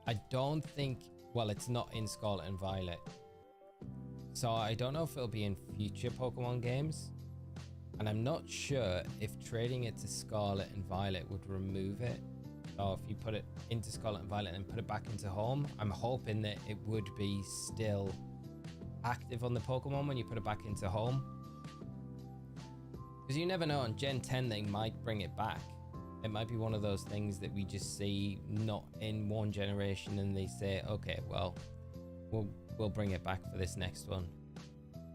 A: I don't think, well, it's not in Scarlet and Violet. So I don't know if it'll be in future Pokemon games. And I'm not sure if trading it to Scarlet and Violet would remove it. Or if you put it into Scarlet and Violet and put it back into Home, I'm hoping that it would be still active on the Pokemon when you put it back into Home. Because you never know, on Gen 10 they might bring it back. It might be one of those things that we just see not in one generation and they say, okay, well, we'll bring it back for this next one.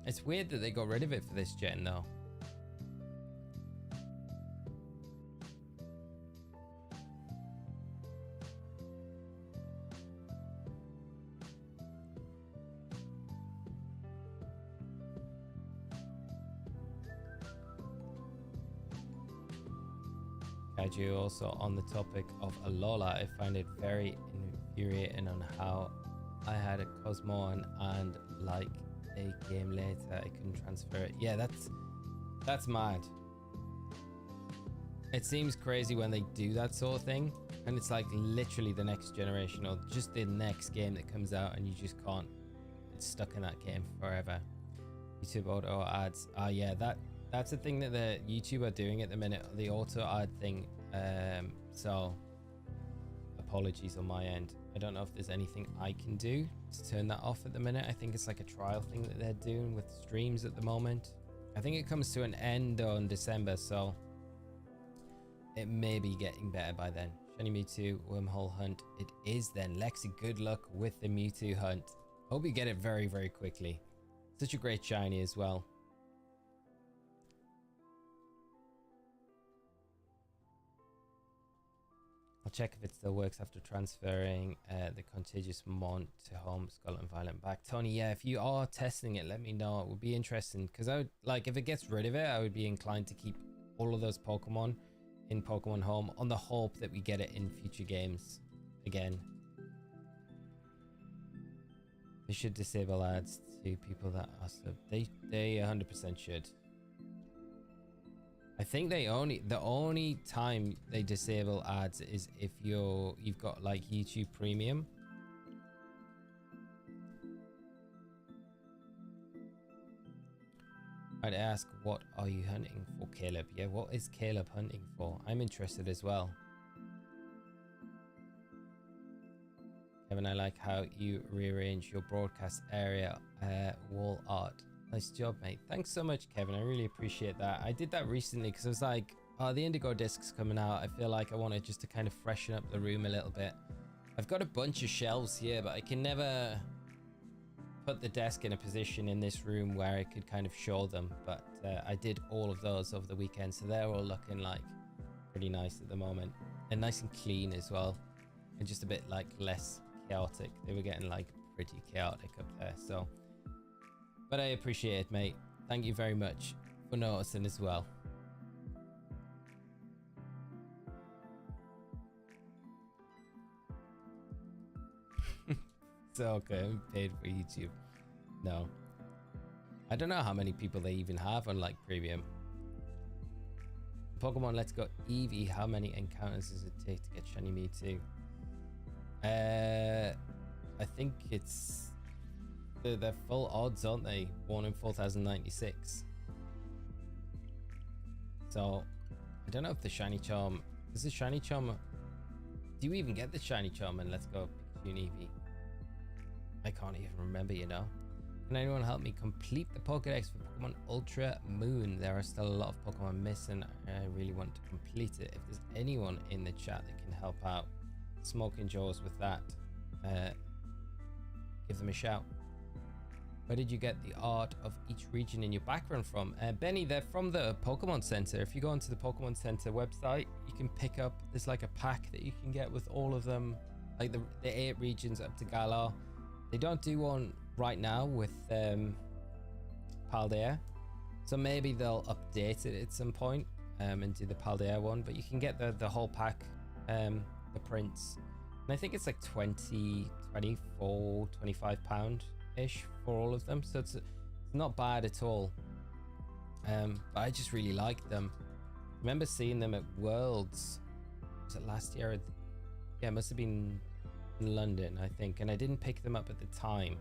A: It's weird that they got rid of it for this gen though. Kaiju, also on the topic of Alola, I find it very infuriating on how I had a Cosmon and like a game later I couldn't transfer it. Yeah, that's mad. It seems crazy when they do that sort of thing and it's like literally the next generation or just the next game that comes out and you just can't, it's stuck in that game forever. YouTube auto ads, yeah, that's a thing that the YouTube are doing at the minute, the auto ad thing. So apologies on my end. I don't know if there's anything I can do to turn that off at the minute. I think it's like a trial thing that they're doing with streams at the moment. I think it comes to an end on December, so it may be getting better by then. Shiny Mewtwo, wormhole hunt. It is then. Lexi, good luck with the Mewtwo hunt. Hope you get it very, very quickly. Such a great shiny as well. I'll check if it still works after transferring the contagious Mont to home, Scarlet and Violet back. Tony, yeah, if you are testing it, let me know. It would be interesting because I would like if it gets rid of it, I would be inclined to keep all of those Pokemon in Pokemon Home on the hope that we get it in future games again. They should disable ads to people that are sub. They 100% should. I think the only time they disable ads is if you've got like YouTube Premium. I'd ask, what are you hunting for, Caleb? Yeah, what is Caleb hunting for? I'm interested as well. Kevin, I like how you rearrange your broadcast area wall art. Nice job, mate. Thanks so much, Kevin. I really appreciate that. I did that recently because I was like, oh, the Indigo disc's coming out. I feel like I wanted just to kind of freshen up the room a little bit. I've got a bunch of shelves here, but I can never put the desk in a position in this room where I could kind of show them. But I did all of those over the weekend, so they're all looking like pretty nice at the moment. And nice and clean as well. And just a bit like less chaotic. They were getting like pretty chaotic up there, so... But I appreciate it, mate. Thank you very much for noticing as well. So, okay, I'm paid for YouTube. No. I don't know how many people they even have on, like, Premium. Pokemon Let's Go Eevee, how many encounters does it take to get Shiny Mewtwo? I think it's... They're full odds, aren't they? 1 in 4,096. So, I don't know if the Shiny Charm... Is the Shiny Charm... Do you even get the Shiny Charm in Let's Go Pikachu and Eevee? I can't even remember, you know. Can anyone help me complete the Pokédex for Pokemon Ultra Moon? There are still a lot of Pokemon missing. I really want to complete it. If there's anyone in the chat that can help out Smoking Jaws with that, give them a shout. Where did you get the art of each region in your background from? Benny, they're from the Pokemon Center. If you go onto the Pokemon Center website, you can pick up, there's like a pack that you can get with all of them, like the 8 regions up to Galar. They don't do one right now with Paldea, so maybe they'll update it at some point and do the Paldea one, but you can get the whole pack, the prints, and I think it's like 20, 24, 25 pound ish for all of them, so it's not bad at all. But I just really liked them. I remember seeing them at Worlds, was it last year? Yeah, it must have been in London, I think, and I didn't pick them up at the time,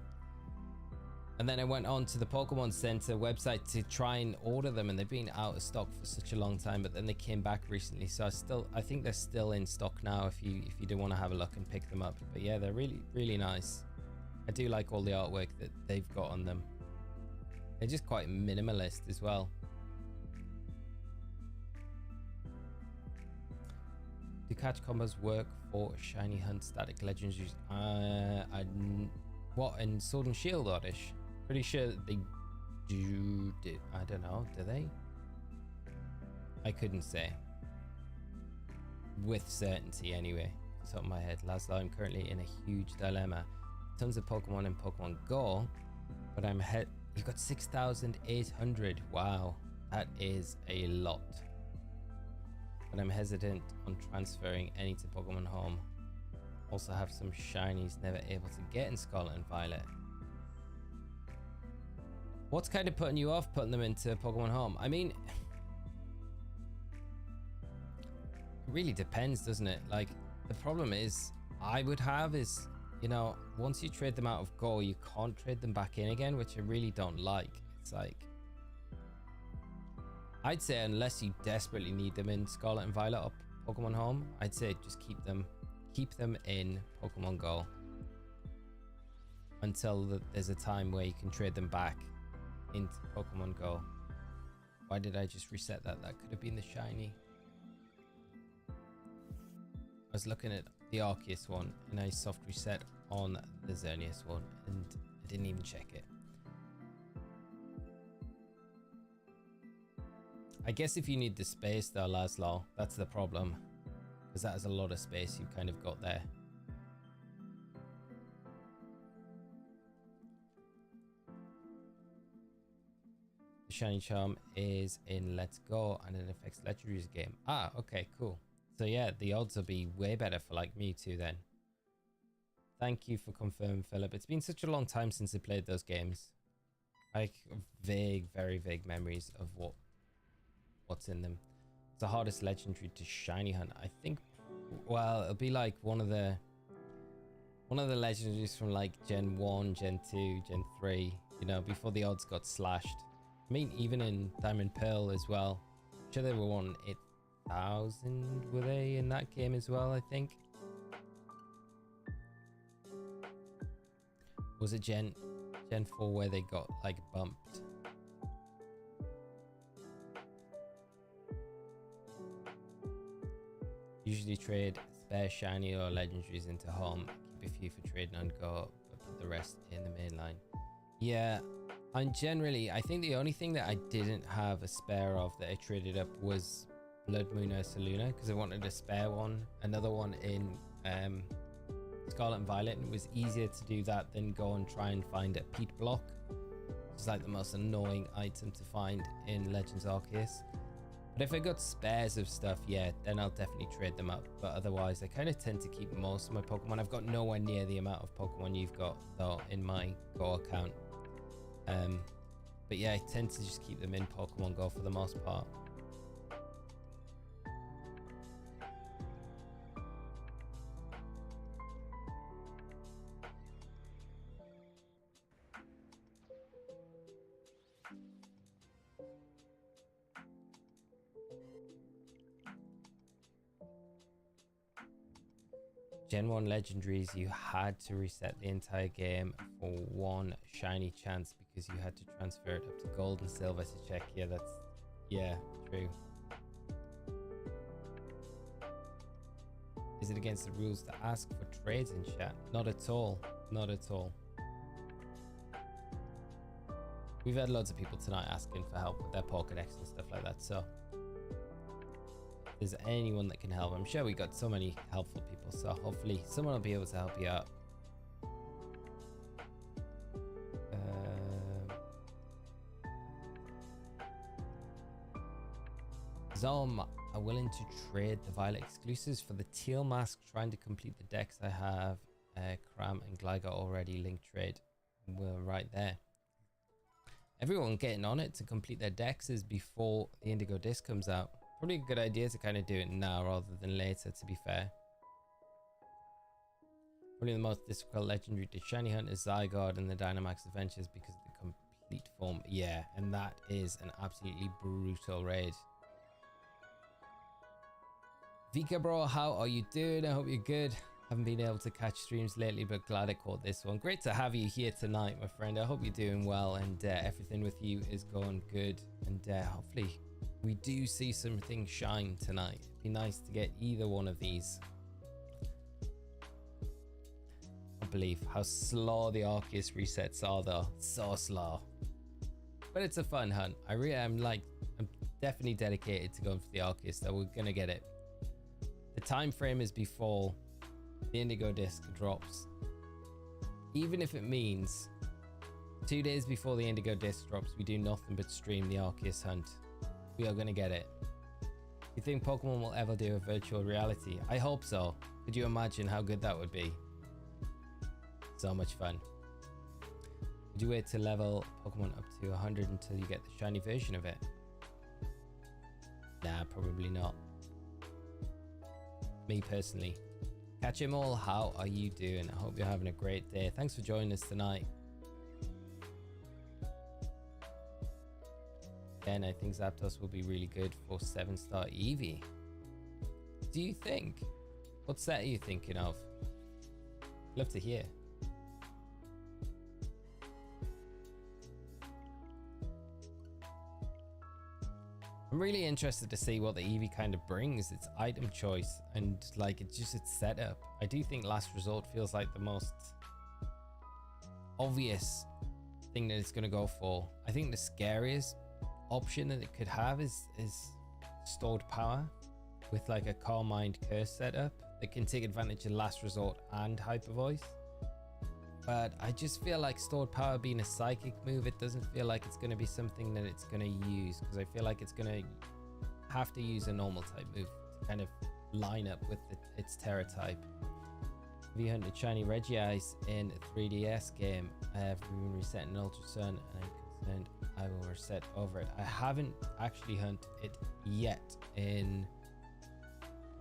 A: and then I went on to the Pokemon Center website to try and order them, and they've been out of stock for such a long time, but then they came back recently, so I think they're still in stock now if you do want to have a look and pick them up. But yeah, they're really nice. I do like all the artwork that they've got on them. They're just quite minimalist as well. Do catch combos work for Shiny Hunt Static Legends? What, in Sword and Shield Oddish? Pretty sure that they do. I don't know, do they? I couldn't say. With certainty anyway. Off the top of my head. Laszlo, I'm currently in a huge dilemma. Tons of Pokemon in Pokemon Go, but I'm ahead. You've got 6,800. Wow, that is a lot. But I'm hesitant on transferring any to Pokemon Home. Also have some shinies never able to get in Scarlet and Violet. What's kind of putting you off putting them into Pokemon Home? I mean, it really depends, doesn't it? Like, the problem is, you know, once you trade them out of Go, you can't trade them back in again, which I really don't like. It's like, I'd say unless you desperately need them in Scarlet and Violet or Pokemon Home, I'd say just keep them in Pokemon Go until there's a time where you can trade them back into Pokemon Go. Why did I just reset that? That could have been the shiny. I was looking at the ARCEUS one and I soft reset on the Xerneas one and I didn't even check it. I guess if you need the space though, Laszlo, that's the problem. because that is a lot of space you've kind of got there. The shiny charm is in Let's Go and it affects legendaries game. Ah, okay, cool. So yeah, the odds will be way better for like Mewtwo then. Thank you for confirming, Philip. It's been such a long time since I played those games. Like vague, very vague memories of what's in them. It's the hardest legendary to shiny hunt. I think, well, it'll be like one of the legendaries from like Gen 1, Gen 2, Gen 3, you know, before the odds got slashed. I mean, even in Diamond Pearl as well. I'm sure they were 1,000, were they in that game as well, I think? Was it Gen 4 where they got like bumped? Usually trade spare shiny or legendaries into home, keep a few for trading on go, but put the rest in the main line. Yeah, and generally, I think the only thing that I didn't have a spare of that I traded up was Blood Moon Ursaluna, because I wanted a spare one, another one in Scarlet and Violet, and it was easier to do that than go and try and find a peat block, which is like the most annoying item to find in Legends Arceus. But if I got spares of stuff, yeah, then I'll definitely trade them up. But otherwise, I kind of tend to keep most of my Pokemon. I've got nowhere near the amount of Pokemon you've got, though, in my Go account. But yeah, I tend to just keep them in Pokemon Go for the most part. Gen 1 legendaries, you had to reset the entire game for one shiny chance because you had to transfer it up to gold and silver to check. Yeah, that's, yeah, true. Is it against the rules to ask for trades in chat? Not at all. Not at all. We've had loads of people tonight asking for help with their Pokédex and stuff like that, so if there's anyone that can help, I'm sure we got so many helpful people, so hopefully someone will be able to help you out. Zom are willing to trade the Violet exclusives for the Teal Mask, trying to complete the decks. I have Cram and Gligar already linked trade. We're right there. Everyone getting on it to complete their decks is before the Indigo Disc comes out. Probably a good idea to kind of do it now rather than later, to be fair. Probably the most difficult legendary to shiny hunt is Zygarde in the Dynamax Adventures because of the complete form. Yeah, and that is an absolutely brutal raid. Vika bro, how are you doing? I hope you're good. Haven't been able to catch streams lately, but glad I caught this one. Great to have you here tonight, my friend. I hope you're doing well and everything with you is going good. And hopefully we do see something shine tonight. It'd be nice to get either one of these. I believe how slow the Arceus resets are though. So slow. But it's a fun hunt. I'm definitely dedicated to going for the Arceus, so we're gonna get it. The time frame is before the Indigo Disc drops. Even if it means 2 days before the Indigo Disc drops, we do nothing but stream the Arceus hunt. We are going to get it. You think Pokemon will ever do a virtual reality? I hope so. Could you imagine how good that would be? So much fun. Would you wait to level Pokemon up to 100 until you get the shiny version of it? Nah, probably not. Me personally. Catch 'em all, how are you doing? I hope you're having a great day. Thanks for joining us tonight. Again, I think Zapdos will be really good for 7-star Eevee. Do you think? What set are you thinking of? Love to hear. I'm really interested to see what the Eevee kind of brings, its item choice, and like it's just its setup. I do think Last Resort feels like the most obvious thing that it's going to go for. I think the scariest option that it could have is stored power. with like a Calm Mind curse setup that can take advantage of Last Resort and Hyper Voice. But I just feel like Stored Power being a psychic move, it doesn't feel like it's going to be something that it's going to use, because I feel like it's going to have to use a normal type move to kind of line up with its Terra type. V100 Shiny Regice in a 3DS game. I have been resetting Ultra Sun and I'm concerned I will reset over it. I haven't actually hunted it yet in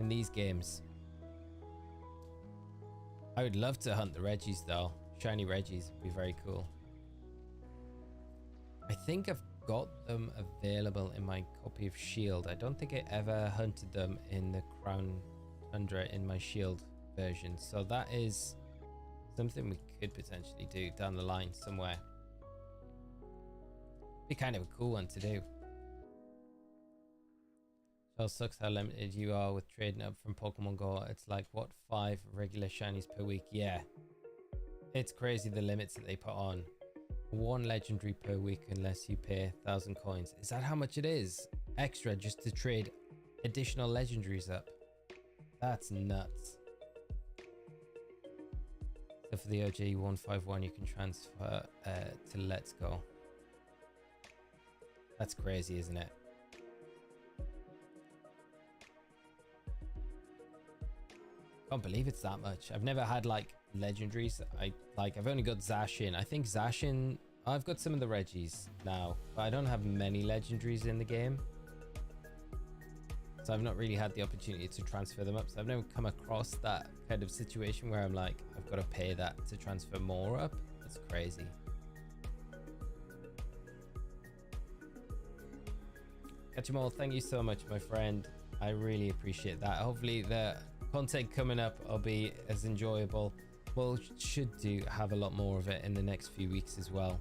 A: these games. I would love to hunt the Regis though. Shiny Regis would be very cool. I think I've got them available in my copy of Shield. I don't think I ever hunted them in the Crown Tundra in my Shield version. So that is something we could potentially do down the line somewhere. Be kind of a cool one to do. So sucks how limited you are with trading up from Pokemon Go. It's like, what, 5 regular shinies per week? Yeah. It's crazy the limits that they put on. 1 legendary per week unless you pay 1,000 coins. Is that how much it is? Extra just to trade additional legendaries up. That's nuts. So for the OG 151 you can transfer to Let's Go. That's crazy, isn't it? Can't believe it's that much. I've never had like legendaries. I've only got Zacian. I think Zacian, I've got some of the Regis now, but I don't have many legendaries in the game, so I've not really had the opportunity to transfer them up. So I've never come across that kind of situation where I'm like, I've got to pay that to transfer more up. That's crazy. Catch 'em all, thank you so much, my friend. I really appreciate that. Hopefully the content coming up will be as enjoyable. Well, should have a lot more of it in the next few weeks as well.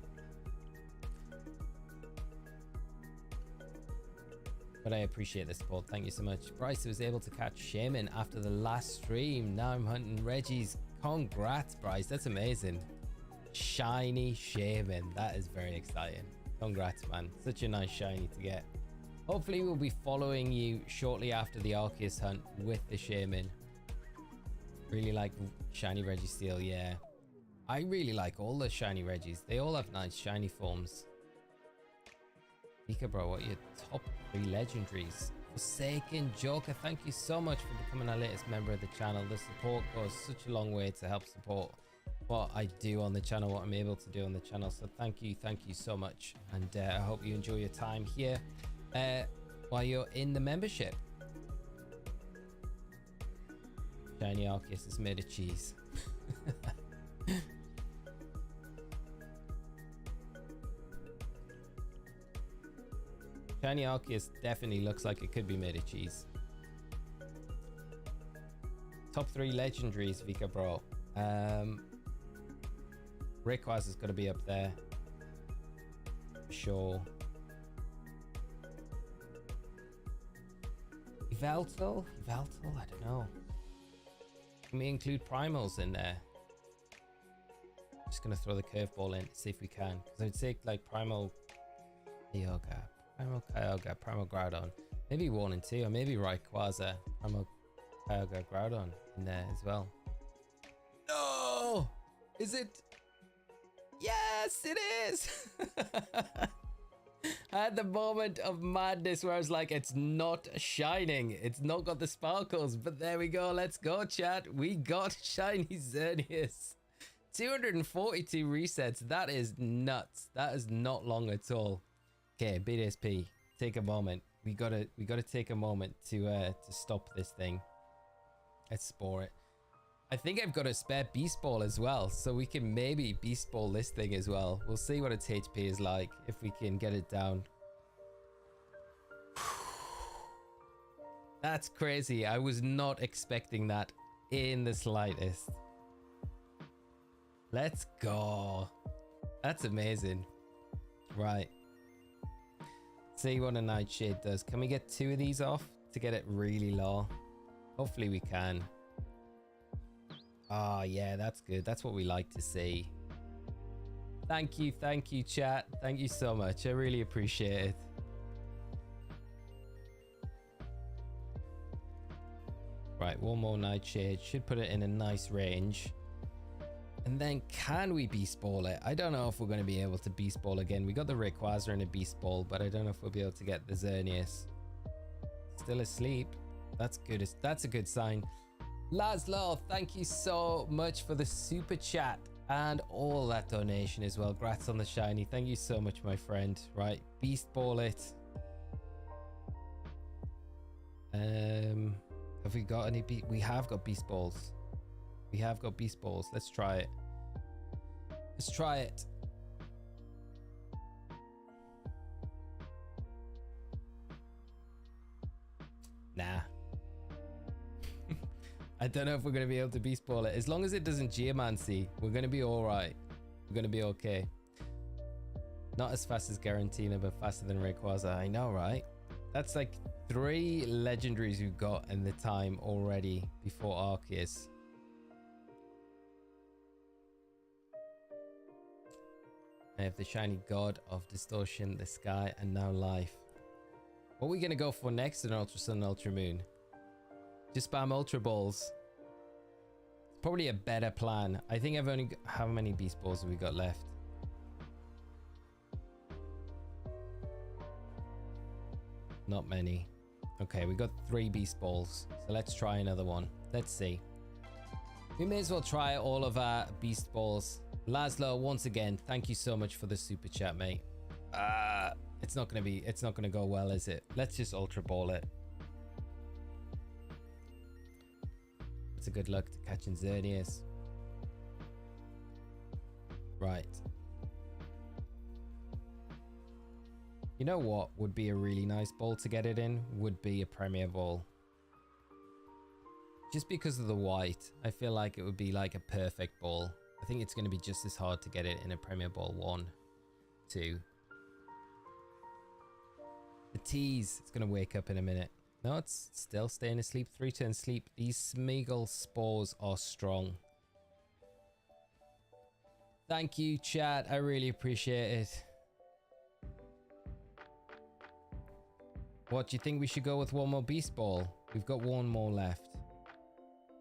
A: But I appreciate the support. Thank you so much. Bryce was able to catch Shaman after the last stream. Now I'm hunting Regis. Congrats, Bryce. That's amazing. Shiny Shaman. That is very exciting. Congrats, man. Such a nice shiny to get. Hopefully we'll be following you shortly after the Arceus hunt with the Shaman. Really like shiny Registeel, yeah. I really like all the shiny Regis. They all have nice shiny forms. Pika bro, what are your top 3 legendaries? Forsaken Joker, thank you so much for becoming our latest member of the channel. The support goes such a long way to help support what I do on the channel, what I'm able to do on the channel. So thank you so much. And I hope you enjoy your time here while you're in the membership. Shiny Arceus is made of cheese. Shiny Arceus definitely looks like it could be made of cheese. Top 3 legendaries, Vika bro. Rayquaza is going to be up there for sure. Yveltal? I don't know. Can we include primals in there? Just gonna throw the curveball in to see if we can, because I'd say like primal Kyogre, primal Kyogre, primal Groudon, maybe 1 and 2, or maybe Rayquaza, primal Kyogre, Groudon in there as well. No, is it? Yes, it is. I had the moment of madness where I was like, it's not shining. It's not got the sparkles, but there we go. Let's go, chat. We got Shiny Xerneas. 242 resets. That is nuts. That is not long at all. Okay, BDSP, take a moment. We gotta take a moment to stop this thing. Let's spore it. I think I've got a spare Beast Ball as well, so we can maybe Beast Ball this thing as well. We'll see what its HP is like, if we can get it down. That's crazy. I was not expecting that in the slightest. Let's go. That's amazing. Right. See what a Nightshade does. Can we get 2 of these off to get it really low? Hopefully we can. Oh yeah, that's good. That's what we like to see. Thank you, chat. Thank you so much. I really appreciate it. Right, one more Nightshade. Should put it in a nice range. And then can we Beast Ball it? I don't know if we're going to be able to Beast Ball again. We got the Rayquaza in a Beast Ball, but I don't know if we'll be able to get the Xerneas. Still asleep. That's good. That's a good sign. Laszlo, thank you so much for the super chat and all that donation as well. Grats on the shiny. Thank you so much, my friend. Right, Beast Ball it. Have we got any we have got Beast Balls. We have got Beast Balls. Let's try it. Let's try it. Nah. I don't know if we're going to be able to Beast Ball it. As long as it doesn't Geomancy, we're going to be all right. We're going to be okay. Not as fast as Garantina, but faster than Rayquaza. I know, right? That's like 3 legendaries we've got in the time already before Arceus. I have the shiny God of Distortion, the Sky, and now Life. What are we going to go for next in Ultra Sun, Ultra Moon? Just spam Ultra Balls. It's probably a better plan. I think I've only got, how many Beast Balls have we got left? Not many. Okay, we got 3 Beast Balls. So let's try another one. Let's see. We may as well try all of our Beast Balls. Laszlo, once again, thank you so much for the super chat, mate. It's not gonna go well, is it? Let's just Ultra Ball it. It's a good luck to catching Xerneas. Right. You know what would be a really nice ball to get it in? Would be a Premier Ball. Just because of the white, I feel like it would be like a perfect ball. I think it's going to be just as hard to get it in a Premier Ball 1, 2. The tease, it's going to wake up in a minute. No, it's still staying asleep. 3 turns sleep. These Smeagol spores are strong. Thank you, chat. I really appreciate it. What, do you think we should go with one more Beast Ball? We've got one more left.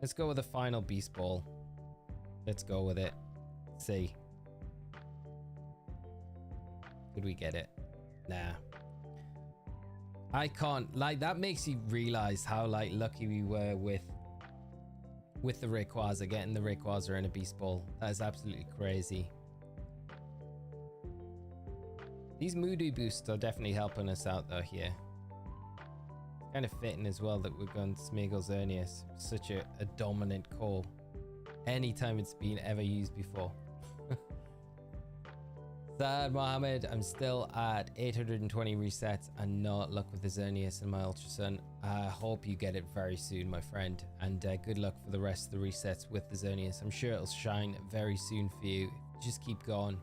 A: Let's go with the final Beast Ball. Let's go with it. Let's see. Could we get it? Nah. I can't. Like, that makes you realize how, like, lucky we were with the Rayquaza. Getting the Rayquaza in a Beast Ball. That is absolutely crazy. These Moodoo boosts are definitely helping us out, though, here. Kind of fitting as well that we're going Smeagol Xerneas. Such a dominant call. Anytime it's been ever used before. Sad Mohammed, I'm still at 820 resets and not luck with the Xerneas in my Ultra Sun. I hope you get it very soon, my friend. And good luck for the rest of the resets with the Xerneas. I'm sure it'll shine very soon for you. Just keep going.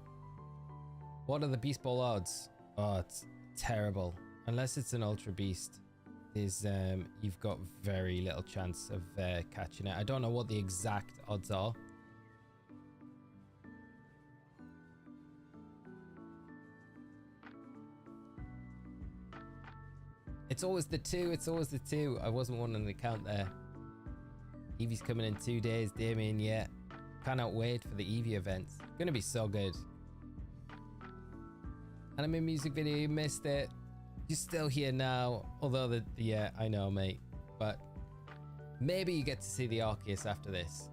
A: What are the Beast Ball odds? Oh, it's terrible. Unless it's an Ultra Beast. You've got very little chance of catching it. I don't know what the exact odds are. It's always the 2. It's always the 2. I wasn't wanting to count there. Eevee's coming in 2 days. Damien, yeah. Cannot wait for the Eevee events. Gonna be so good. Anime music video, you missed it. You're still here now, although yeah, I know, mate, but maybe you get to see the Arceus after this.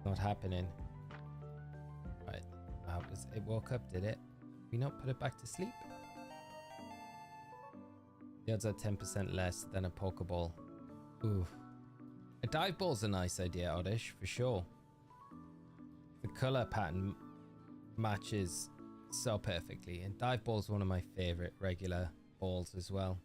A: Not happening. Right, it woke up, did it? Did we not put it back to sleep? The odds are 10% less than a Pokeball. Ooh. A dive ball's a nice idea, Oddish, for sure. The color pattern matches so perfectly, and dive ball's one of my favorite regular balls as well.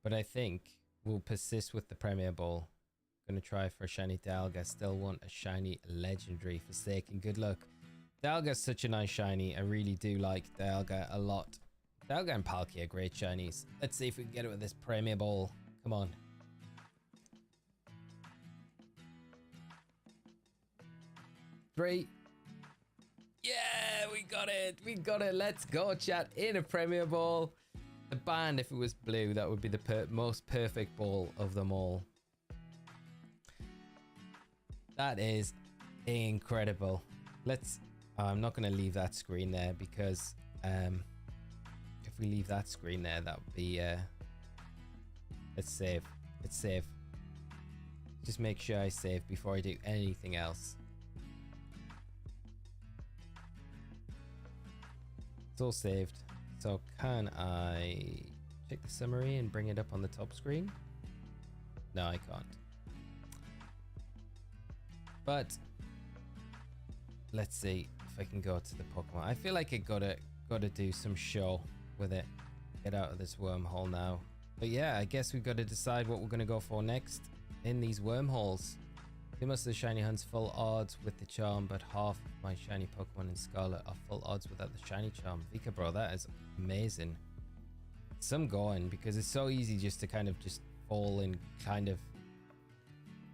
A: But I think we'll persist with the Premier Ball. Gonna try for a shiny Dialga. Still want a shiny legendary Forsaken. Good luck. Dialga's such a nice shiny. I really do like Dialga a lot. Dialga and Palkia are great shinies. Let's see if we can get it with this Premier Ball. Come on. 3. Yeah, we got it. We got it. Let's go, chat. In a Premier Ball. The band, if it was blue, that would be the most perfect ball of them all. That is incredible. Let's... I'm not going to leave that screen there because if we leave that screen there, that would be... let's save. Let's save. Just make sure I save before I do anything else. It's all saved. So can I check the summary and bring it up on the top screen? No, I can't. But let's see if I can go to the Pokemon. I feel like I gotta do some show with it. Get out of this wormhole now. But yeah, I guess we've got to decide what we're gonna go for next in these wormholes. Two most of the shiny hunts full odds with the charm, but half of my shiny Pokemon in Scarlet are full odds without the shiny charm. Vika, bro, that is amazing. Some going, because it's so easy just to kind of just fall and kind of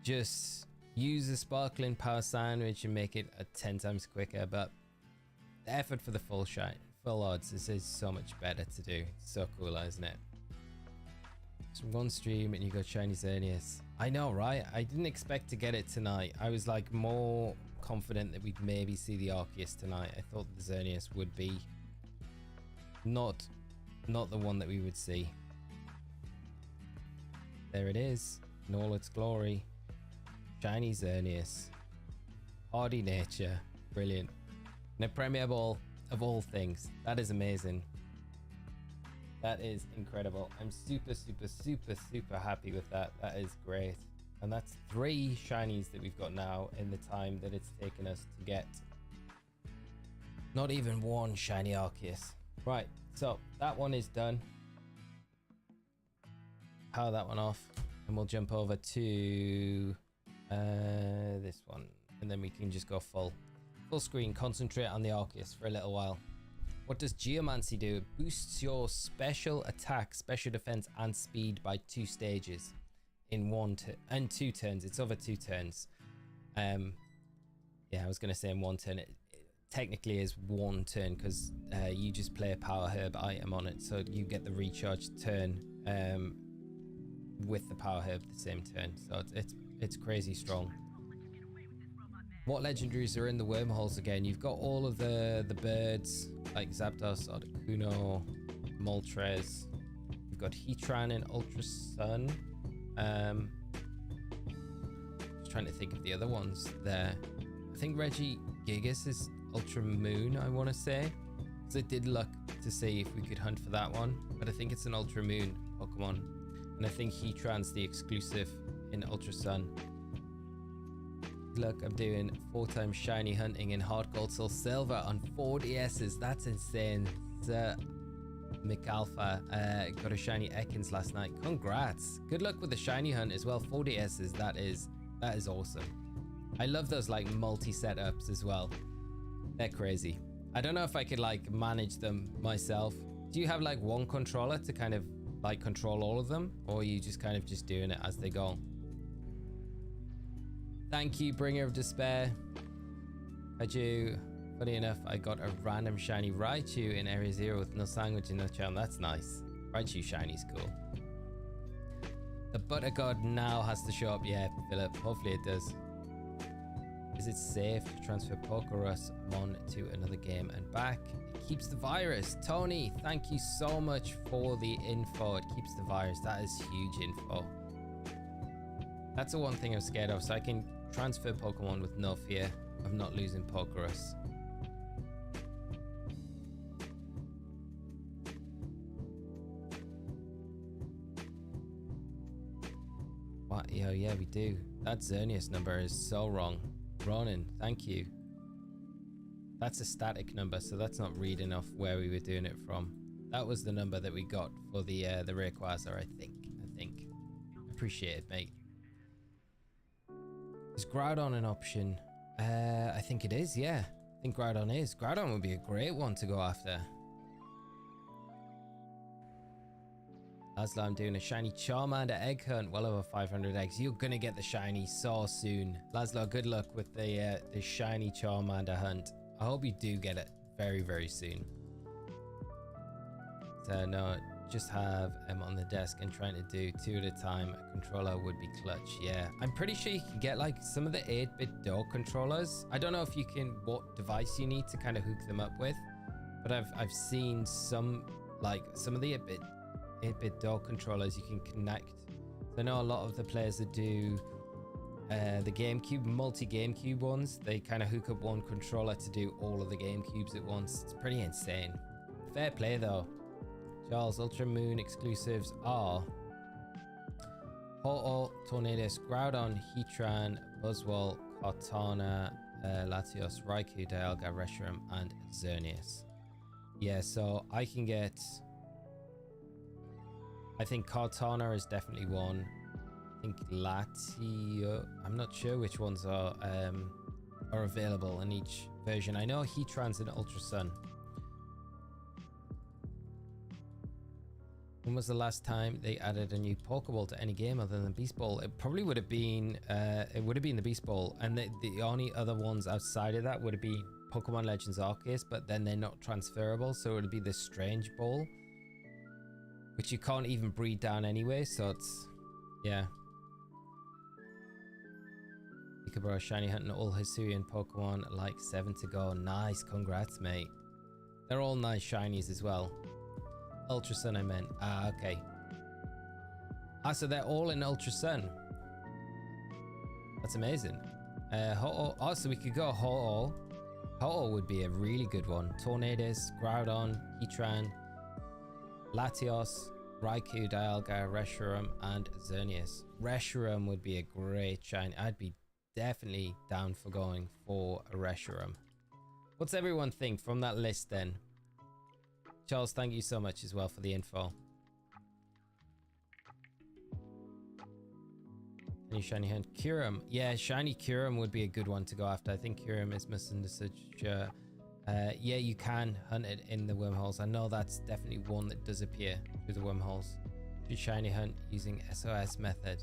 A: just use a sparkling power sandwich and make it 10 times quicker. But the effort for the full odds is so much better to do. It's so cool, isn't it? So one stream and you got Shiny Xerneas. I know, right? I didn't expect to get it tonight. I was like more confident that we'd maybe see the ARCEUS tonight. I thought the Xerneas would be not the one that we would see. There it is in all its glory. Shiny Xerneas. Hardy nature. Brilliant. And a Premier Ball of all things. That is amazing. That is incredible. I'm super happy with that. That is great. And that's 3 shinies that we've got now in the time that it's taken us to get not even 1 shiny ARCEUS. Right, so that one is done. Power that one off and we'll jump over to this one, and then we can just go full screen, concentrate on the ARCEUS for a little while. What does Geomancy do? It boosts your special attack, special defense, and speed by 2 stages in 2 turns. It's over 2 turns. Yeah, I was gonna say in 1 turn. It technically is 1 turn because you just play a power herb item on it, so you get the recharge turn with the power herb the same turn. So it's crazy strong. What legendaries are in the wormholes again? You've got all of the birds like Zapdos, Articuno, Moltres. You've got Heatran and Ultra Sun. Just trying to think of the other ones there. I think Regigigas is Ultra Moon, I want to say. Because I did look to see if we could hunt for that one. But I think it's an Ultra Moon Pokemon. And I think Heatran's the exclusive in Ultra Sun. Look, I'm doing 4 times shiny hunting in Heart Gold Soul Silver on 4 DSs. That's insane. McAlpha got a shiny Ekans last night. Congrats. Good luck with the shiny hunt as well. 4 DSs. That is awesome. I love those like multi setups as well. They're crazy. I don't know if I could like manage them myself. Do you have like one controller to kind of like control all of them, or are you just kind of just doing it as they go? Thank you, Bringer of Despair. Funny enough, I got a random shiny Raichu in Area 0 with no sandwich and no charm. That's nice. Raichu shiny's cool. The Butter God now has to show up. Yeah, Philip. Hopefully it does. Is it safe to transfer Pokerus on to another game and back? It keeps the virus. Tony, thank you so much for the info. It keeps the virus. That is huge info. That's the one thing I'm scared of, so I can transfer Pokemon with no fear of not losing Pokerus. What? Yo, yeah, we do. That Xerneas number is so wrong. Ronan, thank you. That's a static number, so that's not reading off where we were doing it from. That was the number that we got for the Rayquaza, I think. Appreciate it, mate. Is Groudon an option? I think it is, yeah. I think Groudon is. Groudon would be a great one to go after. Laszlo, I'm doing a shiny Charmander egg hunt. Well over 500 eggs. You're gonna get the shiny so soon. Laszlo, good luck with the shiny Charmander hunt. I hope you do get it very, very soon. So no, just have him on the desk and trying to do 2 at a time. A controller would be clutch. Yeah, I'm pretty sure you can get like some of the 8-bit door controllers. I don't know if you can, what device you need to kind of hook them up with, but I've seen some, like some of the 8-bit door controllers you can connect. So I know a lot of the players that do the GameCube, multi-GameCube ones, they kind of hook up one controller to do all of the GameCubes at once. It's pretty insane. Fair play though. Charles, Ultra Moon exclusives are Ho-Oh, Tornadus, Groudon, Heatran, Buzzwole, Kartana, Latios, Raikou, Dialga, Reshiram, and Xerneas. Yeah, so I can get... I think Kartana is definitely one. I think Latio... I'm not sure which ones are available in each version. I know Heatran's in Ultra Sun. When was the last time they added a new Pokeball to any game other than Beast Ball? It probably would have been the Beast Ball, and the only other ones outside of that would have been Pokemon Legends Arceus, but then they're not transferable, so it would be the Strange Ball, which you can't even breed down anyway, so it's, yeah. Peekaboo shiny hunting all Hisuian Pokemon, like 7 to go. Nice, congrats mate. They're all nice shinies as well. Ultra Sun I meant. Ah, okay. Ah, so they're all in Ultra Sun. That's amazing. Ho-Oh. Oh, so we could go Ho-Oh. Ho-Oh would be a really good one. Tornadus, Groudon, Heatran, Latios, Raikou, Dialga, Reshiram, and Xerneas. Reshiram would be a great shiny. I'd be definitely down for going for a Reshiram. What's everyone think from that list then? Charles, thank you so much as well for the info. Any shiny hunt? Kyurem. Yeah, shiny Kyurem would be a good one to go after. I think Kyurem is misunderstood. Yeah, you can hunt it in the wormholes. I know that's definitely one that does appear through the wormholes. Should shiny hunt using SOS method.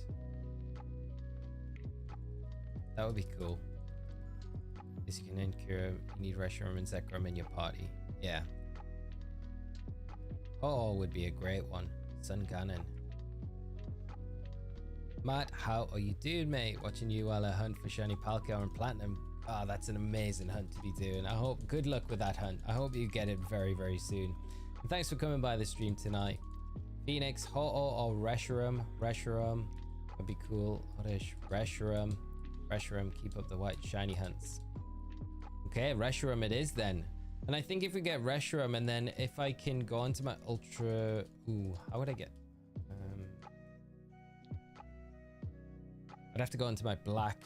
A: That would be cool. Yes, you can end Kyurem. You need Reshiram and Zekrom in your party. Yeah. Oh, would be a great one. Sun Ganon. Matt, how are you doing, mate? Watching you while I hunt for shiny Palkia and Platinum. Ah, that's an amazing hunt to be doing. I hope, good luck with that hunt. I hope you get it very, very soon. And thanks for coming by the stream tonight. Phoenix, Ho-Oh or Reshiram. Reshiram would be cool. Oddish, Reshiram. Reshiram, keep up the white shiny hunts. Okay, Reshiram it is then. And I think if we get Reshiram, and then if I can go into my Ultra... Ooh, how would I get... I'd have to go into my black.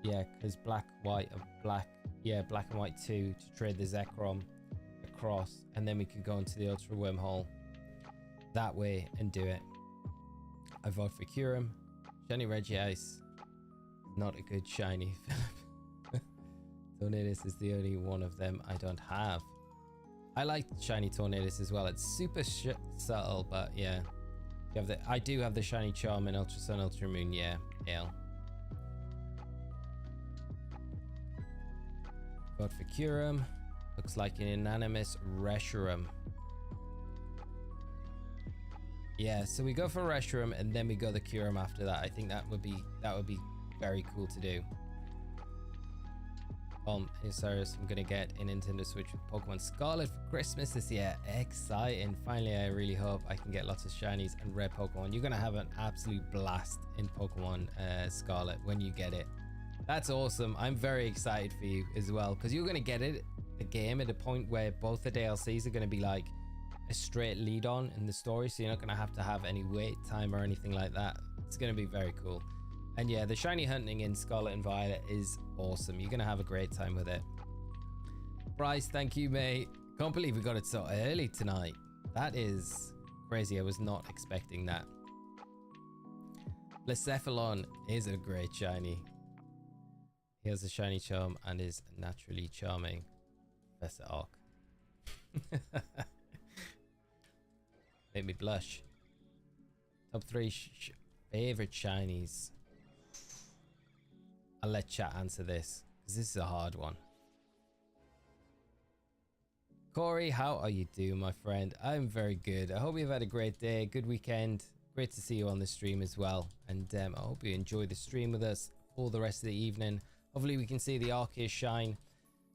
A: Yeah, because black, white, black. Yeah, black and white 2 to trade the Zekrom across. And then we could go into the Ultra Wormhole that way and do it. I vote for Kyurem. Shiny Regice. Not a good shiny. Tornadus is the only one of them I don't have. I like shiny Tornadus as well. It's super subtle, but yeah. You have the, I do have the shiny Charm in Ultra Sun, Ultra Moon. Yeah, Ale. Vote for Kyurem. Looks like an unanimous Reshiram. Yeah, so we go for Reshiram and then we go the Kyurem after that. I think that would be very cool to do. Osirus, I'm gonna get a Nintendo Switch with Pokemon Scarlet for Christmas this year. Exciting. Finally, I really hope I can get lots of shinies and rare Pokemon. You're gonna have an absolute blast in Pokemon Scarlet when you get it. That's awesome. I'm very excited for you as well, because you're gonna get it, the game, at a point where both the DLCs are gonna be like a straight lead on in the story, so you're not gonna have to have any wait time or anything like that. It's gonna be very cool. And yeah, the shiny hunting in Scarlet and Violet is awesome. You're gonna have a great time with it. Bryce, thank you, mate. Can't believe we got it so early tonight. That is crazy. I was not expecting that. Blacephalon is a great shiny. He has a shiny charm and is naturally charming. Professor Arc. Made me blush. Top 3 favorite shinies. I'll let chat answer this because this is a hard one. Corey, how are you doing, my friend? I'm very good. I hope you've had a great day, good weekend. Great to see you on the stream as well. And I hope you enjoy the stream with us for the rest of the evening. Hopefully we can see the ARCEUS shine.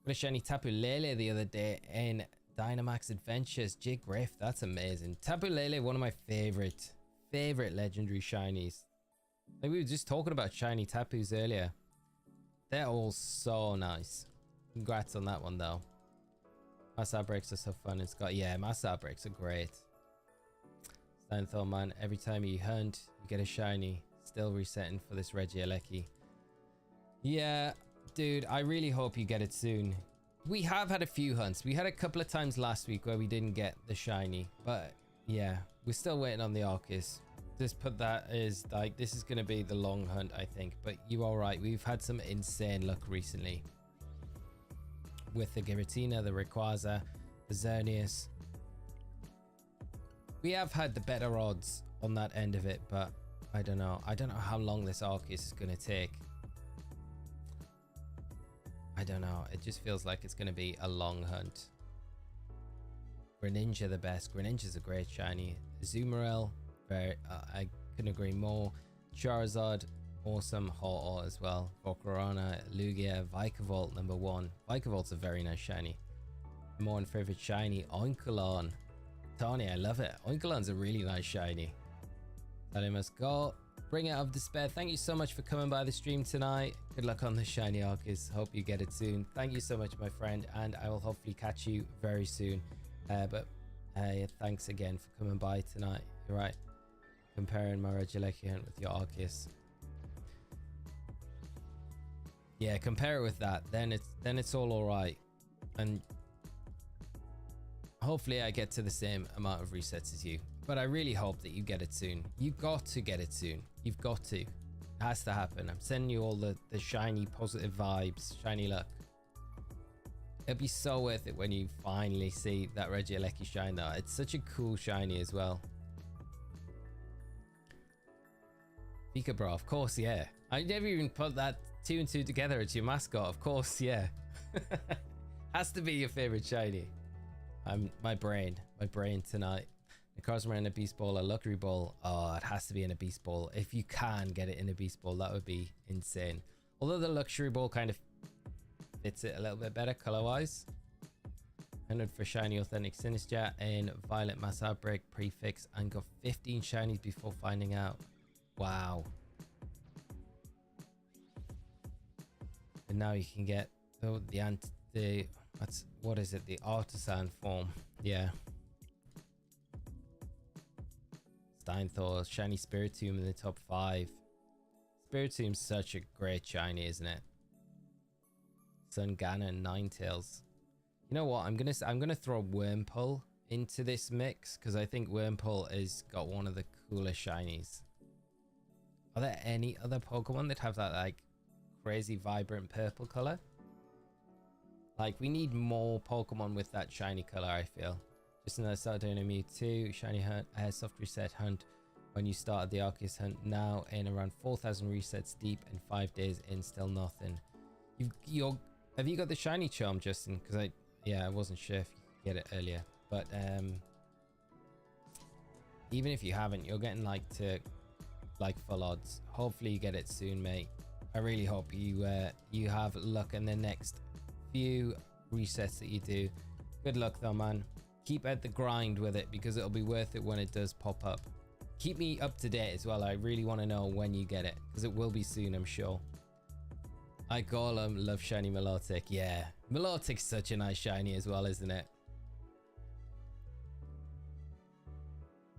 A: Got a shiny Tapu Lele the other day in Dynamax Adventures. Jig Griff, that's amazing. Tapu Lele, one of my favorite legendary shinies. Like we were just talking about shiny Tapus earlier. They're all so nice. Congrats on that one though. Mass outbreaks are so fun. It's got, yeah, mass outbreaks are great. Steinthor, man, every time you hunt, you get a shiny. Still resetting for this Regieleki. Yeah, dude, I really hope you get it soon. We have had a few hunts. We had a couple of times last week where we didn't get the shiny. But yeah, we're still waiting on the ARCEUS. Just put that as like, this is going to be the long hunt, I think. But you are right. We've had some insane luck recently. With the Giratina, the Rayquaza, the Xerneas. We have had the better odds on that end of it, but I don't know. I don't know how long this ARCEUS is going to take. I don't know. It just feels like it's going to be a long hunt. Greninja the best. Greninja's a great shiny. Azumarill, I couldn't agree more. Charizard, awesome. Ho-Oh as well. Volcarona, Lugia, Vikavolt number 1. Vikavolt's a very nice shiny. More and favorite shiny, Oinkulon. Tony, I love it. Oinkulon's a really nice shiny. Tell must go. Bring it of despair. Thank you so much for coming by the stream tonight. Good luck on the shiny ARCEUS. Hope you get it soon. Thank you so much, my friend, and I will hopefully catch you very soon. Thanks again for coming by tonight. You're right. Comparing my Regieleki hunt with your ARCEUS. Yeah, compare it with that. Then it's all right. And hopefully I get to the same amount of resets as you. But I really hope that you get it soon. You've got to get it soon. You've got to. It has to happen. I'm sending you all the shiny positive vibes, shiny luck. It'll be so worth it when you finally see that Regieleki shine though. It's such a cool shiny as well. Pika bro, of course, yeah. I never even put that 2 and 2 together. It's your mascot, of course, yeah. Has to be your favorite shiny. My brain tonight. The Cosmo in a Beast Ball, a Luxury Ball. Oh, it has to be in a Beast Ball. If you can get it in a Beast Ball, that would be insane. Although the Luxury Ball kind of fits it a little bit better color-wise. 100 for Shiny Authentic Sinister in Violet Mass Outbreak Prefix, and got 15 shinies before finding out. Wow. And now you can get what is it? The Artisan form. Yeah. Steinthor, shiny Spiritomb in the top 5. Spiritomb's such a great shiny, isn't it? Sungana and Ninetales. You know what? I'm gonna throw Wurmple into this mix because I think Wurmple has got one of the coolest shinies. Are there any other Pokemon that have that like crazy vibrant purple color? Like we need more Pokemon with that shiny color, I feel. Just as I started doing a Mewtwo shiny hunt, soft reset hunt when you started the ARCEUS hunt. Now in around 4,000 resets deep and 5 days in, still nothing. Have you got the shiny charm, Justin? Because I wasn't sure if you could get it earlier. But even if you haven't, you're getting like full odds. Hopefully you get it soon, mate. I really hope you have luck in the next few resets that you do. Good luck though, man. Keep at the grind with it because it'll be worth it when it does pop up. Keep me up to date as well. I really want to know when you get it because it will be soon, I'm sure. I call him love shiny Milotic. Yeah, Milotic's such a nice shiny as well, isn't it?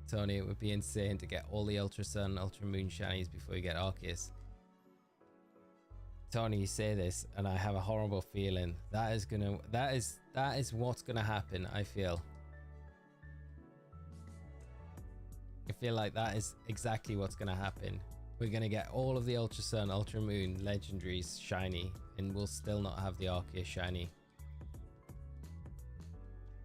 A: Tony, it would be insane to get all the Ultra Sun, Ultra Moon shinies before you get ARCEUS. Tony, you say this and I have a horrible feeling that is what's gonna happen. I feel like that is exactly what's gonna happen. We're gonna get all of the Ultra Sun, Ultra Moon legendaries shiny, and we'll still not have the ARCEUS shiny.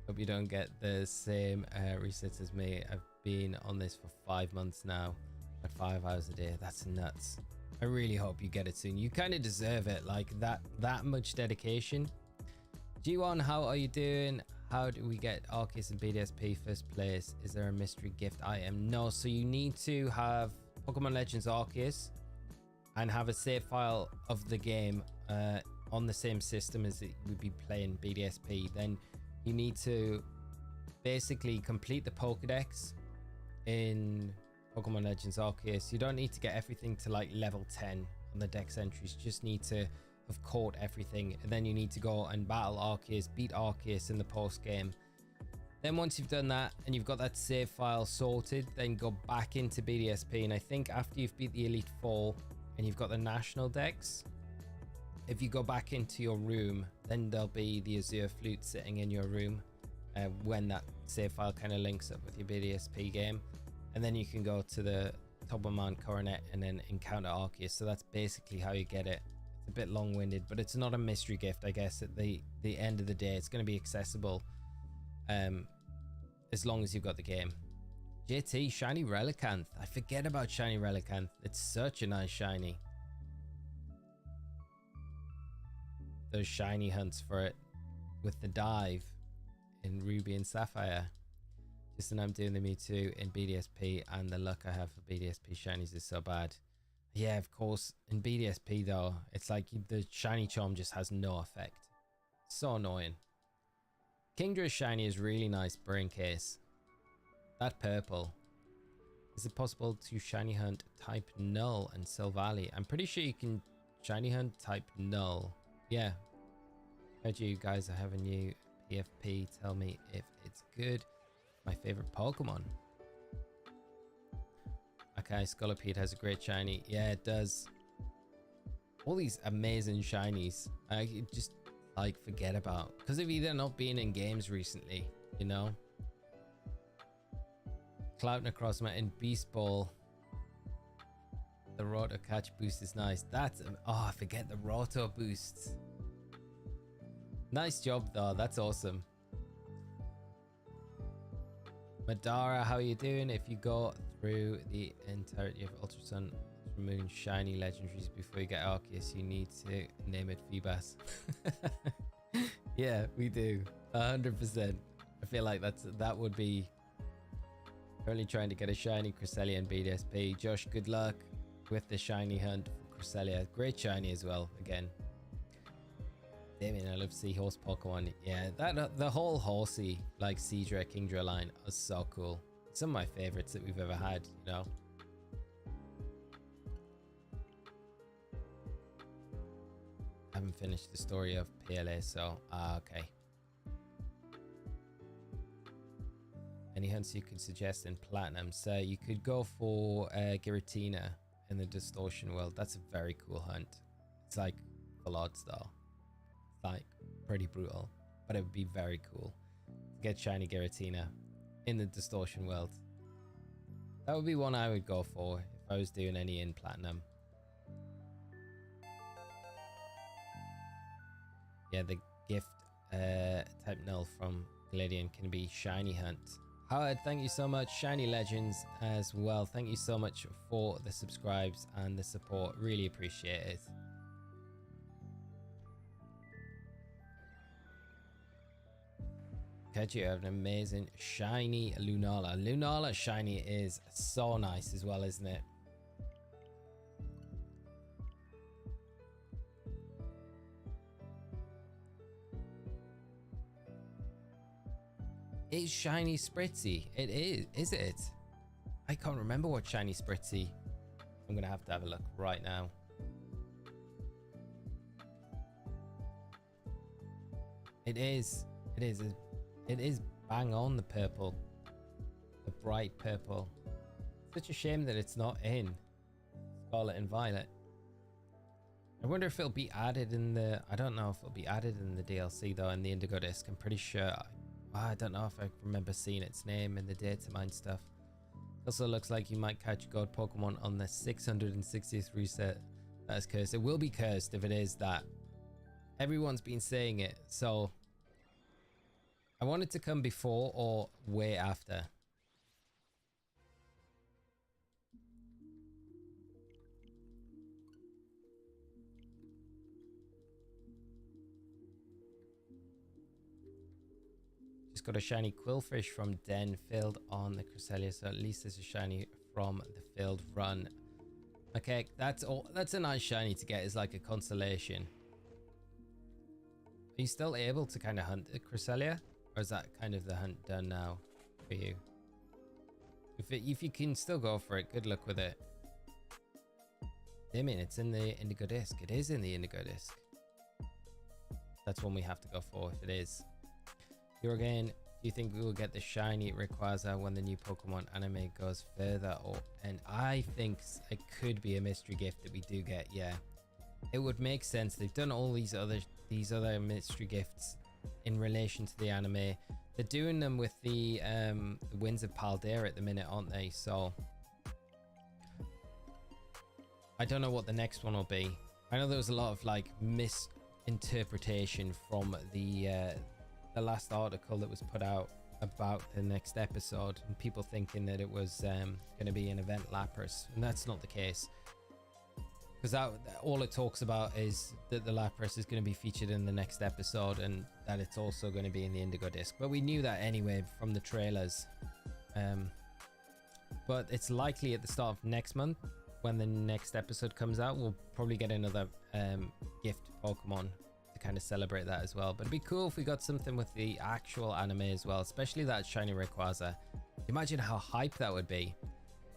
A: Hope you don't get the same resets as me. I've been on this for 5 months now, at 5 hours a day. That's nuts. I really hope you get it soon. You kind of deserve it, like that much dedication. G1, how are you doing? How do we get ARCEUS and BDSP first place? Is there a mystery gift item? No, so you need to have Pokemon Legends ARCEUS and have a save file of the game on the same system as it would be playing BDSP. Then you need to basically complete the Pokedex in Pokemon Legends Arceus. You don't need to get everything to like level 10 on the dex entries, you just need to have caught everything, and then you need to go and battle Arceus, beat Arceus in the post game. Then once you've done that and you've got that save file sorted, then go back into BDSP, and I think after you've beat the Elite Four and you've got the national dex, if you go back into your room, then there'll be the Azure Flute sitting in your room when that save file kind of links up with your BDSP game, and then you can go to the Toberman Coronet and then encounter Arceus. So that's basically how you get it. It's a bit long-winded, but it's not a mystery gift. I guess at the end of the day, it's going to be accessible as long as you've got the game. JT, Shiny Relicanth. I forget about Shiny Relicanth. It's such a nice shiny. Those shiny hunts for it with the dive in Ruby and Sapphire. Just and I'm doing the Mewtwo in BDSP, and the luck I have for BDSP shinies is so bad. Yeah, of course. In BDSP though, it's like the shiny charm just has no effect. So annoying. Kingdra's shiny is really nice, brain case. That purple. Is it possible to shiny hunt type null and Silvally? I'm pretty sure you can shiny hunt type null. Yeah. Heard you guys are having new PFP. Tell me if it's good. My favorite Pokemon. Okay, Scolipede has a great shiny. Yeah, it does. All these amazing shinies. I just like forget about because of either not being in games recently, you know. Cloud Necrozma in Beast Ball. The Roto Catch boost is nice. That's oh, I forget the Roto boosts. Nice job though. That's awesome. Madara, how are you doing? If you go through the entirety of Ultra Sun, Ultra Moon, shiny legendaries before you get Arceus, you need to name it Feebas. Yeah, we do. 100%. I feel like that would be currently trying to get a shiny Cresselia and BDSP. Josh, good luck with the shiny hunt for Cresselia. Great shiny as well, again. Damien, I love Seahorse Pokemon. Yeah, the whole horsey, like Seadra, Kingdra line is so cool. Some of my favorites that we've ever had, you know. I haven't finished the story of PLA, so okay. Any hunts you could suggest in Platinum? So you could go for Giratina in the Distortion World. That's a very cool hunt. It's like full odds though. Like pretty brutal, but it would be very cool to get shiny Giratina in the Distortion World. That would be one I would go for if I was doing any in Platinum. Yeah, the gift type null from Gladian can be shiny hunt. Howard, thank you so much. Shiny Legends as well. Thank you so much for the subscribes and the support. Really appreciate it. Catch you have an amazing shiny Lunala. Lunala shiny is so nice as well, isn't it? Is shiny Spritzy? It is it? I can't remember what shiny Spritzy. I'm gonna have to have a look right now. It is bang on the purple, the bright purple. Such a shame that it's not in Scarlet and Violet. I wonder if it'll be added in the, I don't know if it'll be added in the DLC though, in the Indigo Disc. I'm pretty sure. I don't know if I remember seeing its name in the data mine stuff. Also looks like you might catch God Pokemon on the 660th reset. That is cursed. It will be cursed if it is that. Everyone's been saying it, so I want it to come before or way after. Just got a shiny Quillfish from Den filled on the Cresselia, so at least there's a shiny from the filled run. Okay, that's all. That's a nice shiny to get as like a consolation. Are you still able to kind of hunt the Cresselia, or is that kind of the hunt done now for you? If you can still go for it, good luck with it. I mean, it's in the Indigo Disc. It is in the Indigo Disc. That's one we have to go for if it is. Here again, do you think we will get the shiny Rayquaza when the new Pokemon anime goes further? And I think it could be a mystery gift that we do get. Yeah, it would make sense. They've done all these other mystery gifts in relation to the anime. They're doing them with the Winds of Paldea at the minute, aren't they? So I don't know what the next one will be. I know there was a lot of like misinterpretation from the last article that was put out about the next episode, and people thinking that it was going to be an event Lapras, and that's not the case, because all it talks about is that the Lapras is going to be featured in the next episode, and that it's also going to be in the Indigo Disc. But we knew that anyway from the trailers. But it's likely at the start of next month, when the next episode comes out, we'll probably get another gift Pokemon to kind of celebrate that as well. But it'd be cool if we got something with the actual anime as well, especially that shiny Rayquaza. Imagine how hype that would be.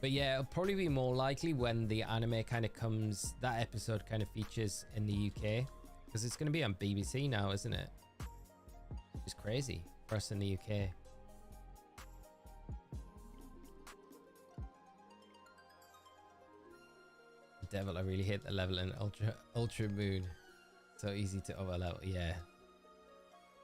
A: But yeah, it'll probably be more likely when the anime kind of comes, that episode kind of features in the UK, because it's going to be on BBC now, isn't it? It's crazy for us in the UK. Devil, I really hate the level in Ultra Moon. So easy to overlevel. Yeah.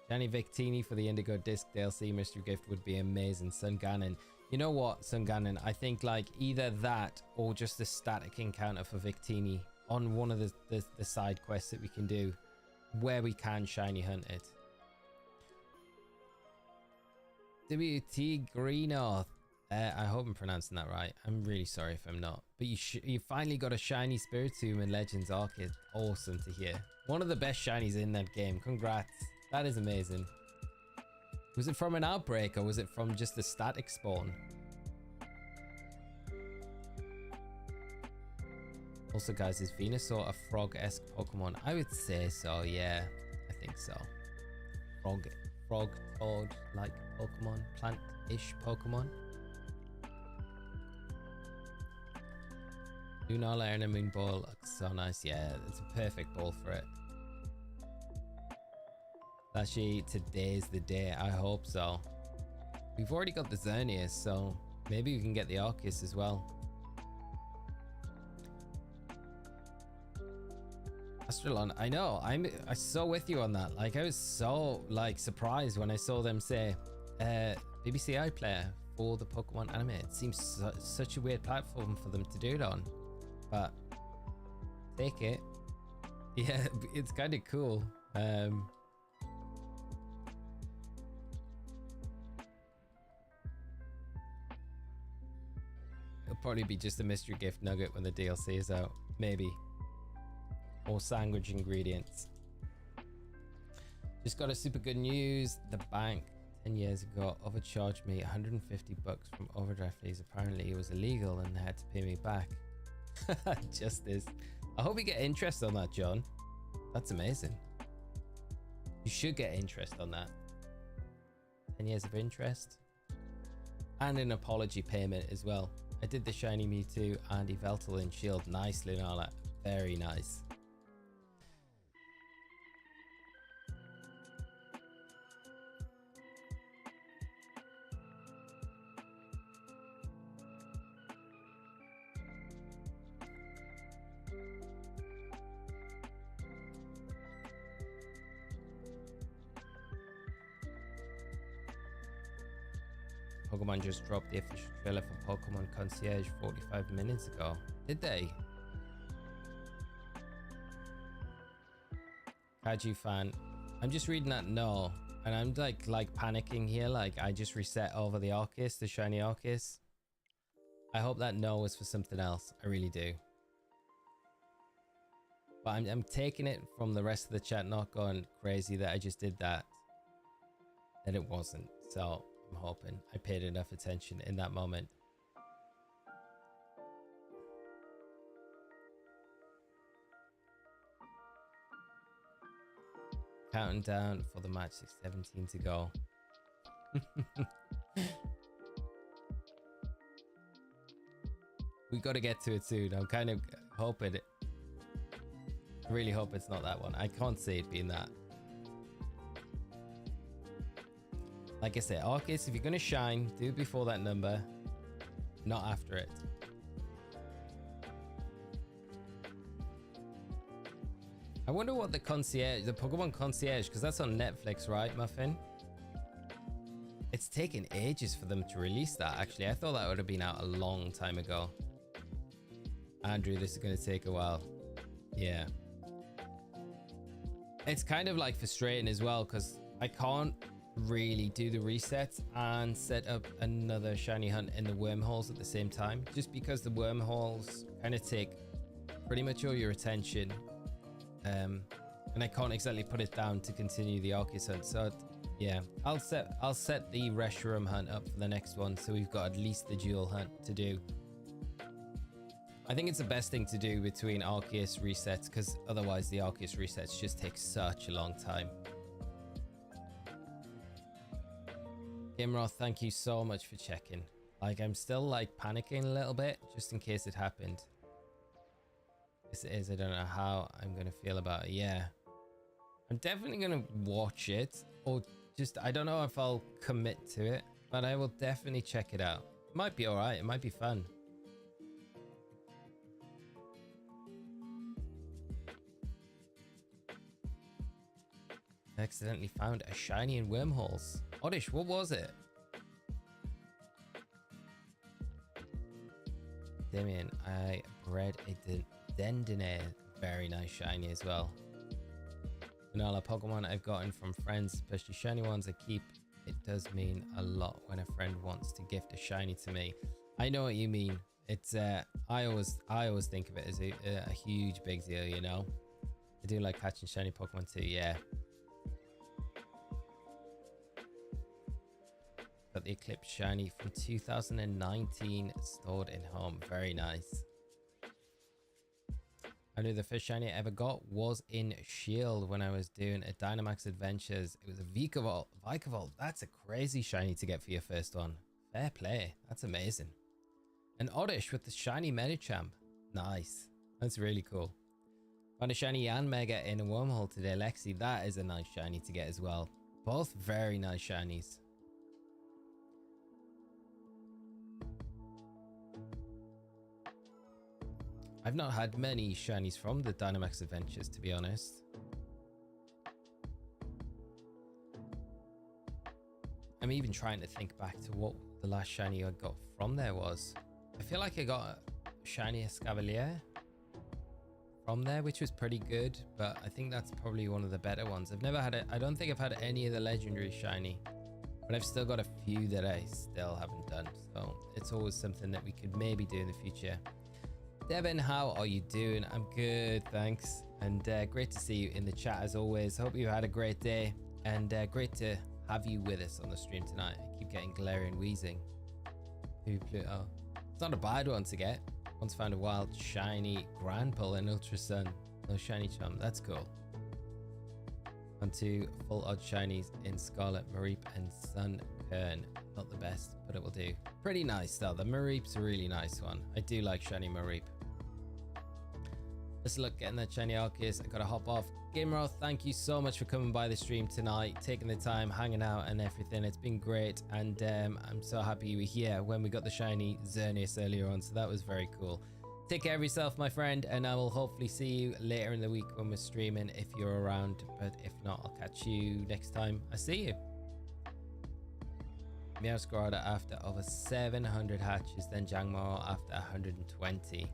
A: Shiny Victini for the Indigo Disc DLC mystery gift would be amazing. Sun Ganon. You know what, Sun Ganon? I think like either that or just a static encounter for Victini on one of the side quests that we can do where we can shiny hunt it. WT Greenoth. I hope I'm pronouncing that right. I'm really sorry if I'm not. But you finally got a shiny Spiritomb in Legends Arceus. Awesome to hear. One of the best shinies in that game. Congrats. That is amazing. Was it from an outbreak or was it from just a static spawn? Also, guys, is Venusaur a frog-esque Pokemon? I would say so, yeah. I think so. Frog, toad-like Pokemon. Plant-ish Pokemon. Lunala and a Moon Ball looks so nice. Yeah, it's a perfect ball for it. Actually, today's the day. I hope so. We've already got the Xerneas, so maybe we can get the ARCEUS as well. Astralon, I know. I'm so with you on that. Like, I was so like surprised when I saw them say BBC iPlayer for the Pokemon anime. It seems such a weird platform for them to do it on, but take it. Yeah, it's kind of cool. It'll probably be just a mystery gift nugget when the DLC is out, maybe. Or sandwich ingredients. Just got a super good news. The bank 10 years ago overcharged me 150 bucks from overdraft fees. Apparently it was illegal and they had to pay me back. Justice. I hope you get interest on that, John. That's amazing. You should get interest on that. 10 years of interest. And an apology payment as well. I did the shiny Mewtwo and Yveltal in Shield. Nice, Lunala. Very nice. Pokemon just dropped the official trailer for Pokemon Concierge 45 minutes ago. Did they? Kaiju fan. I'm just reading that no. And I'm like panicking here. Like I just reset over the ARCEUS, the shiny ARCEUS. I hope that no was for something else. I really do. But I'm taking it from the rest of the chat, not going crazy that I just did that. That it wasn't. So I'm hoping I paid enough attention in that moment. Counting down for the match, 17 to go. We got to get to it soon. I'm kind of hoping it. I really hope it's not that one. I can't see it being that. Like I said, Arceus, if you're going to shine, do it before that number, not after it. I wonder what the concierge, the Pokemon concierge, because that's on Netflix, right, Muffin? It's taken ages for them to release that, actually. I thought that would have been out a long time ago. Andrew, this is going to take a while. Yeah. It's kind of like frustrating as well, because I can't really do the resets and set up another shiny hunt in the wormholes at the same time, just because the wormholes kind of take pretty much all your attention. And I can't exactly put it down to continue the Arceus hunt. So yeah, I'll set the Reshiram hunt up for the next one, so we've got at least the dual hunt to do. I think it's the best thing to do between Arceus resets, because otherwise the Arceus resets just take such a long time. Gimroth, thank you so much for checking. Like, I'm still like panicking a little bit just in case it happened. Yes, it is. I don't know how I'm going to feel about it. Yeah. I'm definitely going to watch it, or just, I don't know if I'll commit to it, but I will definitely check it out. It might be all right. It might be fun. I accidentally found a shiny in wormholes. Oddish, what was it? Damien, I bred a Dendine, very nice shiny as well. And all the Pokemon I've gotten from friends, especially shiny ones I keep, it does mean a lot when a friend wants to gift a shiny to me. I know what you mean. It's I always think of it as a huge big deal, you know. I do like catching shiny Pokemon too, yeah. Got the Eclipse shiny from 2019 stored in home. Very nice. I knew the first shiny I ever got was in Shield when I was doing a Dynamax Adventures. It was a Vikavolt. Vikavolt, that's a crazy shiny to get for your first one. Fair play. That's amazing. An Oddish with the shiny Medicham. Nice. That's really cool. Found a shiny Yanmega in a wormhole today, Lexi. That is a nice shiny to get as well. Both very nice shinies. I've not had many shinies from the Dynamax Adventures, to be honest. I'm even trying to think back to what the last shiny I got from there was. I feel like I got a shiny Escavalier from there, which was pretty good, but I think that's probably one of the better ones. I've never had it. I don't think I've had any of the legendary shiny, but I've still got a few that I still haven't done. So it's always something that we could maybe do in the future. Devin, how are you doing? I'm good, thanks. And great to see you in the chat as always. Hope you had a great day, and great to have you with us on the stream tonight. I keep getting glare and wheezing. Pluto. It's not a bad one to get. Once found a wild shiny Granpul in Ultra Sun. No shiny chum. That's cool. On two full odd shinies in Scarlet Mareep and Sun Kern. Not the best, but it will do. Pretty nice though. The Mareep's a really nice one. I do like shiny Mareep. Let's look getting that shiny Arceus. I gotta hop off. Gameroth, thank you so much for coming by the stream tonight, taking the time, hanging out and everything. It's been great, and I'm so happy you were here when we got the shiny Xerneas earlier on, so that was very cool. Take care of yourself, my friend, and I will hopefully see you later in the week when we're streaming if you're around, but if not, I'll catch you next time I see you. Meowscarada after over 700 hatches, then Jangmo after 120.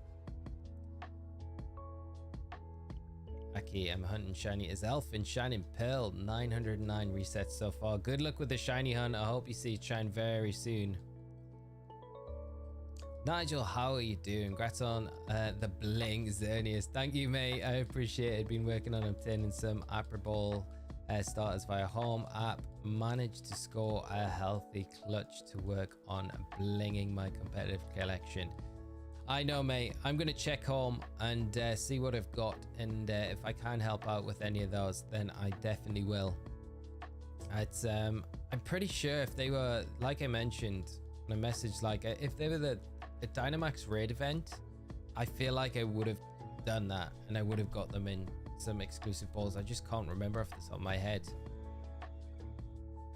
A: Aki, I'm hunting shiny as Elf in Shining Pearl. 909 resets so far. Good luck with the shiny hunt. I hope you see it shine very soon. Nigel, how are you doing? Congrats on the bling Xerneas. Thank you, mate. I appreciate it. Been working on obtaining some Apple starters via home app. Managed to score a healthy clutch to work on blinging my competitive collection. I know, mate. I'm going to check home and see what I've got. And if I can help out with any of those, then I definitely will. It's I'm pretty sure if they were, like I mentioned when I messaged, like if they were the Dynamax raid event, I feel like I would have done that and I would have got them in some exclusive balls. I just can't remember off the top of my head.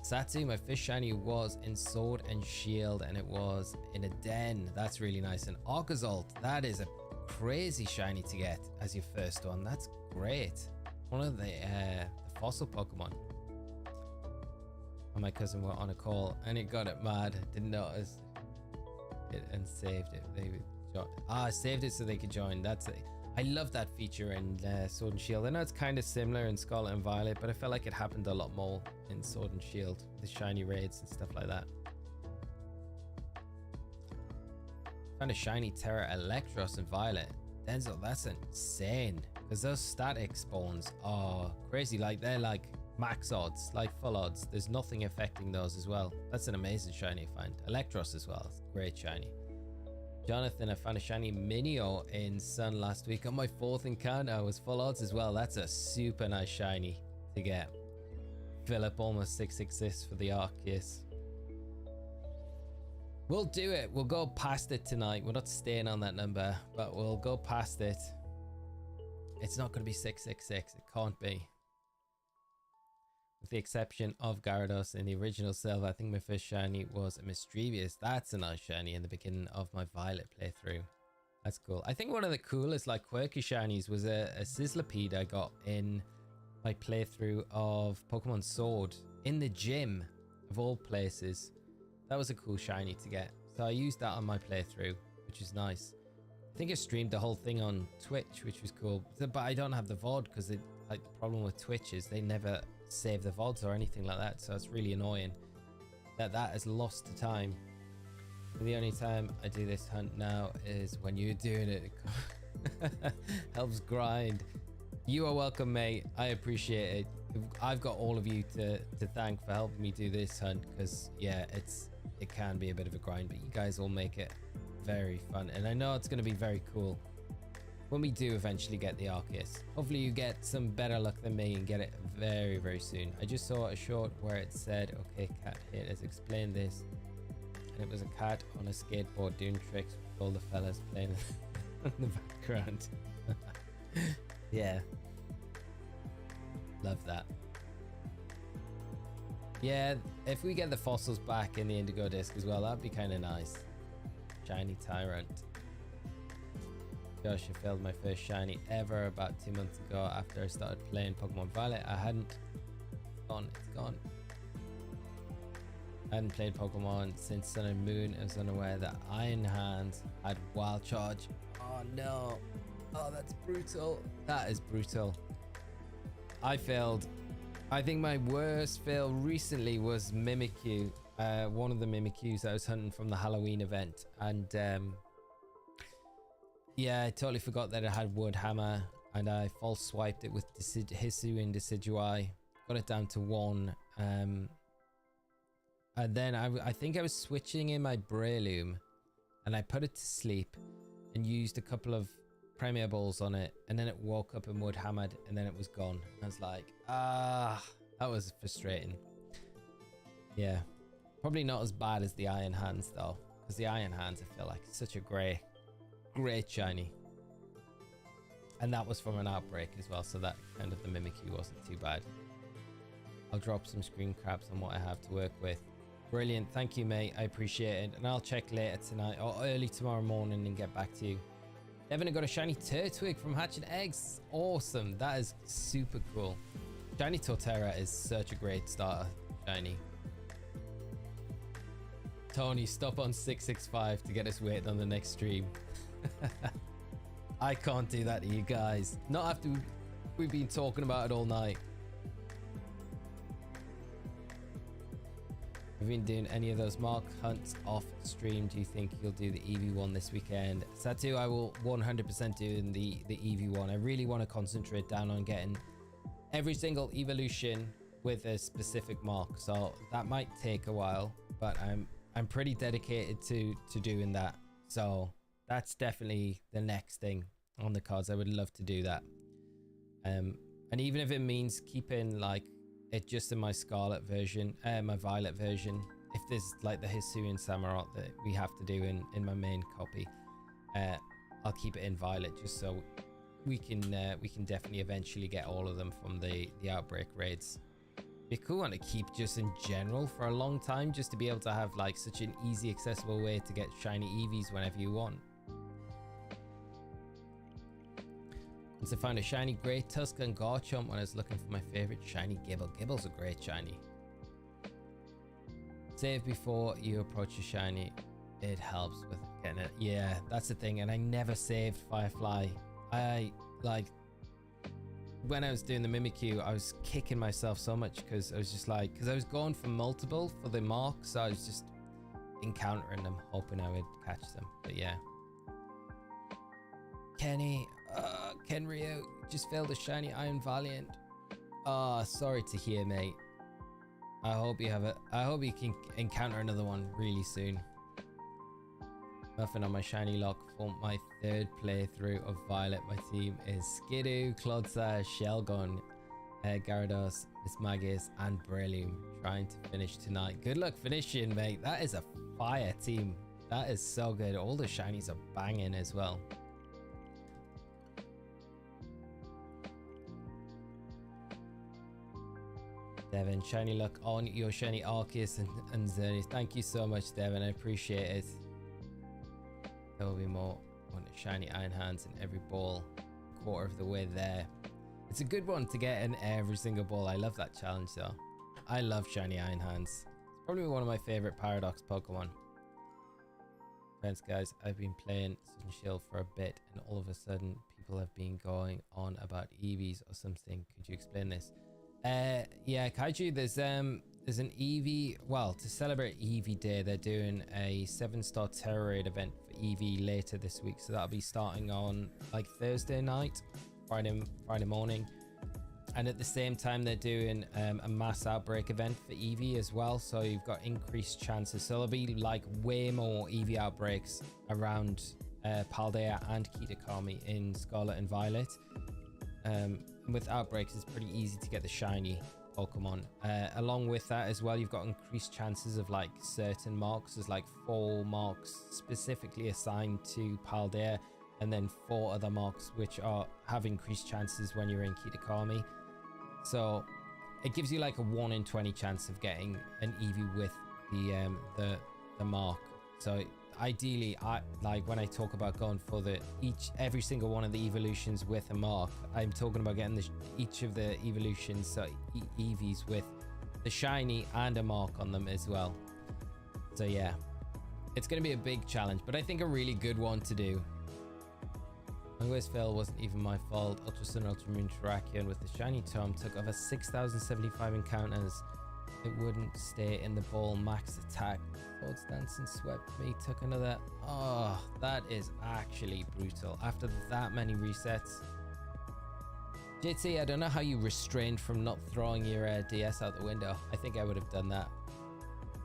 A: Satu, my fish shiny was in Sword and Shield and it was in a den. That's really nice. And ARCEUS, that is a crazy shiny to get as your first one. That's great. One of the fossil Pokemon. And my cousin were on a call and it got it mad. Didn't notice it and saved it. I saved it so they could join. That's it. I love that feature in Sword and Shield. I know it's kind of similar in Scarlet and Violet, but I felt like it happened a lot more in Sword and Shield, the shiny raids and stuff like that. Found a shiny Terra Electros in Violet. Denzel, that's insane, because those static spawns are crazy. Like they're like max odds, like full odds. There's nothing affecting those as well. That's an amazing shiny to find. Electros as well, great shiny. Jonathan, I found a shiny Minio in Sun last week on my 4th encounter. I was full odds as well. That's a super nice shiny to get. Fill up almost 666 for the ARCEUS. We'll do it. We'll go past it tonight. We're not staying on that number, but we'll go past it. It's not going to be 666. It can't be. With the exception of Gyarados in the original Silver, I think my first shiny was a Mischievous. That's a nice shiny in the beginning of my Violet playthrough. That's cool. I think one of the coolest like quirky shinies was a Sizzlipede I got in my playthrough of Pokemon Sword in the gym of all places. That was a cool shiny to get. So I used that on my playthrough, which is nice. I think I streamed the whole thing on Twitch, which was cool. But I don't have the VOD because like the problem with Twitch is they never save the VODs or anything like that, so it's really annoying that has lost to time. But the only time I do this hunt now is when you're doing it. It helps grind. You are welcome, mate. I appreciate it. I've got all of you to thank for helping me do this hunt, because yeah, it can be a bit of a grind, but you guys all make it very fun, and I know it's going to be very cool when we do eventually get the ARCEUS. Hopefully you get some better luck than me and get it very, very soon. I just saw a short where it said, okay, cat here, let's explain this. And it was a cat on a skateboard doing tricks with all the fellas playing in the background. Yeah. Love that. Yeah, if we get the fossils back in the Indigo Disc as well, that'd be kind of nice. Shiny Tyrant. Gosh, I failed my first shiny ever about 2 months ago after I started playing Pokemon Violet. I hadn't gone, it's gone. I hadn't played Pokemon since Sun and Moon. I was unaware that Iron Hands had Wild Charge. Oh no. Oh, that's brutal. That is brutal. I failed. I think my worst fail recently was Mimikyu. One of the Mimikyus I was hunting from the Halloween event. And yeah, I totally forgot that it had Wood Hammer, and I false swiped it with Hisuian Decidueye, got it down to 1, and then I think I was switching in my Breloom, and I put it to sleep and used a couple of Premier Balls on it, and then it woke up and Wood Hammered, and then it was gone. I was like, that was frustrating. Yeah, probably not as bad as the Iron Hands though, because the Iron Hands I feel like such a great shiny, and that was from an outbreak as well, so that kind of the Mimikyu wasn't too bad. I'll drop some screen caps on what I have to work with. Brilliant, thank you, mate. I appreciate it, and I'll check later tonight or early tomorrow morning and get back to you. Devin, I got a shiny Turtwig from Hatching Eggs. Awesome, that is super cool. Shiny Torterra is such a great starter shiny. Tony, stop on 665 to get us waiting on the next stream. I can't do that to you guys. Not after we've been talking about it all night. Have you been doing any of those mark hunts off stream? Do you think you'll do the EV one this weekend? Satu, I will 100% do the EV one. I really want to concentrate down on getting every single evolution with a specific mark, so that might take a while, but I'm pretty dedicated to doing that. So that's definitely the next thing on the cards. I would love to do that. And even if it means keeping like it just in my Scarlet version, my Violet version, if there's like the Hisuian Samurott that we have to do in my main copy, I'll keep it in Violet just so we can definitely eventually get all of them from the Outbreak raids. Be a cool one to keep just in general for a long time, just to be able to have like such an easy accessible way to get shiny Eevees whenever you want. Once I found a shiny Grey Tusk and Garchomp when I was looking for my favorite shiny Gibble. Gibble's a great shiny. Save before you approach a shiny. It helps with getting it. Yeah, that's the thing. And I never saved Firefly. I like when I was doing the Mimikyu, I was kicking myself so much because I was just like, because I was going for multiple for the marks, so I was just encountering them, hoping I would catch them. But yeah, Kenny, Kenryu just failed a shiny Iron Valiant. Sorry to hear, mate. I hope you can encounter another one really soon. Nothing on my shiny lock for my third playthrough of Violet. My team is Skidoo, Clodsire, Shelgon, Gyarados, Mismagius, and Breloom. Trying to finish tonight. Good luck finishing, mate. That is a fire team. That is so good. All the shinies are banging as well. Devin, shiny luck on your shiny ARCEUS and Xerneas. Thank you so much, Devin. I appreciate it. There will be more on shiny Iron Hands in every ball. Quarter of the way there. It's a good one to get in every single ball. I love that challenge though. I love shiny Iron Hands. It's probably one of my favorite Paradox Pokemon. Thanks guys, I've been playing Sun Shield for a bit and all of a sudden people have been going on about Eevees or something. Could you explain this? Yeah, Kaiju, there's an Eevee, well, to celebrate Eevee Day, they're doing a 7-star Terror Raid event for Eevee later this week. So that'll be starting on like Thursday night, Friday morning. And at the same time, they're doing a mass outbreak event for Eevee as well. So you've got increased chances. So there'll be like way more Eevee outbreaks around Paldea and Kitakami in Scarlet and Violet. With outbreaks, it's pretty easy to get the shiny Pokemon. Along with that as well, you've got increased chances of like certain marks. There's like 4 marks specifically assigned to Paldea, and then 4 other marks which have increased chances when you're in Kitakami. So it gives you like a 1 in 20 chance of getting an Eevee with the mark. So ideally, I like when I talk about going for every single one of the evolutions with a mark, I'm talking about getting each of the evolutions, so Eevees with the shiny and a mark on them as well. So yeah, it's going to be a big challenge, but I think a really good one to do. My worst fail wasn't even my fault. Ultra Sun, Ultra Moon, Terrakion with the shiny Tom took over 6,075 encounters. It wouldn't stay in the ball. Max attack. Swords Dancing swept me. Took another. Oh, that is actually brutal. After that many resets. JT, I don't know how you restrained from not throwing your DS out the window. I think I would have done that.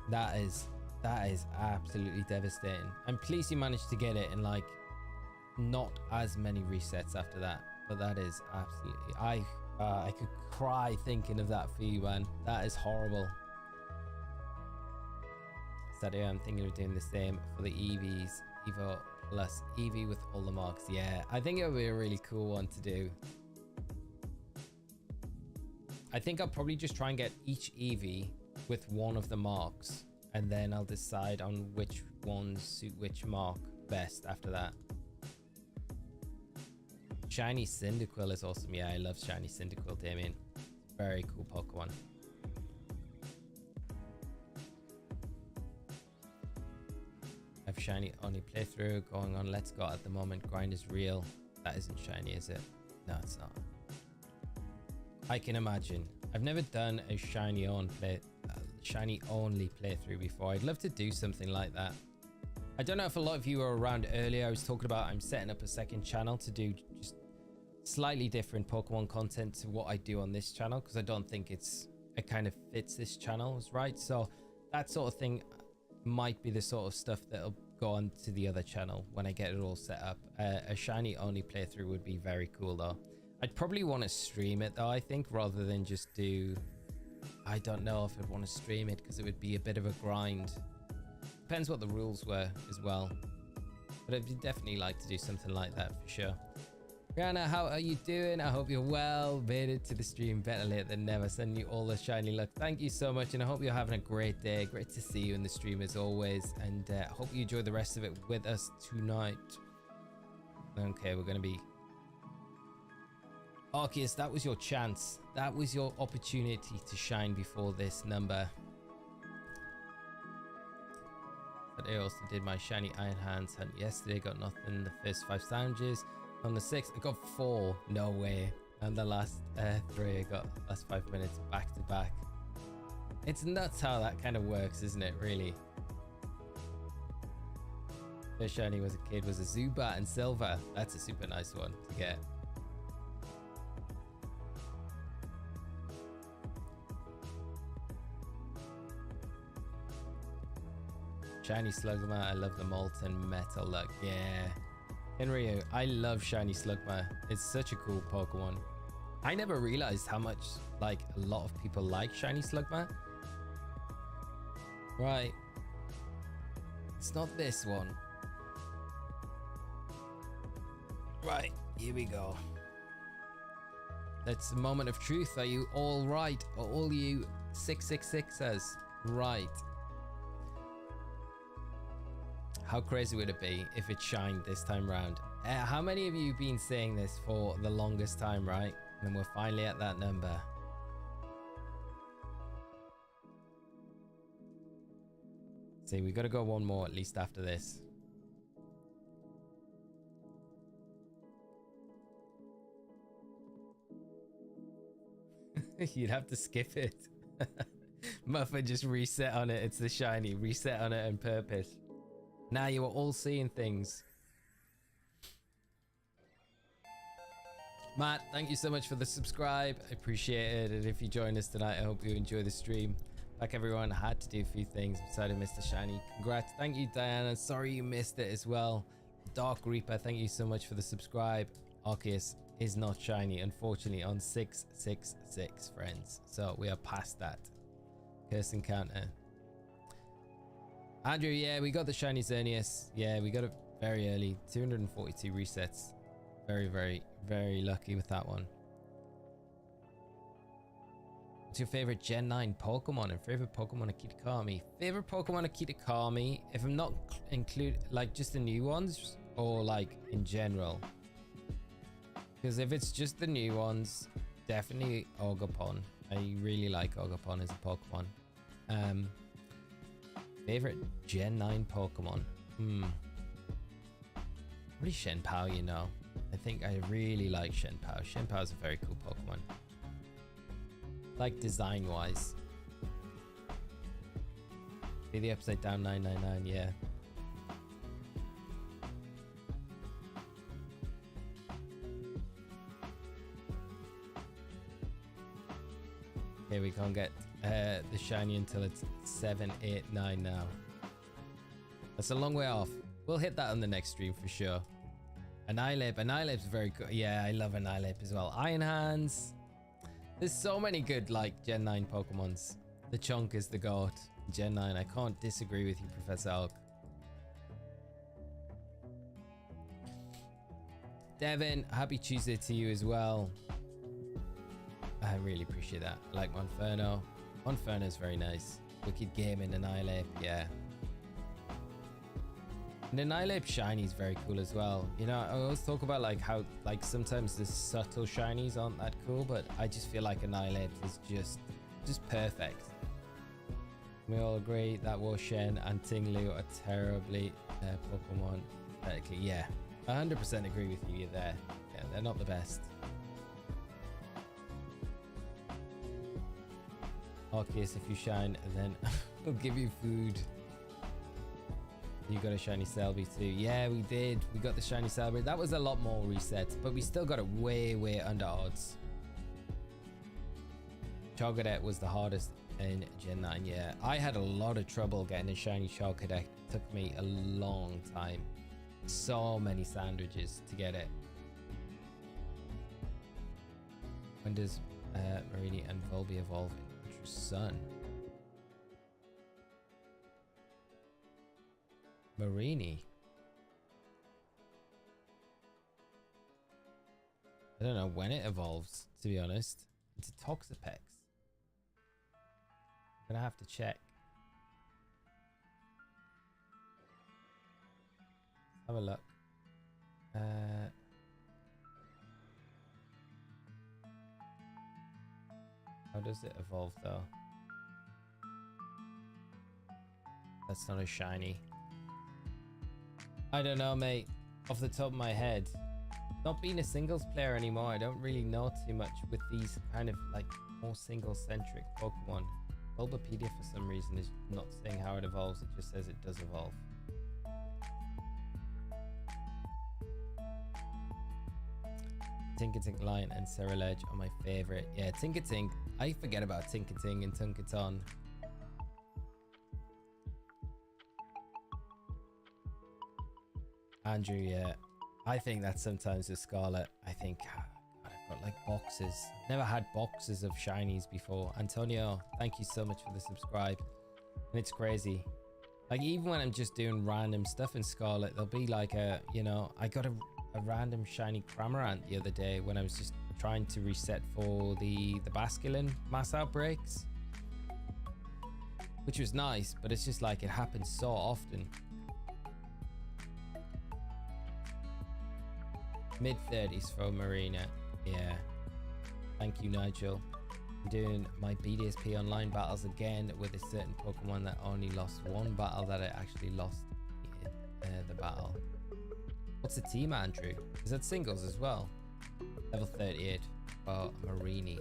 A: That is absolutely devastating. I'm pleased you managed to get it in like not as many resets after that. But that is absolutely. I could cry thinking of that for you, man. That is horrible. Saturday, I'm thinking of doing the same for the Eevees. Evo plus Eevee with all the marks. Yeah, I think it would be a really cool one to do. I think I'll probably just try and get each Eevee with one of the marks, and then I'll decide on which ones suit which mark best after that. Shiny Cyndaquil is awesome. Yeah, I love Shiny Cyndaquil, Damien. Very cool Pokemon. I have shiny only playthrough going on Let's Go at the moment. Grind is real. That isn't shiny, is it? No, it's not. I can imagine. I've never done a shiny only playthrough before. I'd love to do something like that. I don't know if a lot of you were around earlier. I was talking about I'm setting up a second channel to do just slightly different Pokemon content to what I do on this channel, because I don't think it's it kind of fits this channel, right? So that sort of thing might be the sort of stuff that'll go on to the other channel when I get it all set up. A shiny only playthrough would be very cool though. I'd probably want to stream it though, I think, rather than just do... I don't know if I'd want to stream it because it would be a bit of a grind. Depends what the rules were as well. But I'd definitely like to do something like that for sure. Rihanna, how are you doing? I hope you're well. Made it to the stream, better late than never. Sending you all the shiny luck. Thank you so much, and I hope you're having a great day. Great to see you in the stream as always, and I hope you enjoy the rest of it with us tonight. Okay, we're gonna be... Arceus, that was your chance. That was your opportunity to shine before this number. But I also did my shiny Iron Hands hunt yesterday. Got nothing the first 5 challenges. On the 6th, I got 4. No way. And the last 3, I got last 5 minutes back to back. It's nuts how that kind of works, isn't it? Really. First shiny was a kid was a Zubat and Silver. That's a super nice one to get. Shiny Slugma. I love the molten metal look. Yeah. Henryu, I love Shiny Slugma. It's such a cool Pokemon. I never realized how much, like, a lot of people like Shiny Slugma. Right. It's not this one. Right, here we go. That's the moment of truth. Are you all right? Are all you 666ers right? How crazy would it be if it shined this time round? How many of you have been saying this for the longest time, right? And we're finally at that number. See, we got to go one more at least after this. You'd have to skip it. Muffin just reset on it. It's the shiny. Reset on it on purpose. Now you are all seeing things. Matt, thank you so much for the subscribe. I appreciate it. And if you join us tonight, I hope you enjoy the stream. Like everyone, I had to do a few things besides I missed the shiny. Congrats. Thank you, Diana. Sorry you missed it as well. Dark Reaper, thank you so much for the subscribe. Arceus is not shiny, unfortunately, on 666, friends. So we are past that. Curse encounter. Andrew, yeah, we got the Shiny Xerneas. Yeah, we got it very early. 242 resets. Very, very, very lucky with that one. What's your favorite Gen 9 Pokemon and favorite Pokemon Akitakami? Favorite Pokemon Akitakami, if I'm not include like just the new ones or like in general. Because if it's just the new ones, definitely Ogerpon. I really like Ogerpon as a Pokemon. Favorite Gen 9 Pokemon? Probably Shenpao, you know. I think I really like Shenpao. Shenpao is a very cool Pokemon. Like design wise. Be the upside down 999, yeah. Okay, we can't get the shiny until it's 7, 8, 9 now. That's a long way off. We'll hit that on the next stream for sure. Annihilap's very good. Yeah, I love Annihilap as well. Iron Hands. There's so many good like Gen 9 Pokemons. The Chunk is the goat. Gen 9. I can't disagree with you, Professor Oak. Devin, happy Tuesday to you as well. I really appreciate that. I like Monferno. Monferno is very nice. Wicked Gaming, Annihilap, yeah. And Annihilap shiny is very cool as well. You know, I always talk about like how like sometimes the subtle shinies aren't that cool, but I just feel like Annihilap is just perfect. We all agree that Washen and Tinglu are terribly Pokemon. Yeah, 100% agree with you there. Yeah, they're not the best. Arceus, if you shine, then we'll give you food. You got a shiny Celebi too. Yeah, we did. We got the shiny Celebi. That was a lot more resets, but we still got it way, way under odds. Chocodet was the hardest in Gen 9. Yeah, I had a lot of trouble getting a shiny Chocodet. It took me a long time. So many sandwiches to get it. When does Marini and Volby evolve in Ultra Sun? Marini? I don't know when it evolves, to be honest. It's a Toxapex. I'm gonna have to check. Have a look. How does it evolve though? That's not a shiny. I don't know, mate. Off the top of my head. Not being a singles player anymore, I don't really know too much with these kind of like more single-centric Pokemon. Bulbapedia for some reason is not saying how it evolves, it just says it does evolve. Tinkaton Lion and Ceruledge are my favorite. Yeah, Tinkaton. I forget about Tinkaton and Tunkaton. Andrew, yeah. I think that sometimes with Scarlet, I think, God, I've got like boxes. Never had boxes of shinies before. Antonio, thank you so much for the subscribe. And it's crazy. Like even when I'm just doing random stuff in Scarlet, there'll be like a, you know, I got a random shiny Cramorant the other day when I was just trying to reset for the Basculin mass outbreaks. Which was nice, but it's just like it happens so often. Mid-30s for Marina. Yeah. Thank you, Nigel. I'm doing my BDSP online battles again with a certain Pokemon that only lost one battle that I actually lost the battle. What's the team, Andrew? Is that singles as well? Level 38 for Marini.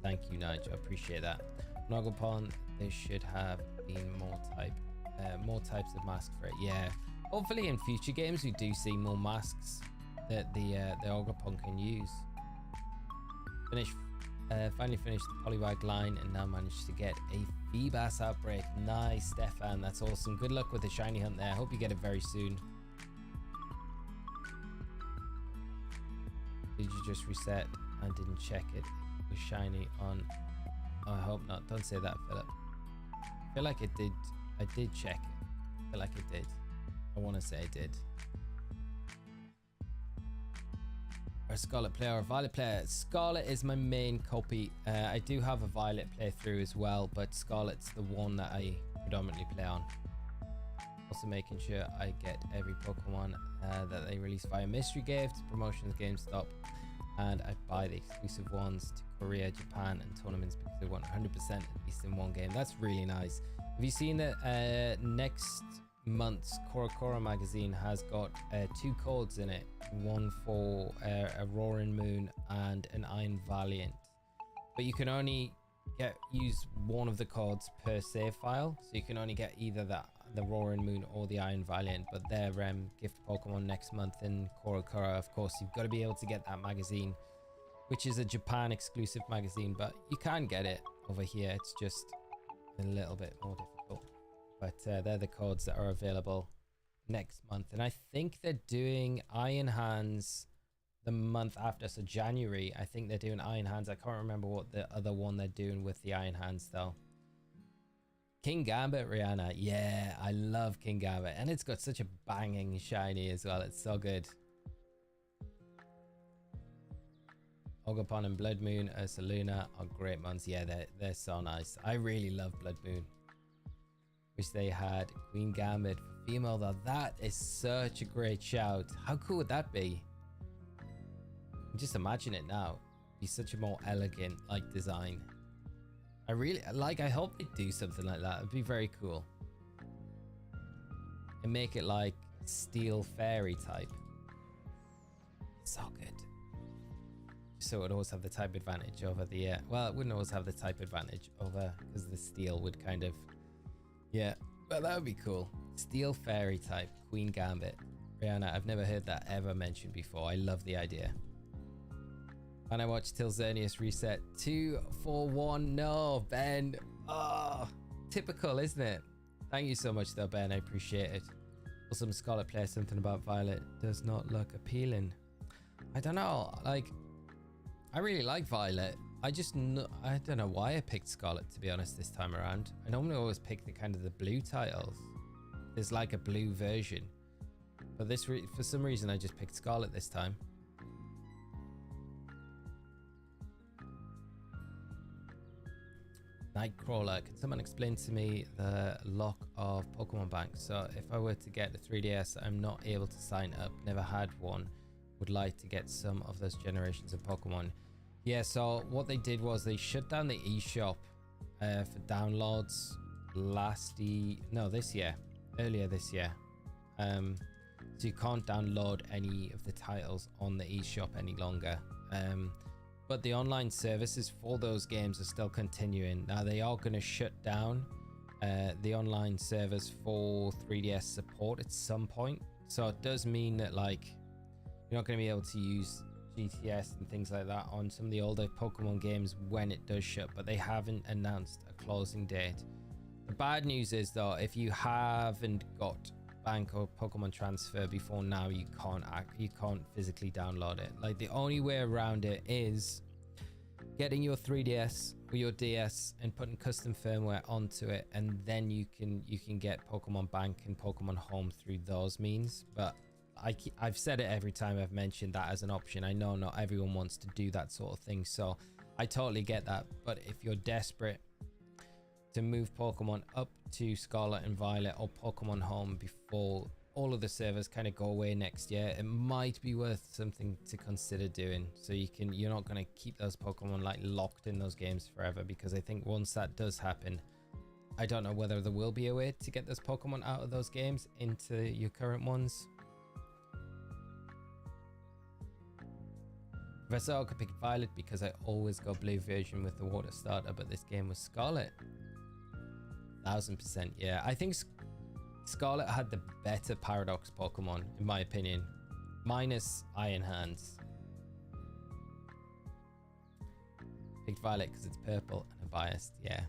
A: Thank you, Nigel. I appreciate that. Nogapon, there should have been more types of masks for it. Yeah. Hopefully in future games we do see more masks that the Ogerpon can use. Finally finished the Poliwag line and now managed to get a Feebas outbreak. Nice, Stefan. That's awesome. Good luck with the shiny hunt there. Hope you get it very soon. Did you just reset and didn't check it was shiny on? Oh, I hope not. Don't say that, Philip. I feel like it did. I did check it. I feel like it did. I want to say I did. A Scarlet player or a Violet player? Scarlet is my main copy. I do have a Violet playthrough as well, but Scarlet's the one that I predominantly play on. Also making sure I get every Pokemon that they release via Mystery Gift, promotions, GameStop, and I buy the exclusive ones to Korea, Japan, and tournaments because they want 100% at least in one game. That's really nice. Have you seen that next month's Korokoro magazine has got 2 codes in it, one for a Roaring Moon and an Iron Valiant, but you can only use one of the codes per save file, so you can only get either the Roaring Moon or the Iron Valiant, but they're gift Pokemon next month in Korokoro. Of course, you've got to be able to get that magazine, which is a Japan exclusive magazine, but you can get it over here. It's just a little bit more difficult. But they're the codes that are available next month. And I think they're doing Iron Hands the month after. So January, I think they're doing Iron Hands. I can't remember what the other one they're doing with the Iron Hands though. King Gambit, Rihanna. Yeah, I love King Gambit. And it's got such a banging shiny as well. It's so good. Ogerpon and Blood Moon, Ursaluna are great ones. Yeah, they're so nice. I really love Blood Moon. Wish they had Queen Gambit for female though. That is such a great shout. How cool would that be? Just imagine it now. It'd be such a more elegant like design. I really like, I hope they do something like that. It'd be very cool. And make it like Steel Fairy type. So good. So it would always have the type advantage over the well, it wouldn't always have the type advantage over, because the steel would kind of, yeah, but that would be cool. Steel Fairy type, Queen Gambit. Rihanna, I've never heard that ever mentioned before. I love the idea. And I watched till Xerneas reset 2-4-1. No, Ben. Oh, typical, isn't it? Thank you so much, though, Ben. I appreciate it. Some Scarlet player, something about Violet does not look appealing. I don't know. Like, I really like Violet. I don't know why I picked Scarlet, to be honest, this time around. I normally always pick the kind of the blue titles. There's like a blue version. But for some reason, I just picked Scarlet this time. Nightcrawler, can someone explain to me the lock of Pokemon Bank? So if I were to get a 3DS, I'm not able to sign up, never had one, would like to get some of those generations of Pokemon. Yeah, so what they did was they shut down the eShop for downloads earlier this year. So you can't download any of the titles on the eShop any longer. But the online services for those games are still continuing. Now they are going to shut down the online servers for 3DS support at some point. So it does mean that like you're not going to be able to use GTS and things like that on some of the older Pokemon games when it does shut, but they haven't announced a closing date. The bad news is though, if you haven't got Bank or Pokemon Transfer before now, you can't physically download it. Like the only way around it is getting your 3DS or your DS and putting custom firmware onto it, and then you can get Pokemon Bank and Pokemon Home through those means. But I've said it every time I've mentioned that as an option. I know not everyone wants to do that sort of thing, so I totally get that. But if you're desperate to move Pokemon up to Scarlet and Violet or Pokemon Home before all of the servers kind of go away next year, it might be worth something to consider doing. So you're not going to keep those Pokemon like locked in those games forever, because I think once that does happen, I don't know whether there will be a way to get those Pokemon out of those games into your current ones. Professor Oak picked Violet because I always go blue version with the water starter, but this game was Scarlet. 1000%, yeah. I think Scarlet had the better Paradox Pokemon, in my opinion. Minus Iron Hands. Picked Violet because it's purple and I'm biased, yeah.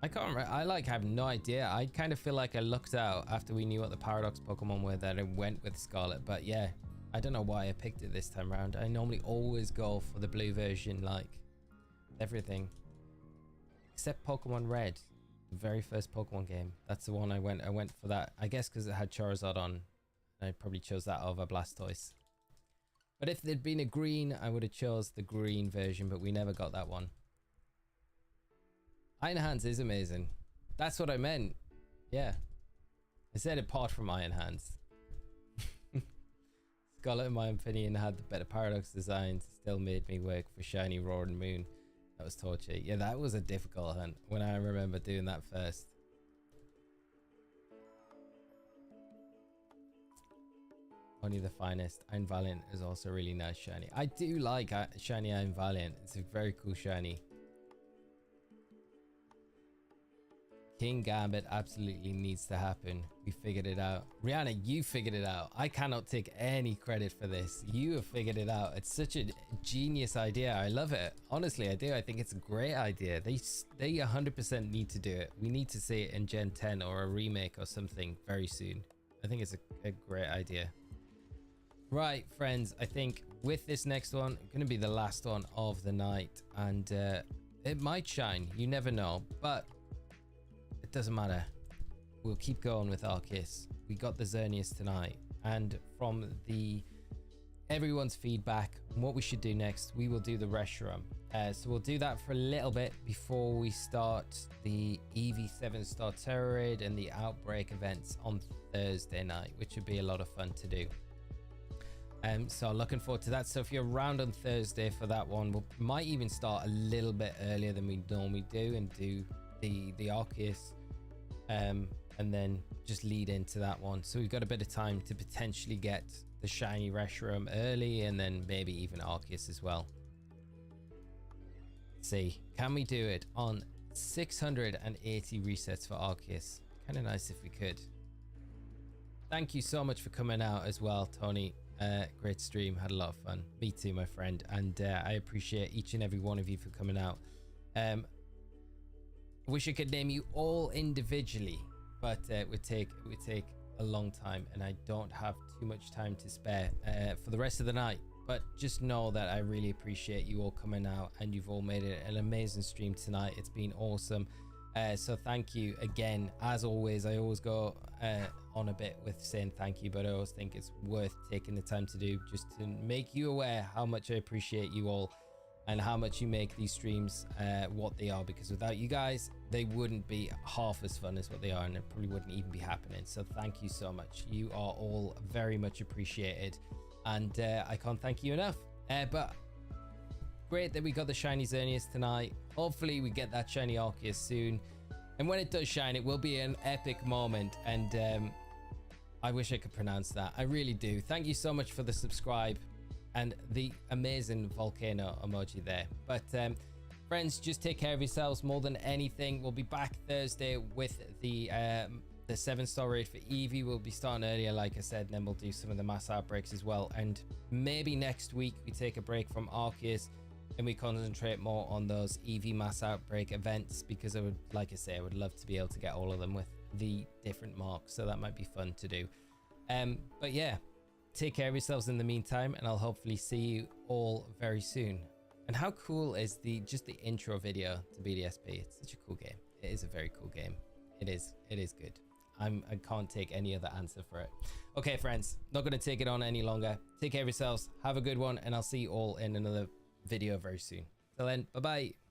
A: I can't remember. I have no idea. I kind of feel like I lucked out after we knew what the Paradox Pokemon were that I went with Scarlet, but yeah. I don't know why I picked it this time around. I normally always go for the blue version, like everything. Except Pokemon Red, the very first Pokemon game. That's the one I went for that. I guess because it had Charizard on. I probably chose that over Blastoise. But if there'd been a green, I would have chose the green version, but we never got that one. Iron Hands is amazing. That's what I meant. Yeah. I said apart from Iron Hands. Scarlet, in my opinion, had the better Paradox designs. Still made me work for Shiny Roaring Moon. That was torture. Yeah, that was a difficult hunt when I remember doing that first. Only the finest. Iron Valiant is also really nice shiny. I do like shiny Iron Valiant. It's a very cool shiny. King Gambit absolutely needs to happen. We figured it out. Rihanna, you figured it out. I cannot take any credit for this. You have figured it out. It's such a genius idea. I love it. Honestly, I do. I think it's a great idea. They 100% need to do it. We need to see it in Gen 10 or a remake or something very soon. I think it's a great idea. Right, friends. I think with this next one, going to be the last one of the night. And it might shine. You never know. But it doesn't matter. We'll keep going with ARCEUS. We got the Xerneas tonight, and from everyone's feedback on what we should do next, we will do the Reshiram. So we'll do that for a little bit before we start the EV7 Star Terror Raid and the Outbreak events on Thursday night, which would be a lot of fun to do. So looking forward to that. So if you're around on Thursday for that one, we might even start a little bit earlier than we normally do and do the ARCEUS. And then just lead into that one. So we've got a bit of time to potentially get the shiny Reshiram early, and then maybe even ARCEUS as well. Let's see, can we do it on 680 resets for ARCEUS? Kind of nice if we could. Thank you so much for coming out as well, Tony. Great stream. Had a lot of fun. Me too, my friend. And I appreciate each and every one of you for coming out. I wish I could name you all individually, but it would take a long time, and I don't have too much time to spare for the rest of the night. But just know that I really appreciate you all coming out, and you've all made it an amazing stream tonight. It's been awesome. So thank you again. As always, I always go on a bit with saying thank you, but I always think it's worth taking the time to do, just to make you aware how much I appreciate you all and how much you make these streams what they are, because without you guys, they wouldn't be half as fun as what they are, and it probably wouldn't even be happening. So thank you so much. You are all very much appreciated, and I can't thank you enough. But great that we got the Shiny Xerneas tonight. Hopefully we get that Shiny ARCEUS soon, and when it does shine, it will be an epic moment, and I wish I could pronounce that. I really do. Thank you so much for the subscribe and the amazing volcano emoji there. But friends, just take care of yourselves more than anything. We'll be back Thursday with the 7-star raid for Eevee. We'll be starting earlier, like I said, and then we'll do some of the mass outbreaks as well. And maybe next week we take a break from ARCEUS and we concentrate more on those Eevee mass outbreak events, because I would, like I say, I would love to be able to get all of them with the different marks, so that might be fun to do. But yeah, take care of yourselves in the meantime, and I'll hopefully see you all very soon. And how cool is just the intro video to BDSP? It's such a cool game. It is a very cool game. It is good. I can't take any other answer for it. Okay, friends, not going to take it on any longer. Take care of yourselves. Have a good one, and I'll see you all in another video very soon. Till then, bye bye.